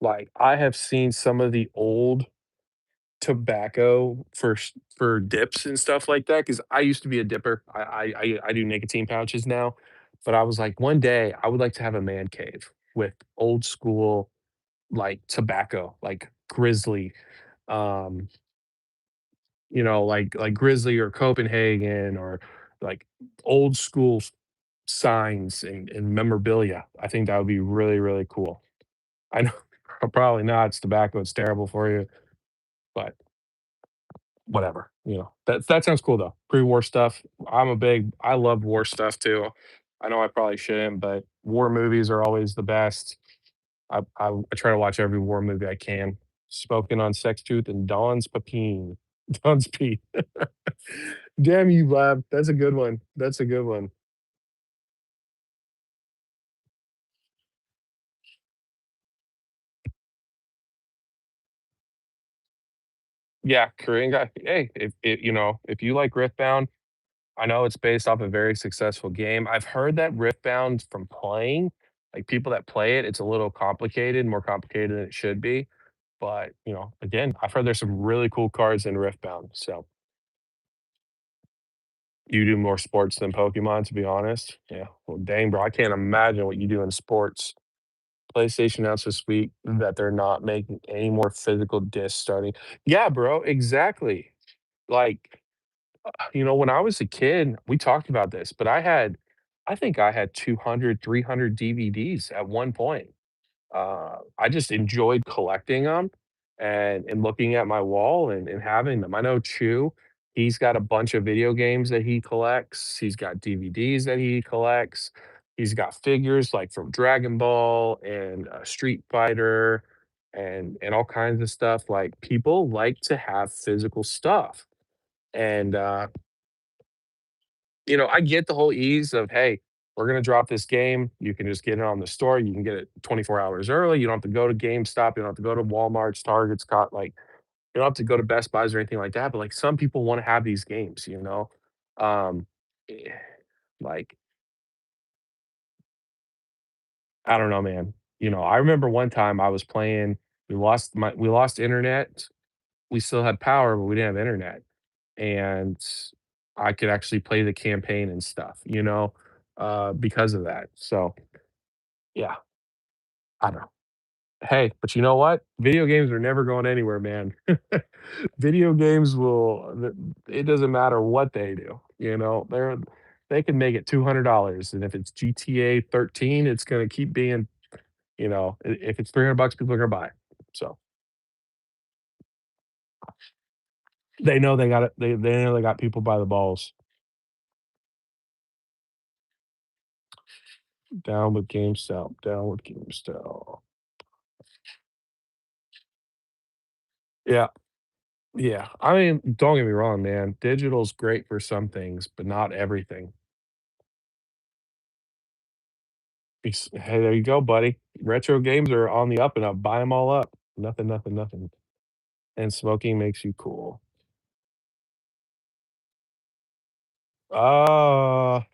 Like, I have seen some of the old tobacco for dips and stuff like that. Because I used to be a dipper. I do nicotine pouches now, but I was like, one day, I would like to have a man cave with old school, like, tobacco, like Grizzly, um like Grizzly or Copenhagen or like old school signs and memorabilia. I think that would be really, really cool. I know probably not, it's tobacco, it's terrible for you, but whatever, That sounds cool though. Pre-war stuff. I love war stuff too. I know I probably shouldn't, but war movies are always the best. I try to watch every war movie I can. Smoking on Sex Tooth and Dawn's Papine. Dawn's Pee. Damn you, Lab. That's a good one. That's a good one. Yeah, Korean guy. Hey, if you like Riftbound, I know it's based off a very successful game. I've heard that Riftbound from playing, like people that play it, it's a little complicated, more complicated than it should be. But, again, I've heard there's some really cool cards in Riftbound. So You do more sports than Pokemon, to be honest? Yeah. Well, dang, bro, I can't imagine what you do in sports. PlayStation announced this week that they're not making any more physical discs starting. Yeah, bro, exactly. Like, when I was a kid, we talked about this, but I think I had 200, 300 DVDs at one point. I just enjoyed collecting them and looking at my wall and having them. I know Chew, he's got a bunch of video games that he collects. He's got DVDs that he collects. He's got figures like from Dragon Ball and Street Fighter and all kinds of stuff. Like people like to have physical stuff. And I get the whole ease of, hey, we're gonna drop this game. You can just get it on the store. You can get it 24 hours early. You don't have to go to GameStop. You don't have to go to Walmart's, Target's, you don't have to go to Best Buys or anything like that. But like some people want to have these games. Um, eh, like I don't know, man. I remember one time I was playing. We lost internet. We still had power, but we didn't have internet, and I could actually play the campaign and stuff, because of that. So yeah, I don't know. Hey, but you know what? Video games are never going anywhere, man. Video games it doesn't matter what they do, they can make it $200, and if it's GTA 13, it's gonna keep being, if it's 300 bucks, people are gonna buy it. So, they know they got it they know they got people by the balls. Down with GameStop, down with GameStop. Yeah, yeah. I mean, don't get me wrong, man. Digital's great for some things, but not everything. Hey, there you go, buddy. Retro games are on the up and up. Buy them all up. Nothing, nothing, nothing. And smoking makes you cool.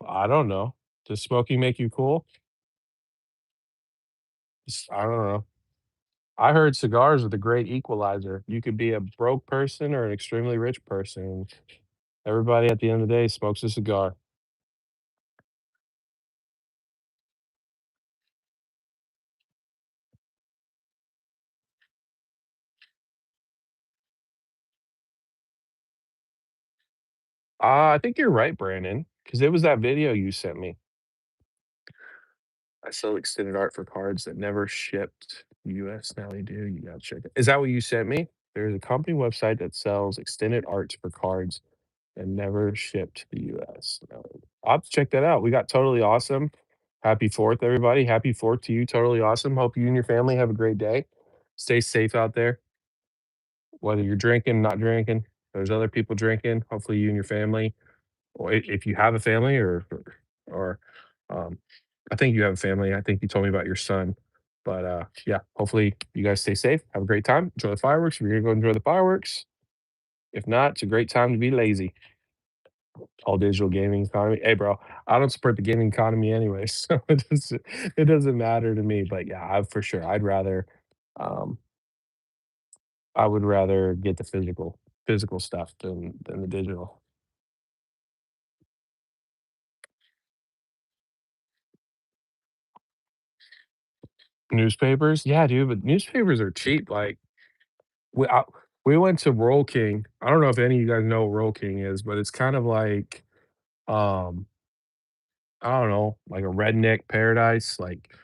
I don't know. Does smoking make you cool? I don't know. I heard cigars are the great equalizer. You could be a broke person or an extremely rich person. Everybody at the end of the day smokes a cigar. I think you're right, Brandon, because it was that video you sent me. I sell extended art for cards that never shipped US. Now they do. You gotta check it. Is that what you sent me? There's a company website that sells extended arts for cards and never shipped to the US. No, I'll have to check that out. We got Totally Awesome. Happy 4th, everybody. Happy 4th to you, Totally Awesome. Hope you and your family have a great day. Stay safe out there, whether you're drinking, not drinking. There's other people drinking. Hopefully, you and your family, or if you have a family, or um, I think you have a family. I think you told me about your son. But yeah, hopefully you guys stay safe. Have a great time. Enjoy the fireworks. If you're gonna go enjoy the fireworks. If not, it's a great time to be lazy. All digital gaming economy. Hey, bro, I don't support the gaming economy anyway, so it doesn't matter to me. But yeah, for sure, um, I would rather get the physical stuff than the digital. Newspapers, yeah, dude, but newspapers are cheap. Like we I, we went to Roll King. I don't know if any of you guys know what Roll King is, but it's kind of like um, I don't know, like a redneck paradise, like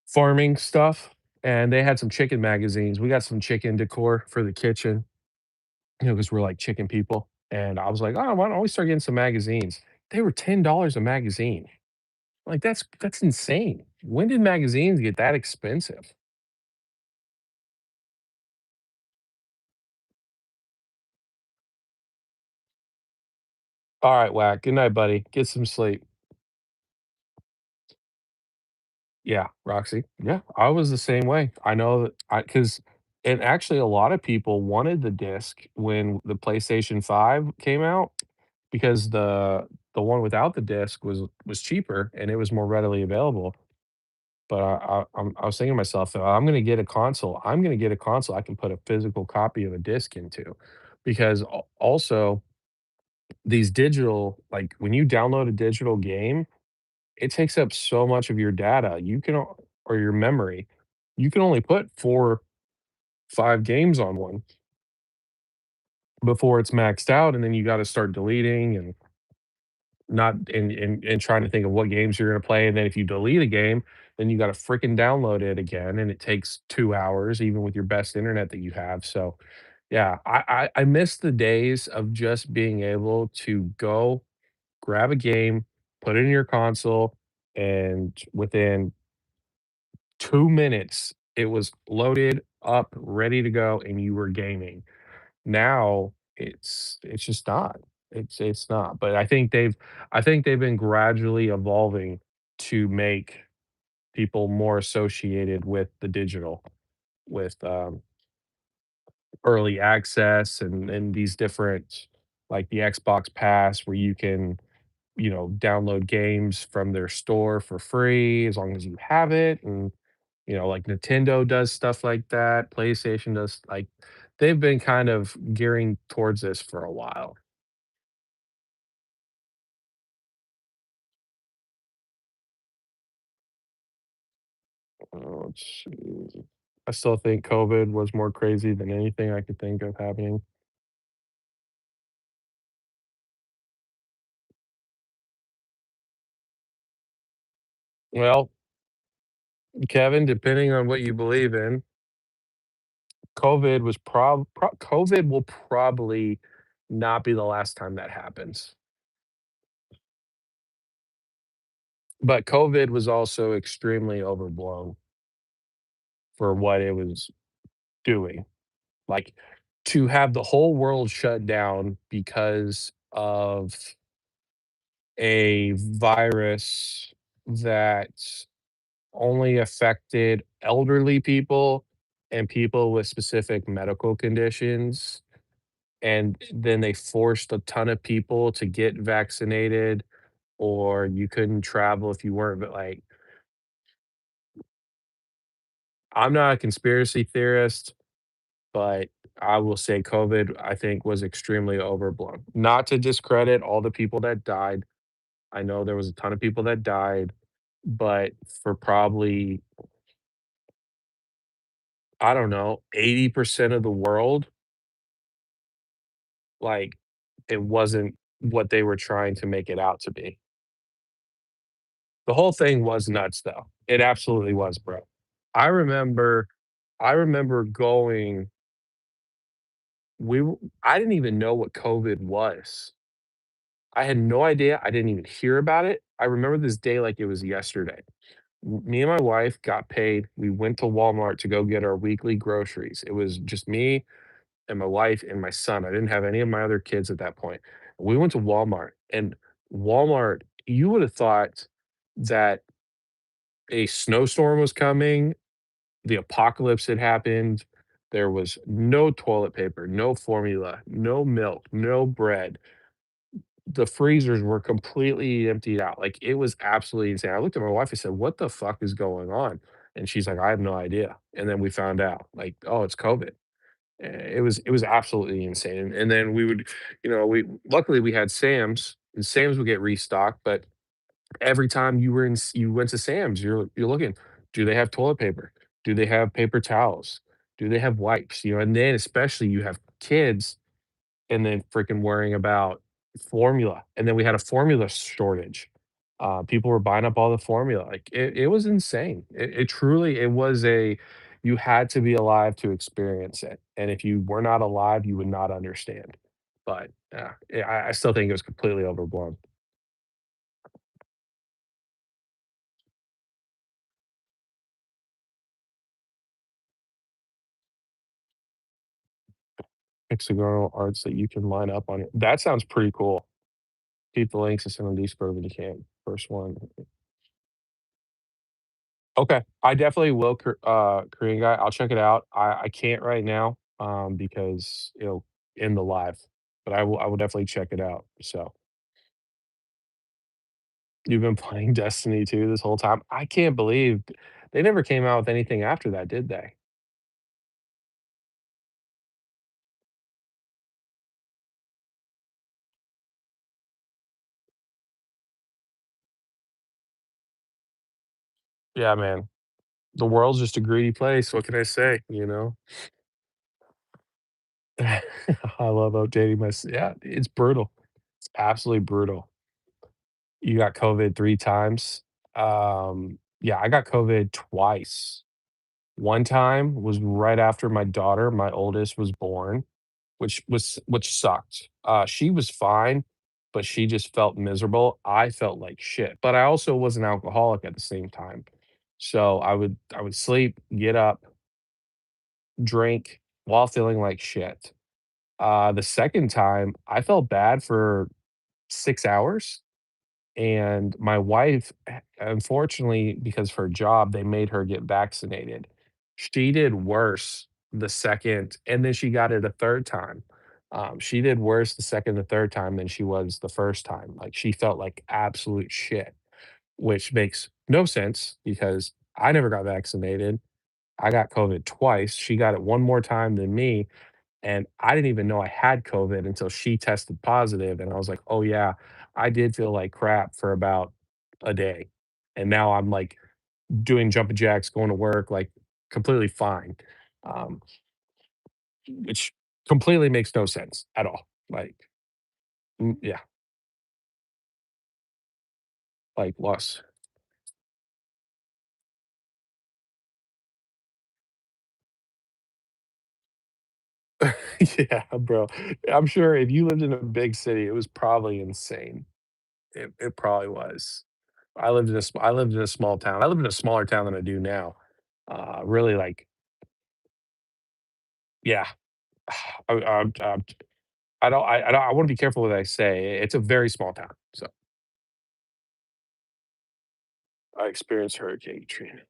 farming stuff. And they had some chicken magazines. We got some chicken decor for the kitchen, because we're like chicken people. And I was like, oh, why don't we start getting some magazines? They were $10 a magazine. Like that's insane. When did magazines get that expensive? All right, Whack. Good night, buddy. Get some sleep. Yeah, Roxy. Yeah, I was the same way. I know that because and actually a lot of people wanted the disc when the PlayStation 5 came out because the one without the disc was cheaper and it was more readily available. But I was thinking to myself, I'm gonna get a console. I'm gonna get a console I can put a physical copy of a disc into, because also these digital like, when you download a digital game, it takes up so much of your data. You can o or your memory. You can only put 4, 5 games on one before it's maxed out, and then you gotta start deleting and not and trying to think of what games you're gonna play, and then if you delete a game, then you gotta freaking download it again, and it takes 2 hours even with your best internet that you have, so, yeah, I miss the days of just being able to go, grab a game, put it in your console, and within 2 minutes, it was loaded up, ready to go, and you were gaming. Now, it's just not. It's not, but I think they've been gradually evolving to make people more associated with the digital, with, early access and these different like the Xbox Pass where you can, download games from their store for free as long as you have it, and, like Nintendo does stuff like that, PlayStation does like they've been kind of gearing towards this for a while. Let's see. I still think COVID was more crazy than anything I could think of happening. Well, Kevin, depending on what you believe in, COVID will probably not be the last time that happens. But COVID was also extremely overblown for what it was doing. Like, to have the whole world shut down because of a virus that only affected elderly people and people with specific medical conditions, and then they forced a ton of people to get vaccinated, or you couldn't travel if you weren't, but, like, I'm not a conspiracy theorist, but I will say COVID, I think, was extremely overblown. Not to discredit all the people that died. I know there was a ton of people that died, but for probably, I don't know, 80% of the world, like, it wasn't what they were trying to make it out to be. The whole thing was nuts, though. It absolutely was, bro. I remember I remember going we w I didn't even know what COVID was. I had no idea, I didn't even hear about it. I remember this day like it was yesterday. Me and my wife got paid, we went to Walmart to go get our weekly groceries. It was just me and my wife and my son. I didn't have any of my other kids at that point. We went to Walmart, and Walmart, you would have thought that a snowstorm was coming, the apocalypse had happened. There was no toilet paper, no formula, no milk, no bread. The freezers were completely emptied out. Like, it was absolutely insane. I looked at my wife, I said, "What the fuck is going on?" And she's like, "I have no idea." And then we found out, like, "Oh, it's COVID." It was absolutely insane. And then we would, we luckily we had Sam's, and Sam's would get restocked, but every time you went to Sam's, you're looking, do they have toilet paper? Do they have paper towels? Do they have wipes? And then especially you have kids and then freaking worrying about formula, and then we had a formula shortage. People were buying up all the formula, like, it was insane. It truly it was a you had to be alive to experience it, and if you were not alive, you would not understand. But, yeah, I still think it was completely overblown. Hexagonal arts that you can line up on it. That sounds pretty cool. Keep the links and send them to Discord when you can. First one. Okay. I definitely will, Korean guy. I'll check it out. I can't right now, because, in the live, but I will definitely check it out. So, you've been playing Destiny 2 this whole time? I can't believe they never came out with anything after that, did they? Yeah, man. The world's just a greedy place, what can I say, you know? I love updating yeah, it's brutal. It's absolutely brutal. You got COVID 3 times. Yeah, I got COVID twice. One time was right after my daughter, my oldest, was born, which sucked. She was fine, but she just felt miserable. I felt like shit, but I also was an alcoholic at the same time. So I would sleep, get up, drink while feeling like shit. The second time, I felt bad for 6 hours, and my wife, unfortunately, because of her job, they made her get vaccinated. She did worse the second and then she got it a third time. She did worse the second and third time than she was the first time. Like, she felt like absolute shit, which makes no sense because I never got vaccinated. I got COVID twice. She got it one more time than me, and I didn't even know I had COVID until she tested positive, and I was like, "Oh, yeah, I did feel like crap for about a day." And now I'm, like, doing jumping jacks, going to work, like, completely fine, um, which completely makes no sense at all. Like, yeah, like, loss. Yeah, bro. I'm sure if you lived in a big city, it was probably insane. It probably was. I lived in a small town. I live in a smaller town than I do now. Really, like, yeah. I don't I wanna be careful what I say. It's a very small town, so I experienced Hurricane Katrina.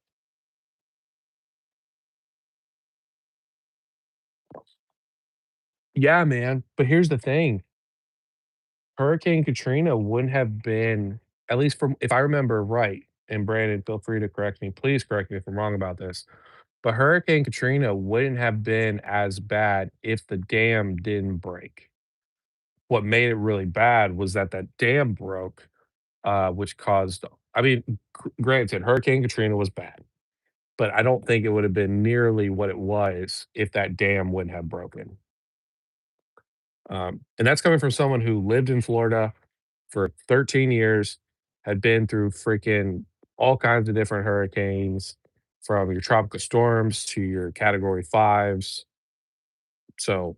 Yeah, man, but here's the thing, Hurricane Katrina wouldn't have been, at least from if I remember right, and Brandon, feel free to correct me, please correct me if I'm wrong about this, but Hurricane Katrina wouldn't have been as bad if the dam didn't break. What made it really bad was that that dam broke, which caused, I mean, granted, Hurricane Katrina was bad, but I don't think it would have been nearly what it was if that dam wouldn't have broken. And that's coming from someone who lived in Florida for 13 years, had been through freaking all kinds of different hurricanes, from your tropical storms to your category fives. So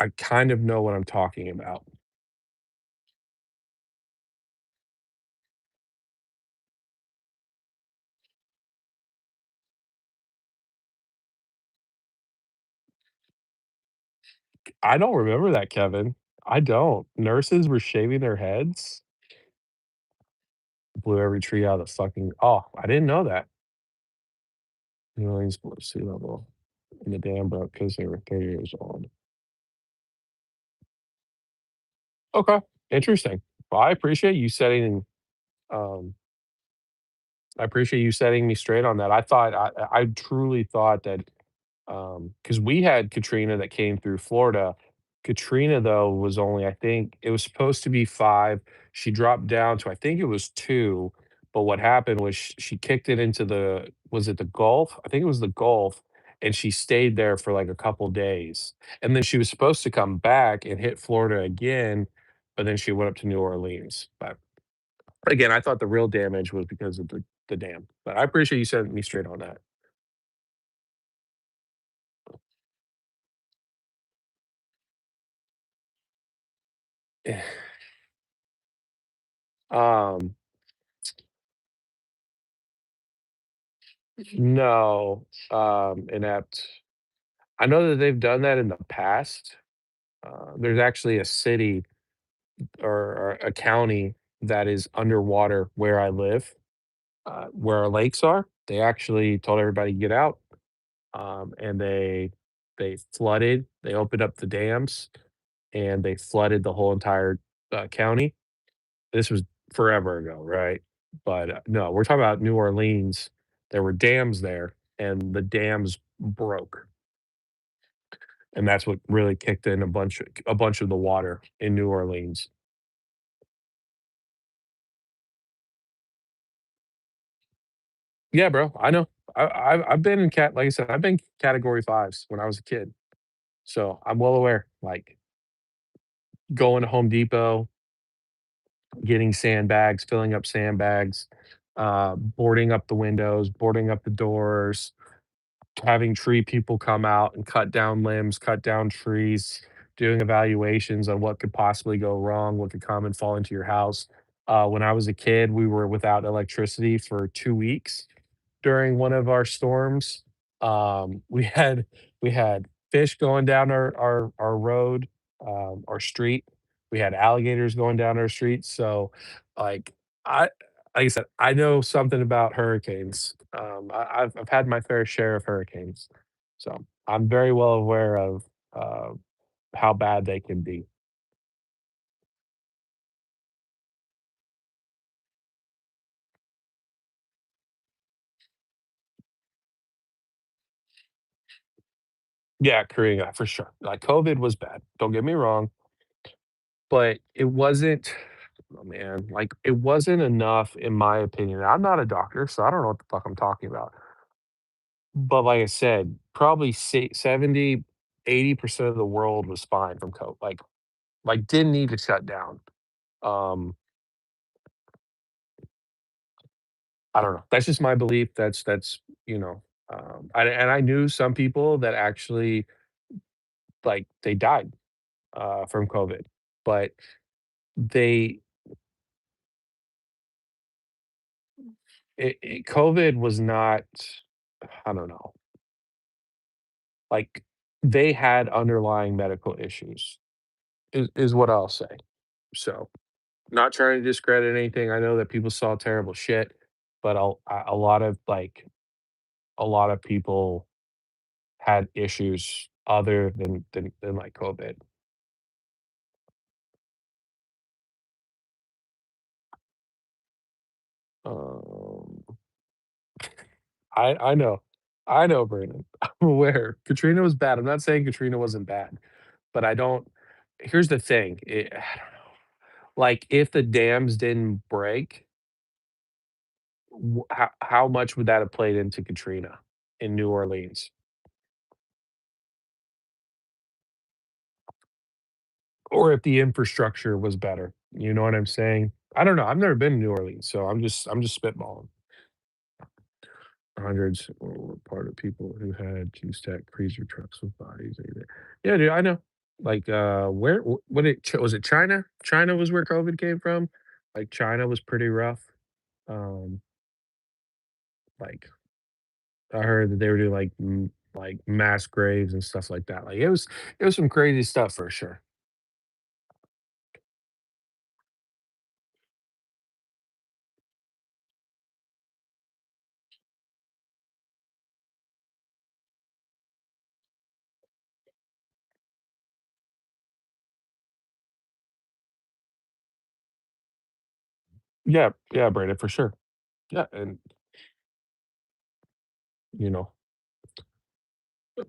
I kind of know what I'm talking about. I don't remember that, Kevin. I don't. Nurses were shaving their heads? Blew every tree out of the fucking, oh, I didn't know that. New Orleans below sea level, and the dam broke because they were 30 years old. Okay, interesting. Well, um I appreciate you setting me straight on that. I truly thought that, because we had Katrina that came through Florida. Katrina, though, was only, I think it was supposed to be 5. She dropped down to, I think it was 2, but what happened was she kicked it into the, was it the Gulf? I think it was the Gulf, and she stayed there for, like, a couple days, and then she was supposed to come back and hit Florida again, but then she went up to New Orleans. But again, I thought the real damage was because of the dam, but I appreciate you setting me straight on that. Um, no, inept. I know that they've done that in the past. There's actually a city or a county that is underwater where I live, where our lakes are. They actually told everybody to get out, and they flooded. They opened up the dams and they flooded the whole entire county. This was forever ago, right? But, no, we're talking about New Orleans. There were dams there, and the dams broke, and that's what really kicked in a bunch of the water in New Orleans. Yeah, bro, I know. I've been in like I said, I've been category 5s when I was a kid, so I'm well aware, like, going to Home Depot, getting sandbags, filling up sandbags, boarding up the windows, boarding up the doors, having tree people come out and cut down limbs, cut down trees, doing evaluations on what could possibly go wrong, what could come and fall into your house. When I was a kid, we were without electricity for 2 weeks during one of our storms. We had fish going down our road, our street. We had alligators going down our street. So, like I like I said, I know something about hurricanes. I've had my fair share of hurricanes, so I'm very well aware of uh, how bad they can be. Yeah, Korea for sure. Like COVID was bad. Don't get me wrong, but it wasn't. Oh man, like it wasn't enough in my opinion. I'm not a doctor, so I don't know what the fuck I'm talking about. But like I said, probably 70, 80% of the world was fine from COVID. Like didn't need to shut down. Um, I don't know. That's just my belief. That's you know, and I knew some people that actually like they died from COVID, but they COVID was not. I don't know. Like they had underlying medical issues is what I'll say. So, not trying to discredit anything. I know that people saw terrible shit, but a lot of a lot of people had issues other than like COVID. Um, I know, Brandon. I'm aware. Katrina was bad. I'm not saying Katrina wasn't bad, but I don't. Here's the thing. I don't know. Like, if the dams didn't break, how much would that have played into Katrina in New Orleans? Or if the infrastructure was better, you know what I'm saying? I don't know, I've never been to New Orleans, so I'm just spitballing. Hundreds were part of people who had Q-Stack freezer trucks with bodies in it. Yeah, dude, I know. Like, where what it was it China? China was where COVID came from? Like, China was pretty rough. Um, like, I heard that they were doing, like, mass graves and stuff like that. Like, it was some crazy stuff for sure. Yeah, yeah, Brandon, for sure. Yeah, and, you know,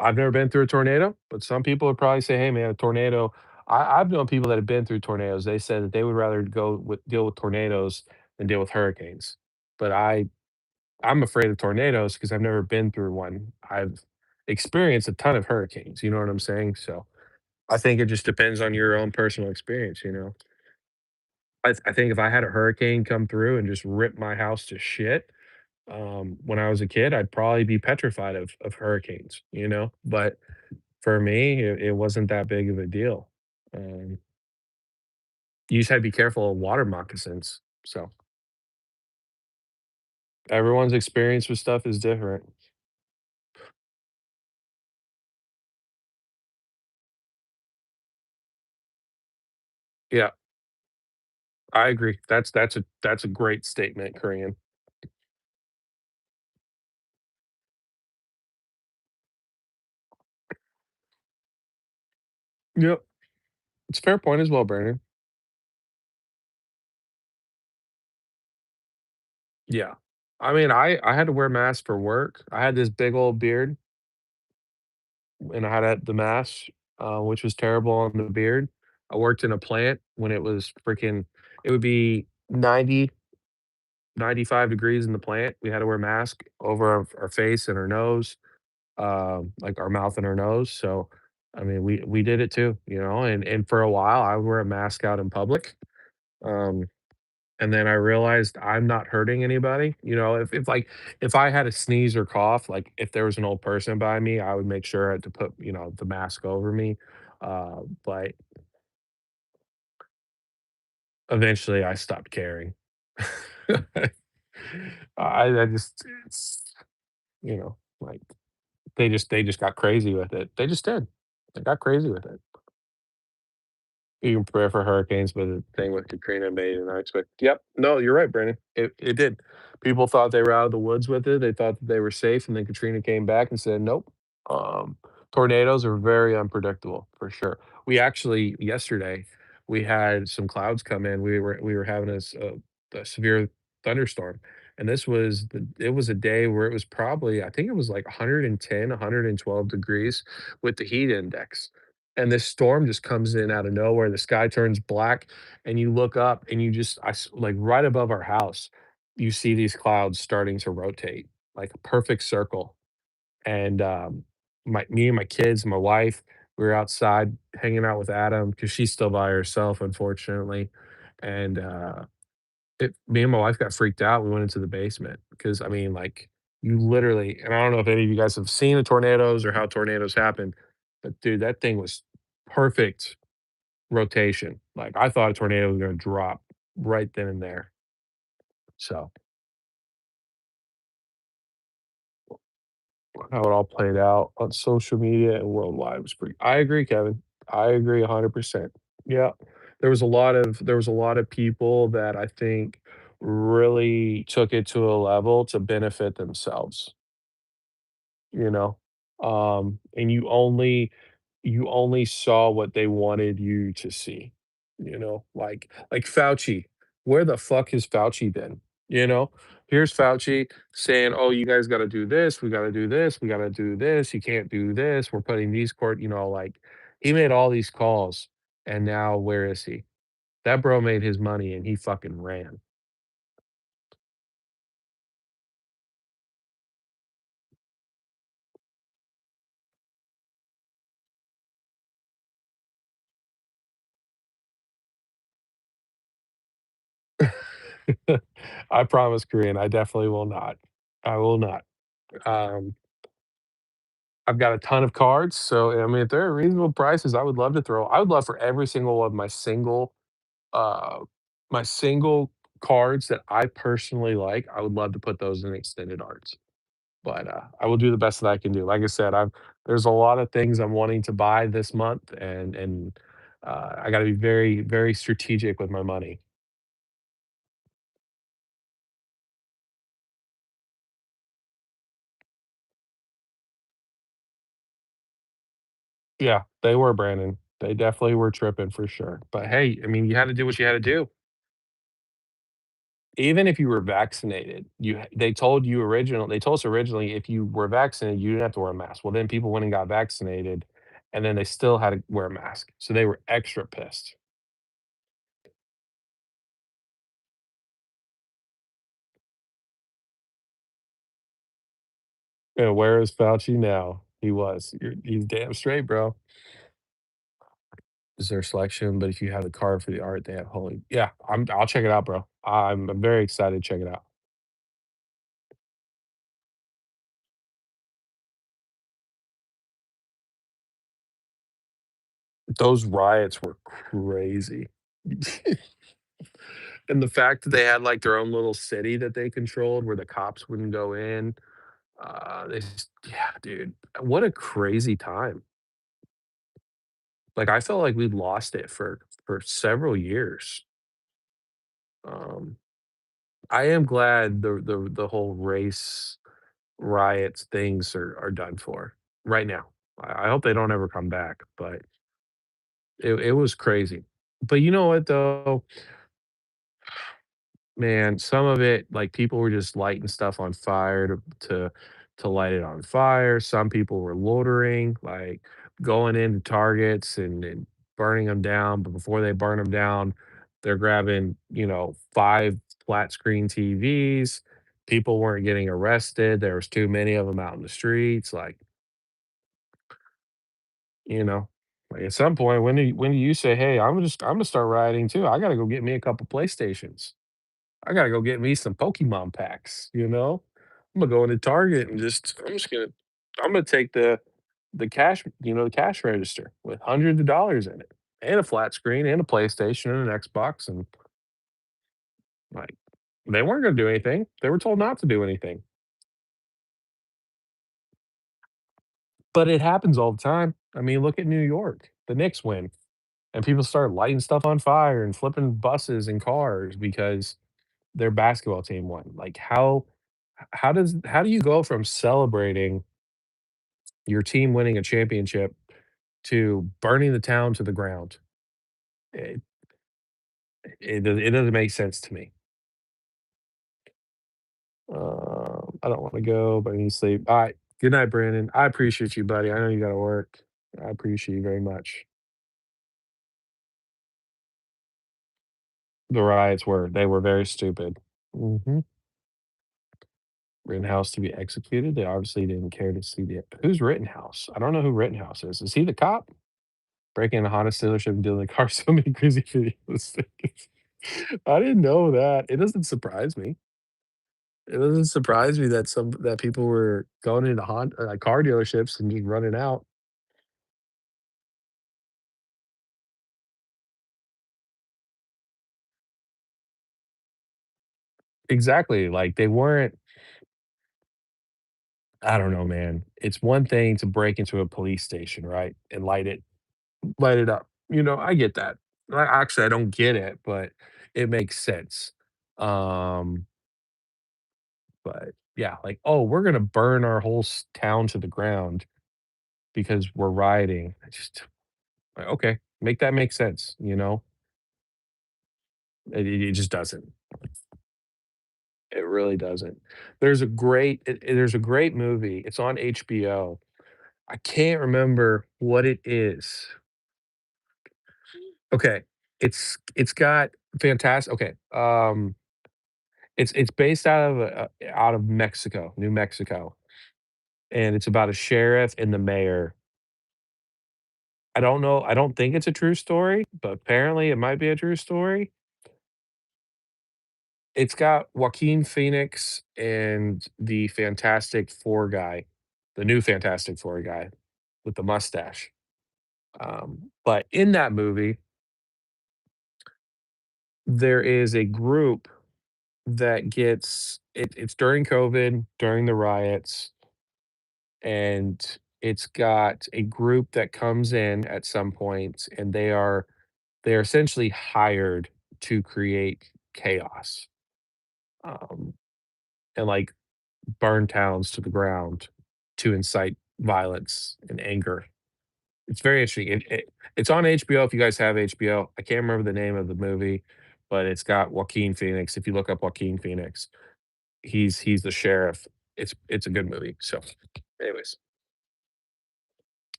I've never been through a tornado, but some people would probably say, "Hey, man, a tornado." I've known people that have been through tornadoes. They said that they would rather deal with tornadoes than deal with hurricanes. But I'm afraid of tornadoes because I've never been through one. I've experienced a ton of hurricanes. You know what I'm saying? So I think it just depends on your own personal experience. I think if I had a hurricane come through and just rip my house to shit when I was a kid, I'd probably be petrified of hurricanes. But for me, it wasn't that big of a deal. Um, you just had to be careful of water moccasins. So everyone's experience with stuff is different. Yeah, I agree. That's a great statement, Korean. Yep, it's a fair point as well, Brandon. Yeah, I mean, I had to wear masks for work. I had this big old beard, and I had the mask, which was terrible on the beard. I worked in a plant when it was freaking. It would be 90. 95 degrees in the plant. We had to wear a mask over our face and our nose, like our mouth and our nose. So, I mean, we did it too, you know. And for a while, I would wear a mask out in public. Um, and then I realized I'm not hurting anybody. You know, if like if I had a sneeze or cough, like if there was an old person by me, I would make sure to put the mask over me. But eventually, I stopped caring. I just it's like they just got crazy with it. They just did. They got crazy with it. You can prepare for hurricanes, but the thing with Katrina made an unexpected. Yep. No, you're right, Brandon. It did. People thought they were out of the woods with it. They thought that they were safe, and then Katrina came back and said, "Nope." Um, Tornadoes are very unpredictable for sure. We actually yesterday we had some clouds come in. We were having a severe thunderstorm, and it was a day where it was probably I think it was like 110, 112 degrees with the heat index. And this storm just comes in out of nowhere, the sky turns black, and you look up and you just like, right above our house, you see these clouds starting to rotate, like a perfect circle, and, my me and my kids, my wife, we were outside hanging out with Adam because she's still by herself, unfortunately, and, me and my wife got freaked out, we went into the basement because, I mean, like, you literally and I don't know if any of you guys have seen the tornadoes or how tornadoes happen, but dude, that thing was perfect rotation. Like, I thought a tornado was gonna drop right then and there. So, how it all played out on social media and worldwide was pretty I agree, Kevin. I agree 100%. Yeah. There was a lot of people that I think really took it to a level to benefit themselves. You know? And you only saw what they wanted you to see, like Fauci. Where the fuck has Fauci been? You know? Here's Fauci saying, "Oh, you guys gotta do this, we gotta do this, we gotta do this, you can't do this, we're putting these like, he made all these calls, and now where is he? That bro made his money and he fucking ran. I promise, Korean, I definitely will not. I will not. Um I've got a ton of cards, so, I mean, if they're at reasonable prices, I would love for every single one of uh, my single cards that I personally like, I would love to put those in extended arts, but, I will do the best that I can do. Like I said, there's a lot of things I'm wanting to buy this month, and I gotta be very, very strategic with my money. Yeah, they were, Brandon. They definitely were tripping for sure, but hey, I mean, you had to do what you had to do. Even if you were vaccinated, they told us originally if you were vaccinated, you didn't have to wear a mask. Well, then people went and got vaccinated, and then they still had to wear a mask, so they were extra pissed. And where is Fauci now? He's damn straight, bro. Is there selection? But if you have the card for the art, they have holy yeah, I'll check it out, bro. I'm very excited to check it out. Those riots were crazy. And the fact that they had, like, their own little city that they controlled where the cops wouldn't go in, they just yeah, dude, what a crazy time. Like, I felt like we'd lost it for several years. Um, I am glad the whole race riots things are done for right now. I hope they don't ever come back, but it was crazy. But you know what, though? Man, some of it, like, people were just lighting stuff on fire to light it on fire. Some people were loitering, like, going into Targets and burning them down, but before they burn them down, They're grabbing, 5 flat screen TVs. People weren't getting arrested. There was too many of them out in the streets. You know, at some point, when do you say, "Hey, I'm gonna start rioting too. I gotta go get me a couple PlayStations. I gotta go get me some Pokemon packs," you know? I'm gonna go into Target and I'm gonna take the cash register with hundreds of dollars in it, and a flat screen, and a PlayStation, and an Xbox, and, like, they weren't gonna do anything. They were told not to do anything. But it happens all the time. I mean, look at New York. The Knicks win, and people start lighting stuff on fire and flipping buses and cars because their basketball team won. Like, how do you go from celebrating your team winning a championship to burning the town to the ground? It it doesn't make sense to me. I don't wanna go, but I need sleep. Alright. Good night, Brandon. I appreciate you, buddy. I know you gotta work. I appreciate you very much. The riots they were very stupid. Mhm. Rittenhouse to be executed? They obviously didn't care to see the who's Rittenhouse? I don't know who Rittenhouse is. Is he the cop? Breaking into a Honda dealership and dealing car so many crazy videos. I didn't know that. It doesn't surprise me. It doesn't surprise me that people were going into car dealerships and just running out. Exactly, like, they weren't I don't know, man. It's one thing to break into a police station, right, and light it up. I get that. Actually, I don't get it, but it makes sense. Um, but yeah, like, "Oh, we're gonna burn our whole town to the ground because we're rioting." I just like, okay, make that make sense, you know? It just doesn't. It really doesn't. There's a great movie. It's on HBO. I can't remember what it is. Okay, it's got fantastic. Okay, it's based out of Mexico, New Mexico, and it's about a sheriff and the mayor. I don't think it's a true story, but apparently it might be a true story. It's got Joaquin Phoenix and the Fantastic Four guy, the new Fantastic Four guy with the mustache. But in that movie, there is a group that it's during COVID, during the riots, and it's got a group that comes in at some point, and they're essentially hired to create chaos, um, and, like, burn towns to the ground to incite violence and anger. It's very interesting. It's on HBO if you guys have HBO. I can't remember the name of the movie, but it's got Joaquin Phoenix. If you look up Joaquin Phoenix, he's the sheriff. It's a good movie. So, anyways,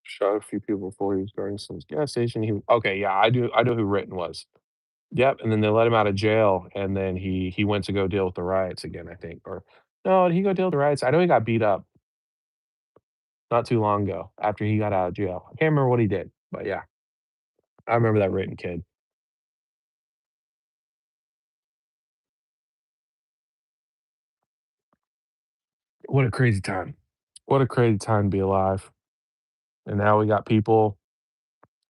shot a few people before he was guarding some gas station. Okay, yeah, I know who Written was. Yep, and then they let him out of jail, and then he went to go deal with the riots again, I think, or no, did he go deal with the riots? I know he got beat up not too long ago after he got out of jail. I can't remember what he did, but yeah, I remember that Written kid. What a crazy time. What a crazy time to be alive. And now we got people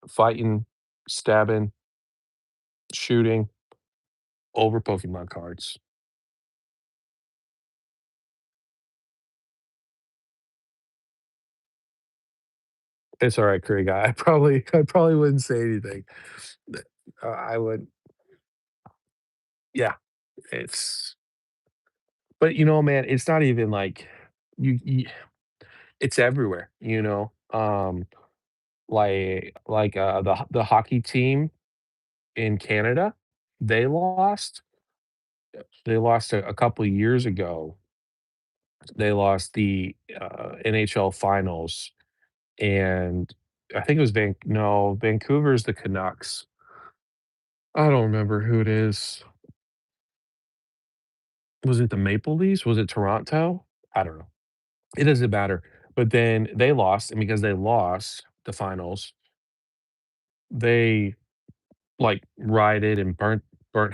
fighting, stabbing, shooting over Pokemon cards. It's all right, Krieg. I probably wouldn't say anything. Th I would yeah, it's but, man, it's not even like you it's everywhere, the hockey team in Canada, they lost they lost a couple years ago They lost the, NHL finals, and I think it was Vancouver's the Canucks. I don't remember who it is. Was it the Maple Leafs? Was it Toronto? I don't know. It doesn't matter. But then they lost, and because they lost the finals, they, like, rioted and burnt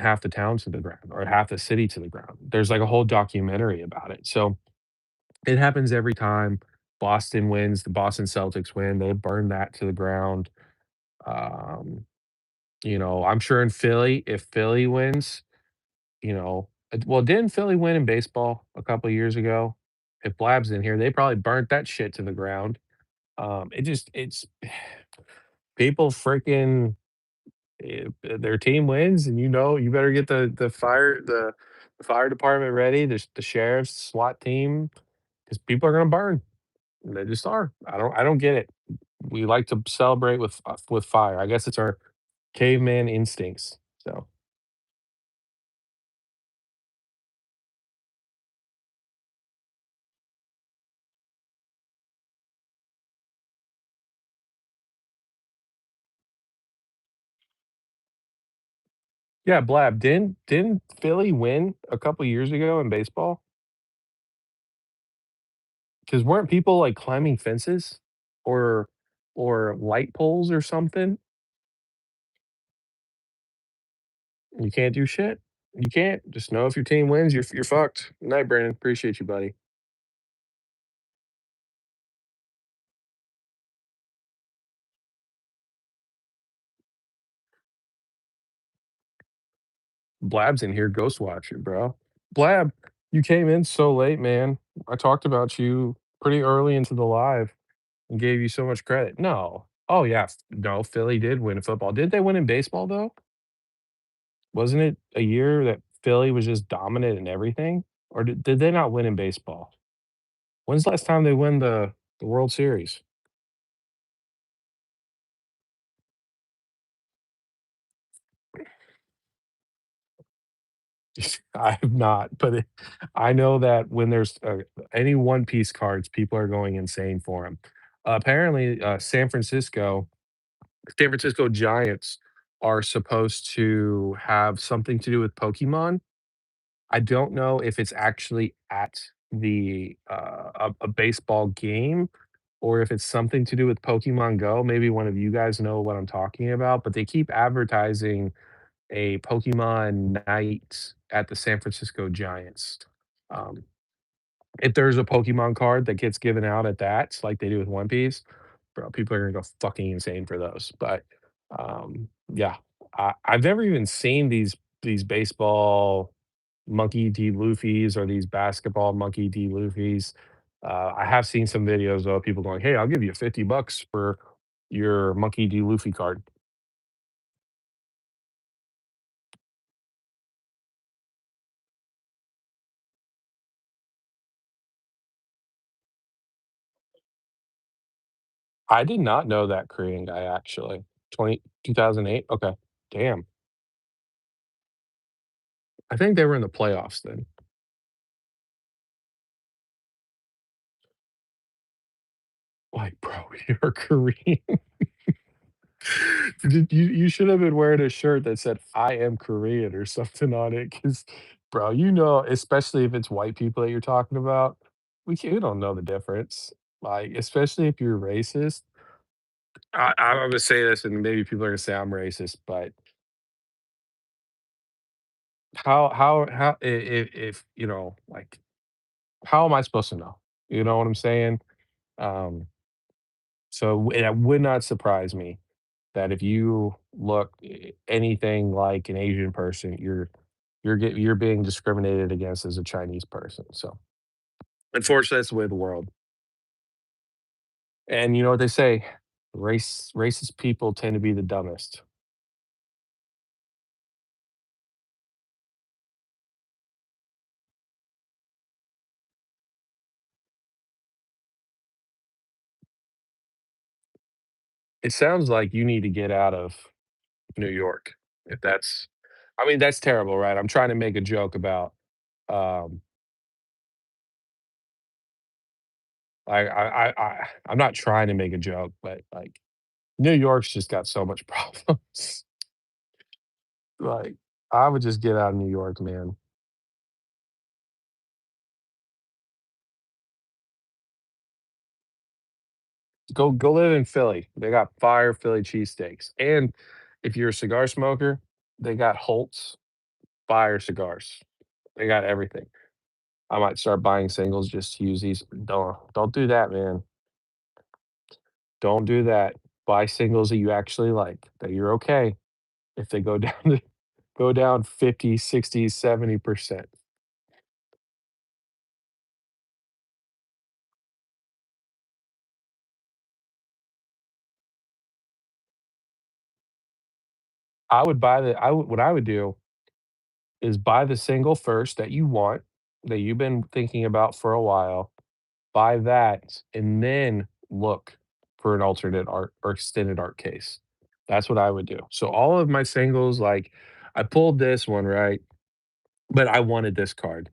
half the town to the ground or half the city to the ground. There's, like, a whole documentary about it. So, it happens every time Boston wins, the Boston Celtics win, they burn that to the ground. Um, I'm sure in Philly, if Philly wins, well, didn't Philly win in baseball a couple years ago? If Blab's in here, they probably burnt that shit to the ground. It's people freaking if their team wins, and you better get the fire department ready, the sheriff's SWAT team, because people are gonna burn. They just are. I don't get it. We like to celebrate with fire. I guess it's our caveman instincts. So yeah, Blab, didn't Philly win a couple years ago in baseball? Because weren't people like climbing fences or light poles or something? You can't do shit. You can't. Just know if your team wins, you're fucked. Good night, Brandon. Appreciate you, buddy. Blab's in here ghost watching, bro. Blab, you came in so late, man. I talked about you pretty early into the live and gave you so much credit. No. Oh yeah. No, Philly did win football. Did they win in baseball though? Wasn't it a year that Philly was just dominant in everything? Or did they not win in baseball? When's the last time they win the World Series? I have not, but I know that when there's, any One Piece cards, people are going insane for 'em. Apparently, San Francisco Giants are supposed to have something to do with Pokemon. I don't know if it's actually at a baseball game or if it's something to do with Pokemon Go. Maybe one of you guys know what I'm talking about, but they keep advertising a Pokemon night at the San Francisco Giants. Um, if there's a Pokemon card that gets given out at that, like they do with One Piece, bro, people are gonna go fucking insane for those. But yeah, I've never even seen these baseball Monkey D. Luffy's or these basketball Monkey D. Luffy's. I have seen some videos of people going, "Hey, I'll give you $50 for your Monkey D. Luffy card." I did not know that Korean guy actually. 2008. Okay. Damn. I think they were in the playoffs then. Like, bro, you're Korean. You should have been wearing a shirt that said, "I am Korean" or something on it, because, bro, especially if it's white people that you're talking about, we don't know the difference. Like, especially if you're racist. I'm gonna say this, and maybe people are gonna say I'm racist, but how if, like, how am I supposed to know? You know what I'm saying? Um, so it would not surprise me that if you look anything like an Asian person, you're being discriminated against as a Chinese person. So unfortunately, that's the way of the world. And you know what they say? Racist people tend to be the dumbest. It sounds like you need to get out of New York. If that's, I mean, that's terrible, right? I'm trying to make a joke about, um, I'm not trying to make a joke, but, like, New York's just got so much problems. Like, I would just get out of New York, man. Go live in Philly. They got fire Philly cheesesteaks, and if you're a cigar smoker, they got Holt's fire cigars. They got everything. I might start buying singles just to use these. Don't do that, man. Don't do that. Buy singles that you actually like, that you're okay if they go down to go down 50, 60, 70%. I would what I would do is buy the single first that you want, that you've been thinking about for a while, buy that, and then look for an alternate art or extended art case. That's what I would do. So all of my singles, like, I pulled this one, right? But I wanted this card.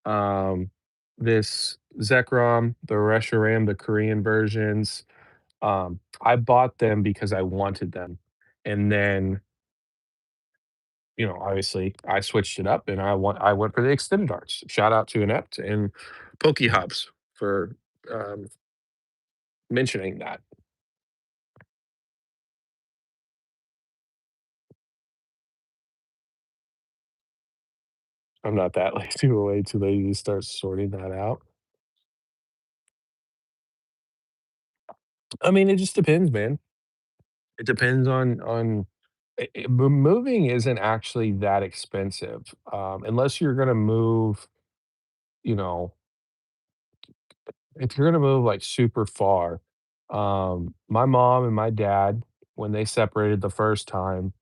Um, this Zekrom, the Reshiram, the Korean versions, I bought them because I wanted them. And then, obviously I switched it up and I went for the extended arts. Shout out to Inept and PokeHubs for um, mentioning that. I'm not that lazy to wait too lazy to start sorting that out. I mean, it just depends, man. It depends on moving isn't actually that expensive, unless you're gonna move, you know, if you're gonna move, like, super far. My mom and my dad, when they separated the first time,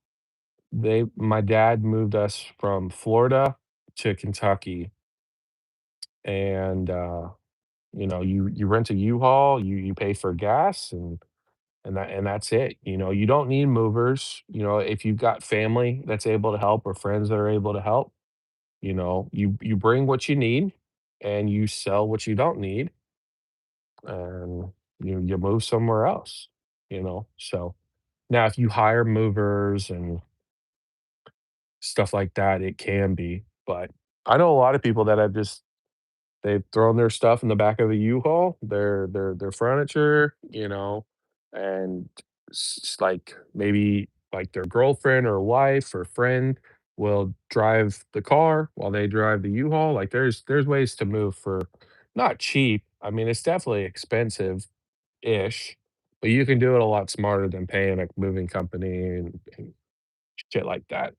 they my dad moved us from Florida to Kentucky, and, you rent a U-Haul, you pay for gas, and that's it. You don't need movers. If you've got family that's able to help or friends that are able to help, you bring what you need and you sell what you don't need, and you move somewhere else. So now if you hire movers and stuff like that, it can be. But I know a lot of people that have just they've thrown their stuff in the back of a U-Haul, their furniture, and like, maybe, like, their girlfriend or wife or friend will drive the car while they drive the U-Haul. Like, there's ways to move for not cheap. I mean, it's definitely expensive-ish, but you can do it a lot smarter than paying a moving company and shit like that.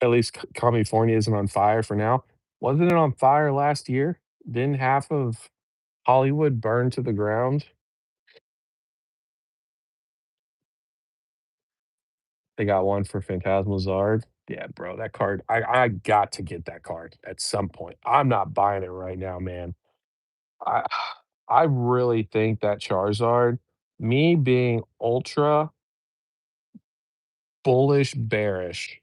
At least California isn't on fire for now. Wasn't it on fire last year? Didn't half of Hollywood burn to the ground? They got one for Phantasmazard. Yeah, bro, that card, I got to get that card at some point. I'm not buying it right now, man. I I really think that Charizard, me being ultra bullish bearish,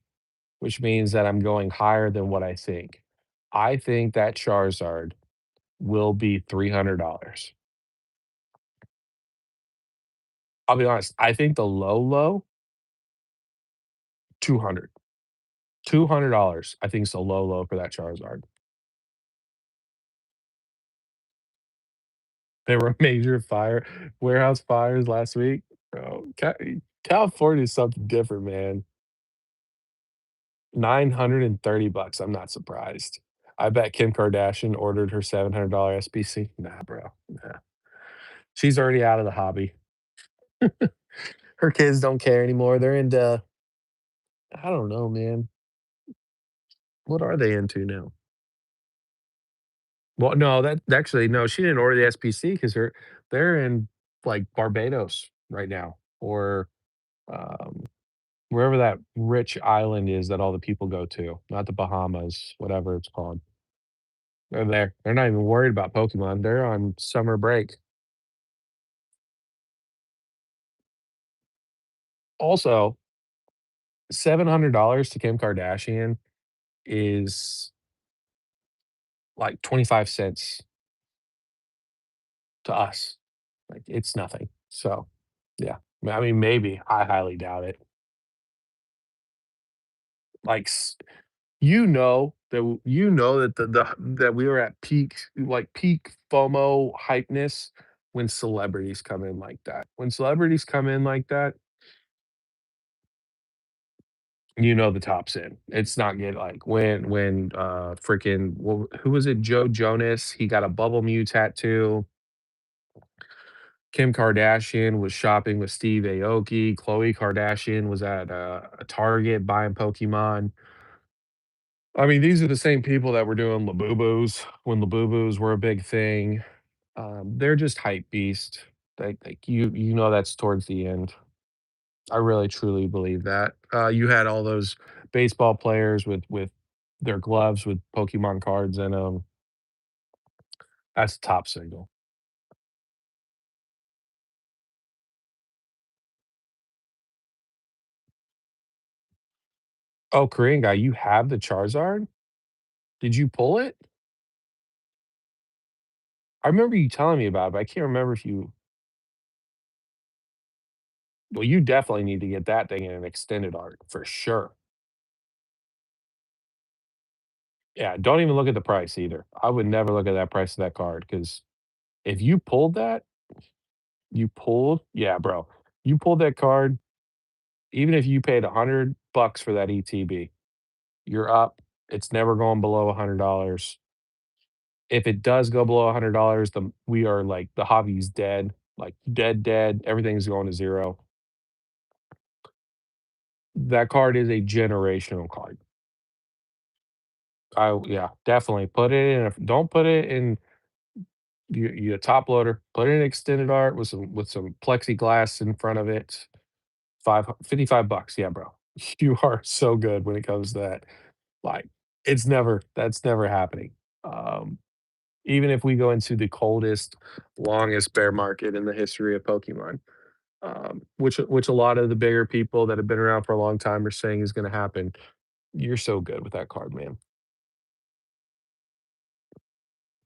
which means that I'm going higher than what I think that Charizard will be $300. I'll be honest, I think the low, 200. $200, I think is the low for that Charizard. There were major warehouse fires last week. Bro, California is something different, man. 930 bucks, I'm not surprised. I bet Kim Kardashian ordered her $700 SBC. Nah, bro, nah. She's already out of the hobby. Her kids don't care anymore. They're into I don't know, man. What are they into now? Well, no, that actually, no, she didn't order the SPC because they're in, like, Barbados right now, or, um, wherever that rich island is that all the people go to, not the Bahamas, whatever it's called. They're there. They're not even worried about Pokemon. They're on summer break. Also, $700 to Kim Kardashian is like 25 cents to us. Like, it's nothing. So, yeah. I mean, maybe. I highly doubt it. Like, that that we were at peak FOMO hypeness when celebrities come in like that. When celebrities come in like that, the top's in. It's not good. Like when freaking who was it? Joe Jonas, he got a Bubble Mew tattoo. Kim Kardashian was shopping with Steve Aoki. Khloe Kardashian was at a Target buying Pokemon. I mean, these are the same people that were doing Labubus when Labubus were a big thing. They're just hype beast. Like that's towards the end. I really truly believe that. You had all those baseball players with their gloves with Pokemon cards in 'em. That's top single. Oh, Korean guy, you have the Charizard? Did you pull it? I remember you telling me about it, but I can't remember if you well, you definitely need to get that thing in an extended art for sure. Yeah, don't even look at the price either. I would never look at that price of that card because if you pulled that, yeah, bro. You pulled that card, even if you paid $100 for that ETB, you're up. It's never going below $100. If it does go below $100, we are like the hobby's dead, like dead, dead. Everything's going to zero. That card is a generational card. Yeah, definitely put it in. Don't put it in your top loader. Put it in extended art with some plexiglass in front of it. 55 bucks. Yeah, bro. You are so good when it comes to that. Like, that's never happening. Um, Even if we go into the coldest, longest bear market in the history of Pokemon, which a lot of the bigger people that have been around for a long time are saying is gonna happen. You're so good with that card, man.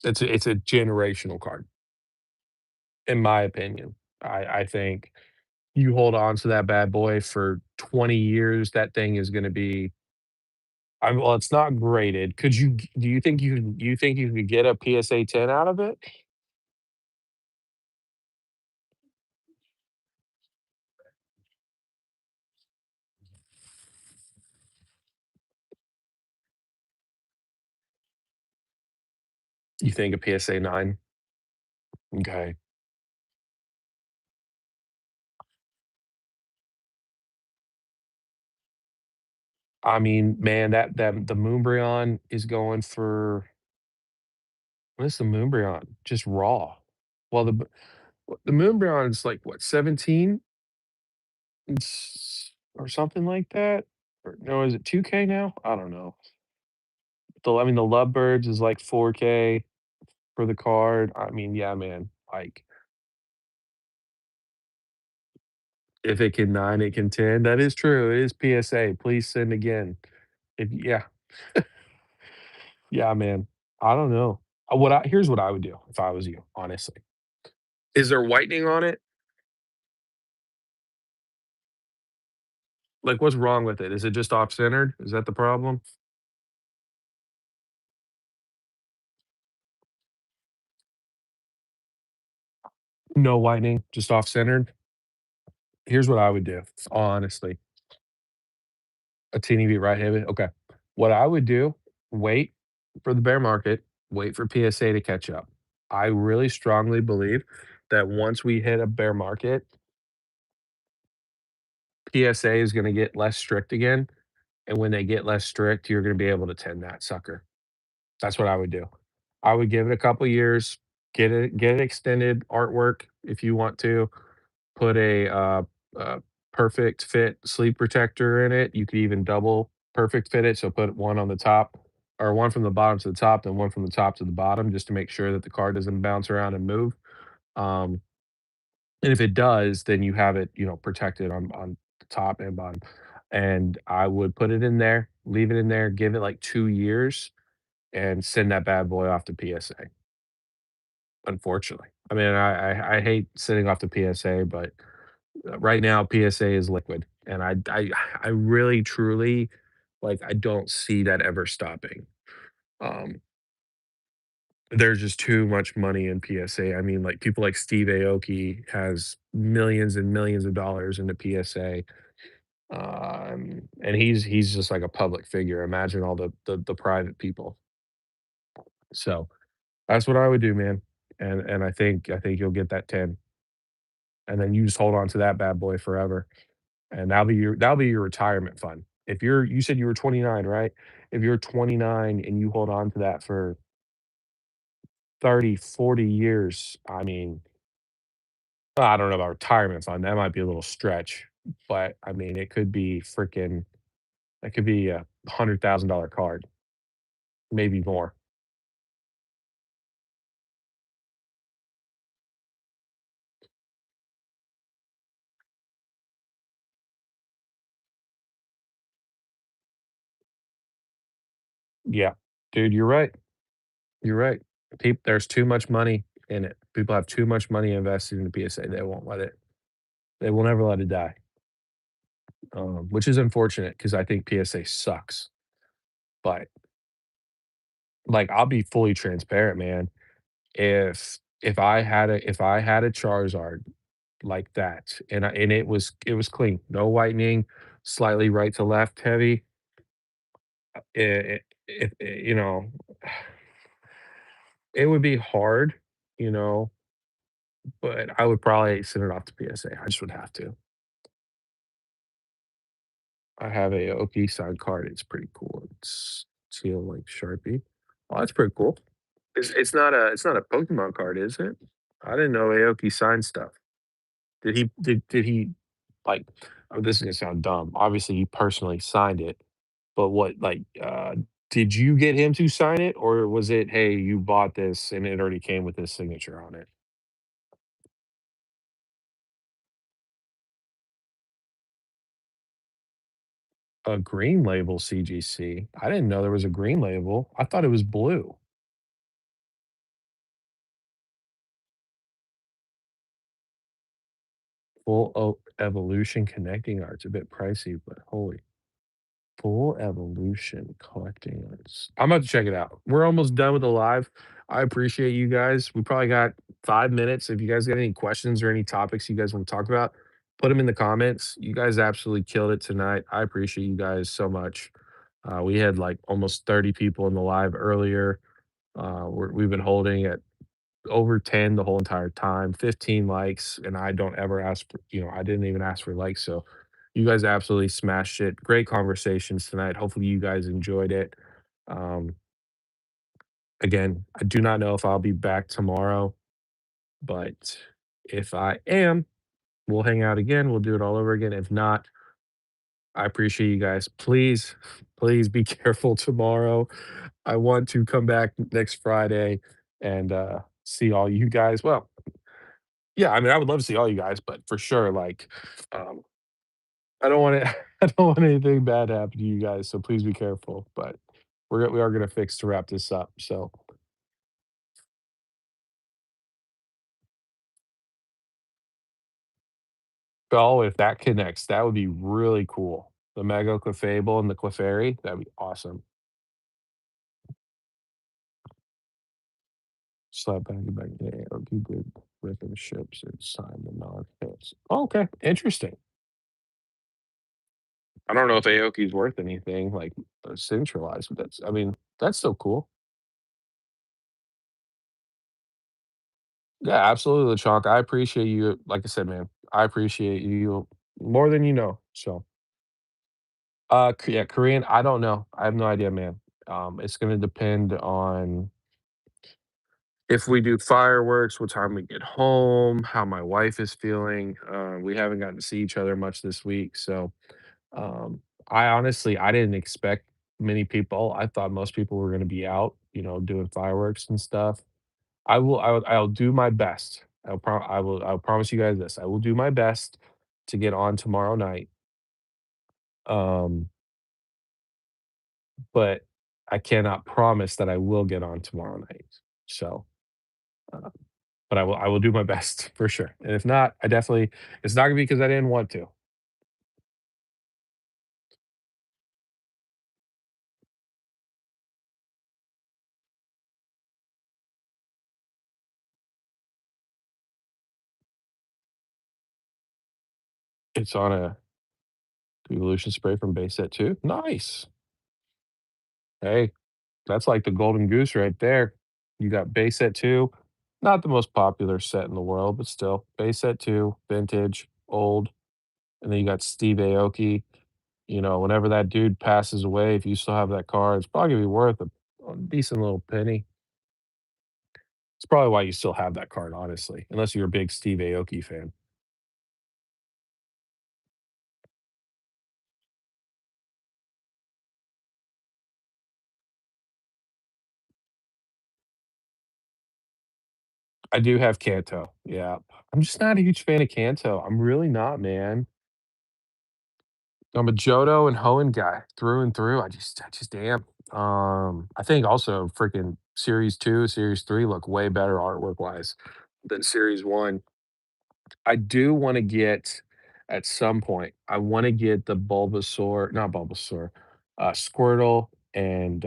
It's a generational card, in my opinion. I think you hold on to that bad boy for 20 years, that thing is gonna be well, it's not graded. Do you think you could get a PSA 10 out of it? You think a PSA 9? Okay. I mean, man, that the Moonbryon is going for what is the Moonbryon? Just raw. Well, the Moonbryon is like what, 17? Or something like that? Or no, is it 2K now? I don't know. I mean, the Lovebirds is like 4K for the card. I mean, yeah, man. Like, if it can 9, it can 10. That is true. It is PSA. Please send again. Yeah, yeah, man. I don't know. Here's what I would do if I was you, honestly. Is there whitening on it? Like, what's wrong with it? Is it just off-centered? Is that the problem? No whitening, just off-centered? Here's what I would do, honestly. A teeny bit right-handed? Okay. What I would do, wait for the bear market, wait for PSA to catch up. I really strongly believe that once we hit a bear market, PSA is gonna get less strict again, and when they get less strict, you're gonna be able to tend that sucker. That's what I would do. I would give it a couple years, get it extended artwork if you want to, put a perfect fit sleeve protector in it. You could even double perfect fit it, so put one on the top or one from the bottom to the top, then one from the top to the bottom just to make sure that the card doesn't bounce around and move. Um, and if it does, then you have it, protected on the top and bottom. and I would put it in there, leave it in there, give it, like, 2 years, and send that bad boy off to PSA, unfortunately. I mean, I hate sending off to PSA, but, right now, PSA is liquid, and I really, truly, like, I don't see that ever stopping. Um, there's just too much money in PSA. I mean, like, people like Steve Aoki has millions and millions of dollars into PSA, and he's just like a public figure. Imagine all the private people. So, that's what I would do, man, and I think you'll get that 10, and then you just hold on to that bad boy forever, and that'll be your retirement fund. If you said you were 29, right? If you're 29 and you hold on to that for 30, 40 years, I mean, I don't know about retirement fund, that might be a little stretch, but, I mean, it could be freaking that could be a $100,000 card, maybe more. Yeah. Dude, you're right. You're right. There's too much money in it. People have too much money invested in the PSA, they will never let it die, which is unfortunate because I think PSA sucks, but, like, I'll be fully transparent, man. If I had a Charizard like that, and it was clean, no whitening, slightly right to left heavy, you know, it would be hard, you know, but I would probably send it off to PSA. I just would have to. I have a Oki signed card. It's pretty cool. It's teal like Sharpie. Oh, that's pretty cool. It's not a Pokemon card, is it? I didn't know Aoki signed stuff. Did he like, oh, this is gonna sound dumb. Obviously, he personally signed it, but did you get him to sign it, or was it, "Hey, you bought this and it already came with his signature on it?" A green label CGC? I didn't know there was a green label. I thought it was blue. Full O Evolution connecting art's a bit pricey, but holy Full Evolution collecting arts. I'm about to check it out. We're almost done with the live. I appreciate you guys. We probably got 5 minutes. If you guys got any questions or any topics you guys want to talk about, put them in the comments. You guys absolutely killed it tonight. I appreciate you guys so much. We had like almost 30 people in the live earlier. We've been holding at over 10 the whole entire time, 15 likes, and I don't ever ask for, I didn't even ask for likes. So you guys absolutely smashed it. Great conversations tonight. Hopefully you guys enjoyed it. Um, again, I do not know if I'll be back tomorrow, but if I am, we'll hang out again. We'll do it all over again. If not, I appreciate you guys. Please, please be careful tomorrow. I want to come back next Friday and see all you guys. Well, yeah, I mean, I would love to see all you guys, but for sure, like, um, I don't want to, I don't want anything bad to happen to you guys. So please be careful. But we are gonna fix to wrap this up. So, oh, if that connects, that would be really cool. The Mega Clefable and the Clefairy, that'd be awesome. Slap back, yeah, or you did ripping ships and sign the non-hits. Okay, interesting. I don't know if Aoki's worth anything like centralized, but I mean, that's still cool. Yeah, absolutely, Chalk. I appreciate you. Like I said, man, I appreciate you more than you know. So, yeah, Korean, I don't know. I have no idea, man. It's gonna depend on if we do fireworks, what time we get home, how my wife is feeling. We haven't gotten to see each other much this week, so I honestly I didn't expect many people. I thought most people were gonna be out, doing fireworks and stuff. I'll do my best. I'll promise you guys this. I will do my best to get on tomorrow night. Um, but I cannot promise that I will get on tomorrow night. So, uh, but I will do my best for sure. And if not, I definitely it's not gonna be because I didn't want to. It's on a evolution spray from base set 2. Nice. Hey, that's like the golden goose right there. You got base set 2, not the most popular set in the world, but still base set 2, vintage, old, and then you got Steve Aoki. You know, whenever that dude passes away, if you still have that car, it's probably gonna be worth a decent little penny. It's probably why you still have that card, honestly, unless you're a big Steve Aoki fan. I do have Kanto, yeah. I'm just not a huge fan of Kanto. I'm really not, man. I'm a Johto and Hoenn guy through and through. I just am. I think also freaking Series 2, Series 3 look way better artwork-wise than Series 1. I do wanna get at some point, I wanna get the Bulbasaur not Bulbasaur, Squirtle and,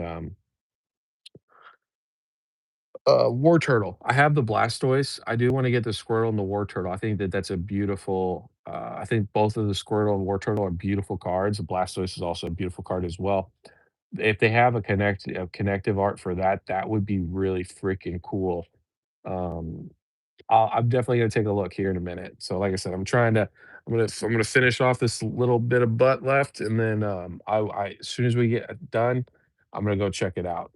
War Turtle. I have the Blastoise. I do wanna get the Squirtle and the War Turtle. I think that that's a beautiful, I think both of the Squirtle and War Turtle are beautiful cards. The Blastoise is also a beautiful card as well. If they have a connective art for that, that would be really freaking cool. Um, I'm definitely gonna take a look here in a minute. So, like I said, I'm gonna finish off this little bit of butt left, and then I as soon as we get done, I'm gonna go check it out.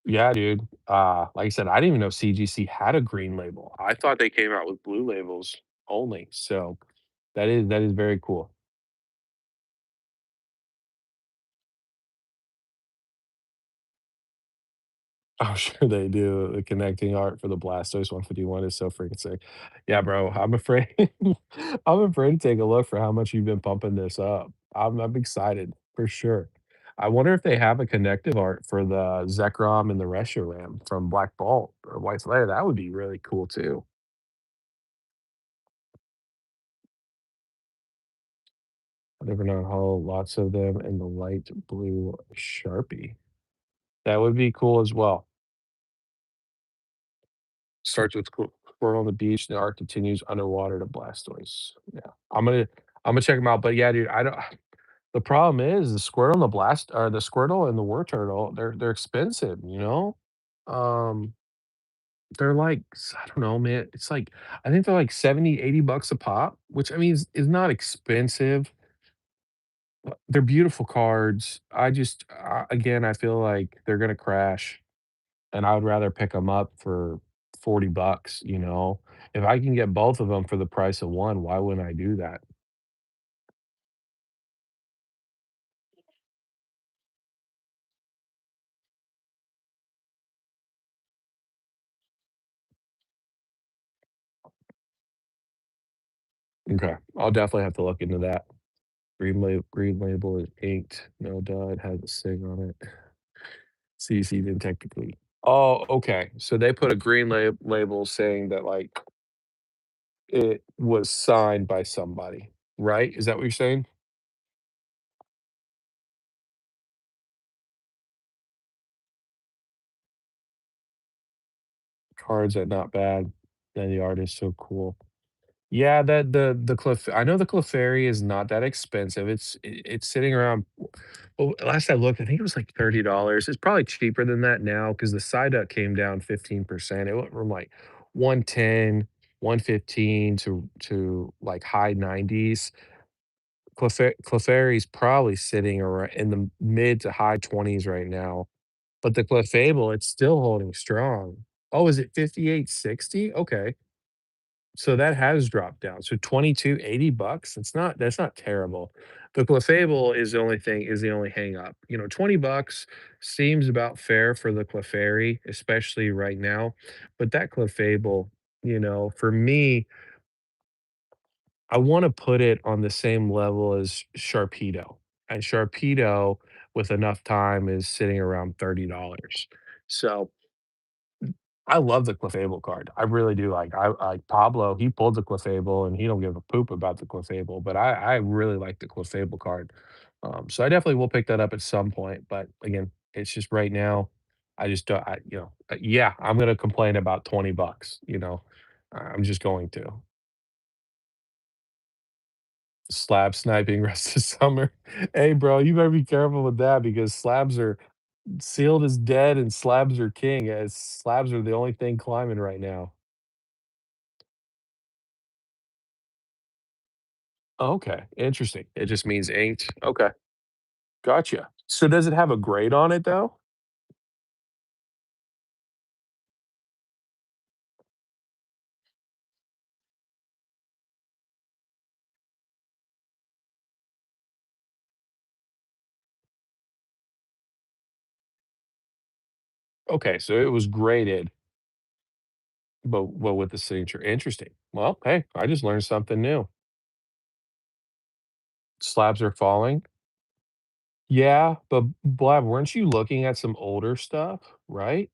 Yeah, dude. Like I said, I didn't even know CGC had a green label. I thought they came out with blue labels only. So that is very cool. I'm sure they do. The connecting art for the Blastoise 151 is so freaking sick. Yeah, bro. I'm afraid I'm afraid to take a look for how much you've been pumping this up. I'm excited for sure. I wonder if they have a connective art for the Zekrom and the Reshiram from Black Bolt or White Slayer. That would be really cool too. I've never known how lots of them in the light blue Sharpie. That would be cool as well. Starts with Squirrel on the beach, the arc continues underwater to Blastoise. Yeah. I'm gonna check them out, but yeah, dude, I don't the problem is the Squirtle and the Blast or the Squirtle and the Wartortle, they're expensive, you know? Um, they're like, I don't know, man, it's like I think they're like 70, 80 bucks a pop, which I mean is not expensive. They're beautiful cards. I just, again, I feel like they're gonna crash, and I would rather pick them up for 40 bucks, you know? If I can get both of them for the price of one, why wouldn't I do that? Okay, I'll definitely have to look into that. Green label is inked. No duh, it has a sig on it. CC didn't technically. Oh, okay. So they put a green label saying that, like, it was signed by somebody, right? Is that what you're saying? Cards are not bad, and the art is so cool. Yeah, that the I know the Clefairy is not that expensive. It's sitting around well, last I looked, I think it was like $30. It's probably cheaper than that now because the Psyduck came down 15%. It went from like 110, 115 to like high 90s. Clefairy's probably sitting around in the mid to high 20s right now. But the Clefable, it's still holding strong. Oh, is it 58.60? Okay. So that has dropped down. So 22, 80 bucks. That's not terrible. The Clefable is the only hang up. You know, 20 bucks seems about fair for the Clefairy, especially right now. But that Clefable, you know, for me, I want to put it on the same level as Sharpedo. And Sharpedo with enough time is sitting around $30. So I love the Clefable card. I really do. Like Pablo, he pulled the Clefable and he don't give a poop about the Clefable, but I really like the Clefable card. So I definitely will pick that up at some point. But again, it's just right now, I just don't, yeah, I'm gonna complain about 20 bucks, you know. I'm just going to. Slab sniping rest of summer. Hey, bro, you better be careful with that because slabs are sealed as dead and slabs are king. As slabs are the only thing climbing right now. Okay, interesting. It just means inked. Okay, gotcha. So does it have a grade on it though? Okay, so it was graded, but with the signature. Interesting. Well, hey, I just learned something new. Slabs are falling. Yeah, but Blab, weren't you looking at some older stuff, right?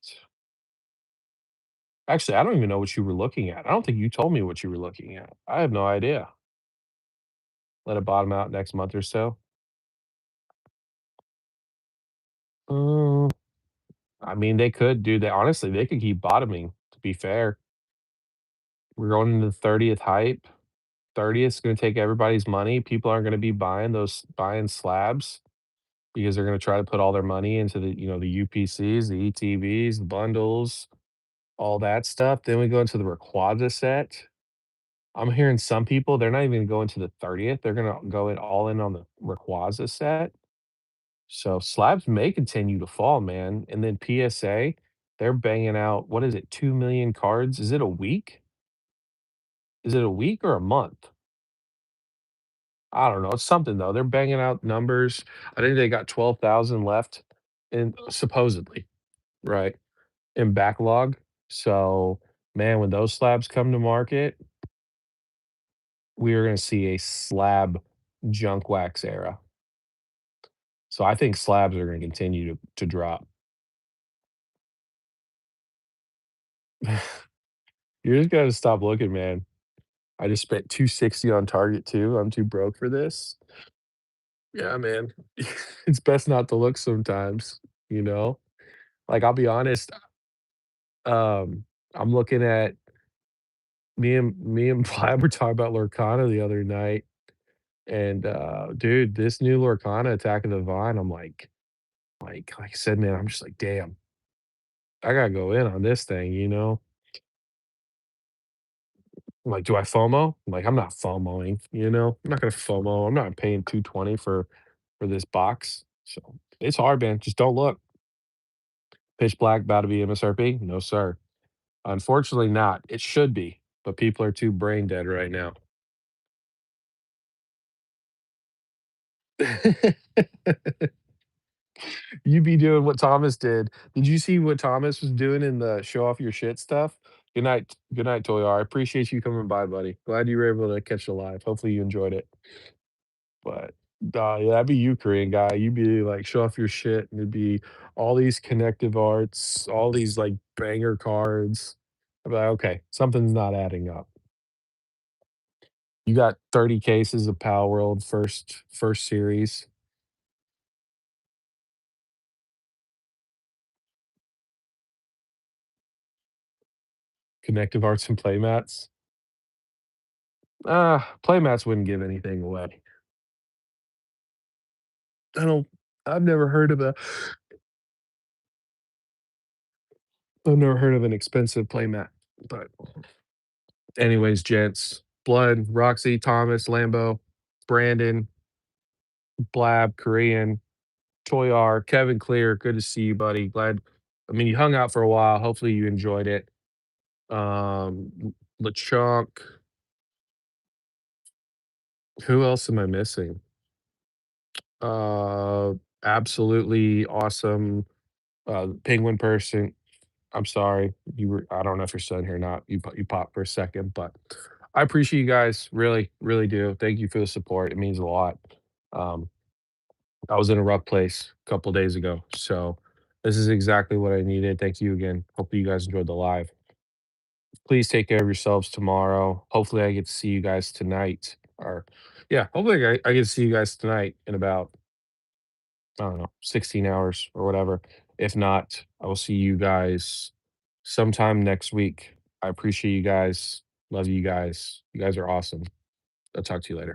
Actually, I don't even know what you were looking at. I don't think you told me what you were looking at. I have no idea. Let it bottom out next month or so. Uh, I mean, they could do that. Honestly, they could keep bottoming, to be fair. We're going into the 30th hype. 30th is gonna take everybody's money. People aren't gonna be buying slabs because they're gonna try to put all their money into the UPCs, the ETBs, the bundles, all that stuff. Then we go into the Rayquaza set. I'm hearing some people, they're not even gonna go into the 30th. They're gonna go in all in on the Rayquaza set. So slabs may continue to fall, man. And then PSA, they're banging out, what is it, 2 million cards? Is it a week? Is it a week or a month? I don't know. It's something though. They're banging out numbers. I think they got 12,000 left in supposedly, right? In backlog. So, man, when those slabs come to market, we are going to see a slab junk wax era. So I think slabs are going to continue to drop. You're just got to stop looking, man. I just spent 260 on Target too. I'm too broke for this. Yeah, man. It's best not to look sometimes, you know? Like, I'll be honest, I'm looking at me and Plaid were talking about Lorcana the other night, and, dude, this new Lorcana Attack of the Vine, I'm like I said, man, I'm just like, "Damn, I gotta go in on this thing," you know? I'm like, "Do I FOMO?" I'm like, "I'm not FOMOing," you know? I'm not gonna FOMO. I'm not paying 220 for this box. So, it's hard, man. Just don't look. Pitch Black about to be MSRP? No, sir. Unfortunately not. It should be, but people are too brain dead right now. You be doing what Thomas did. Did you see what Thomas was doing in the show off your shit stuff? Good night, Toyar. I appreciate you coming by, buddy. Glad you were able to catch it live. Hopefully you enjoyed it. But yeah, that'd be you, Korean guy. You'd be like, show off your shit, and it'd be all these connective arts, all these like banger cards. I'd be like, okay, something's not adding up. You got 30 cases of Power World first series, connective arts and playmats. Playmats wouldn't give anything away. I don't I've never heard of a I've never heard of an expensive playmat. But anyways, gents, Blood, Roxy, Thomas, Lambo, Brandon, Blab, Korean, Toyar, Kevin Clear, good to see you, buddy. Glad I mean, you hung out for a while. Hopefully you enjoyed it. LeChonk. Who else am I missing? Uh, Absolutely awesome, penguin person. I'm sorry, you were I don't know if you're still in here or not. You popped for a second, but I appreciate you guys, really, really do. Thank you for the support. It means a lot. Um, I was in a rough place a couple days ago, so this is exactly what I needed. Thank you again. Hopefully you guys enjoyed the live. Please take care of yourselves tomorrow. Hopefully I get to see you guys tonight. Or yeah, hopefully I get to see you guys tonight in about, I don't know, 16 hours or whatever. If not, I will see you guys sometime next week. I appreciate you guys. Love you guys. You guys are awesome. I'll talk to you later.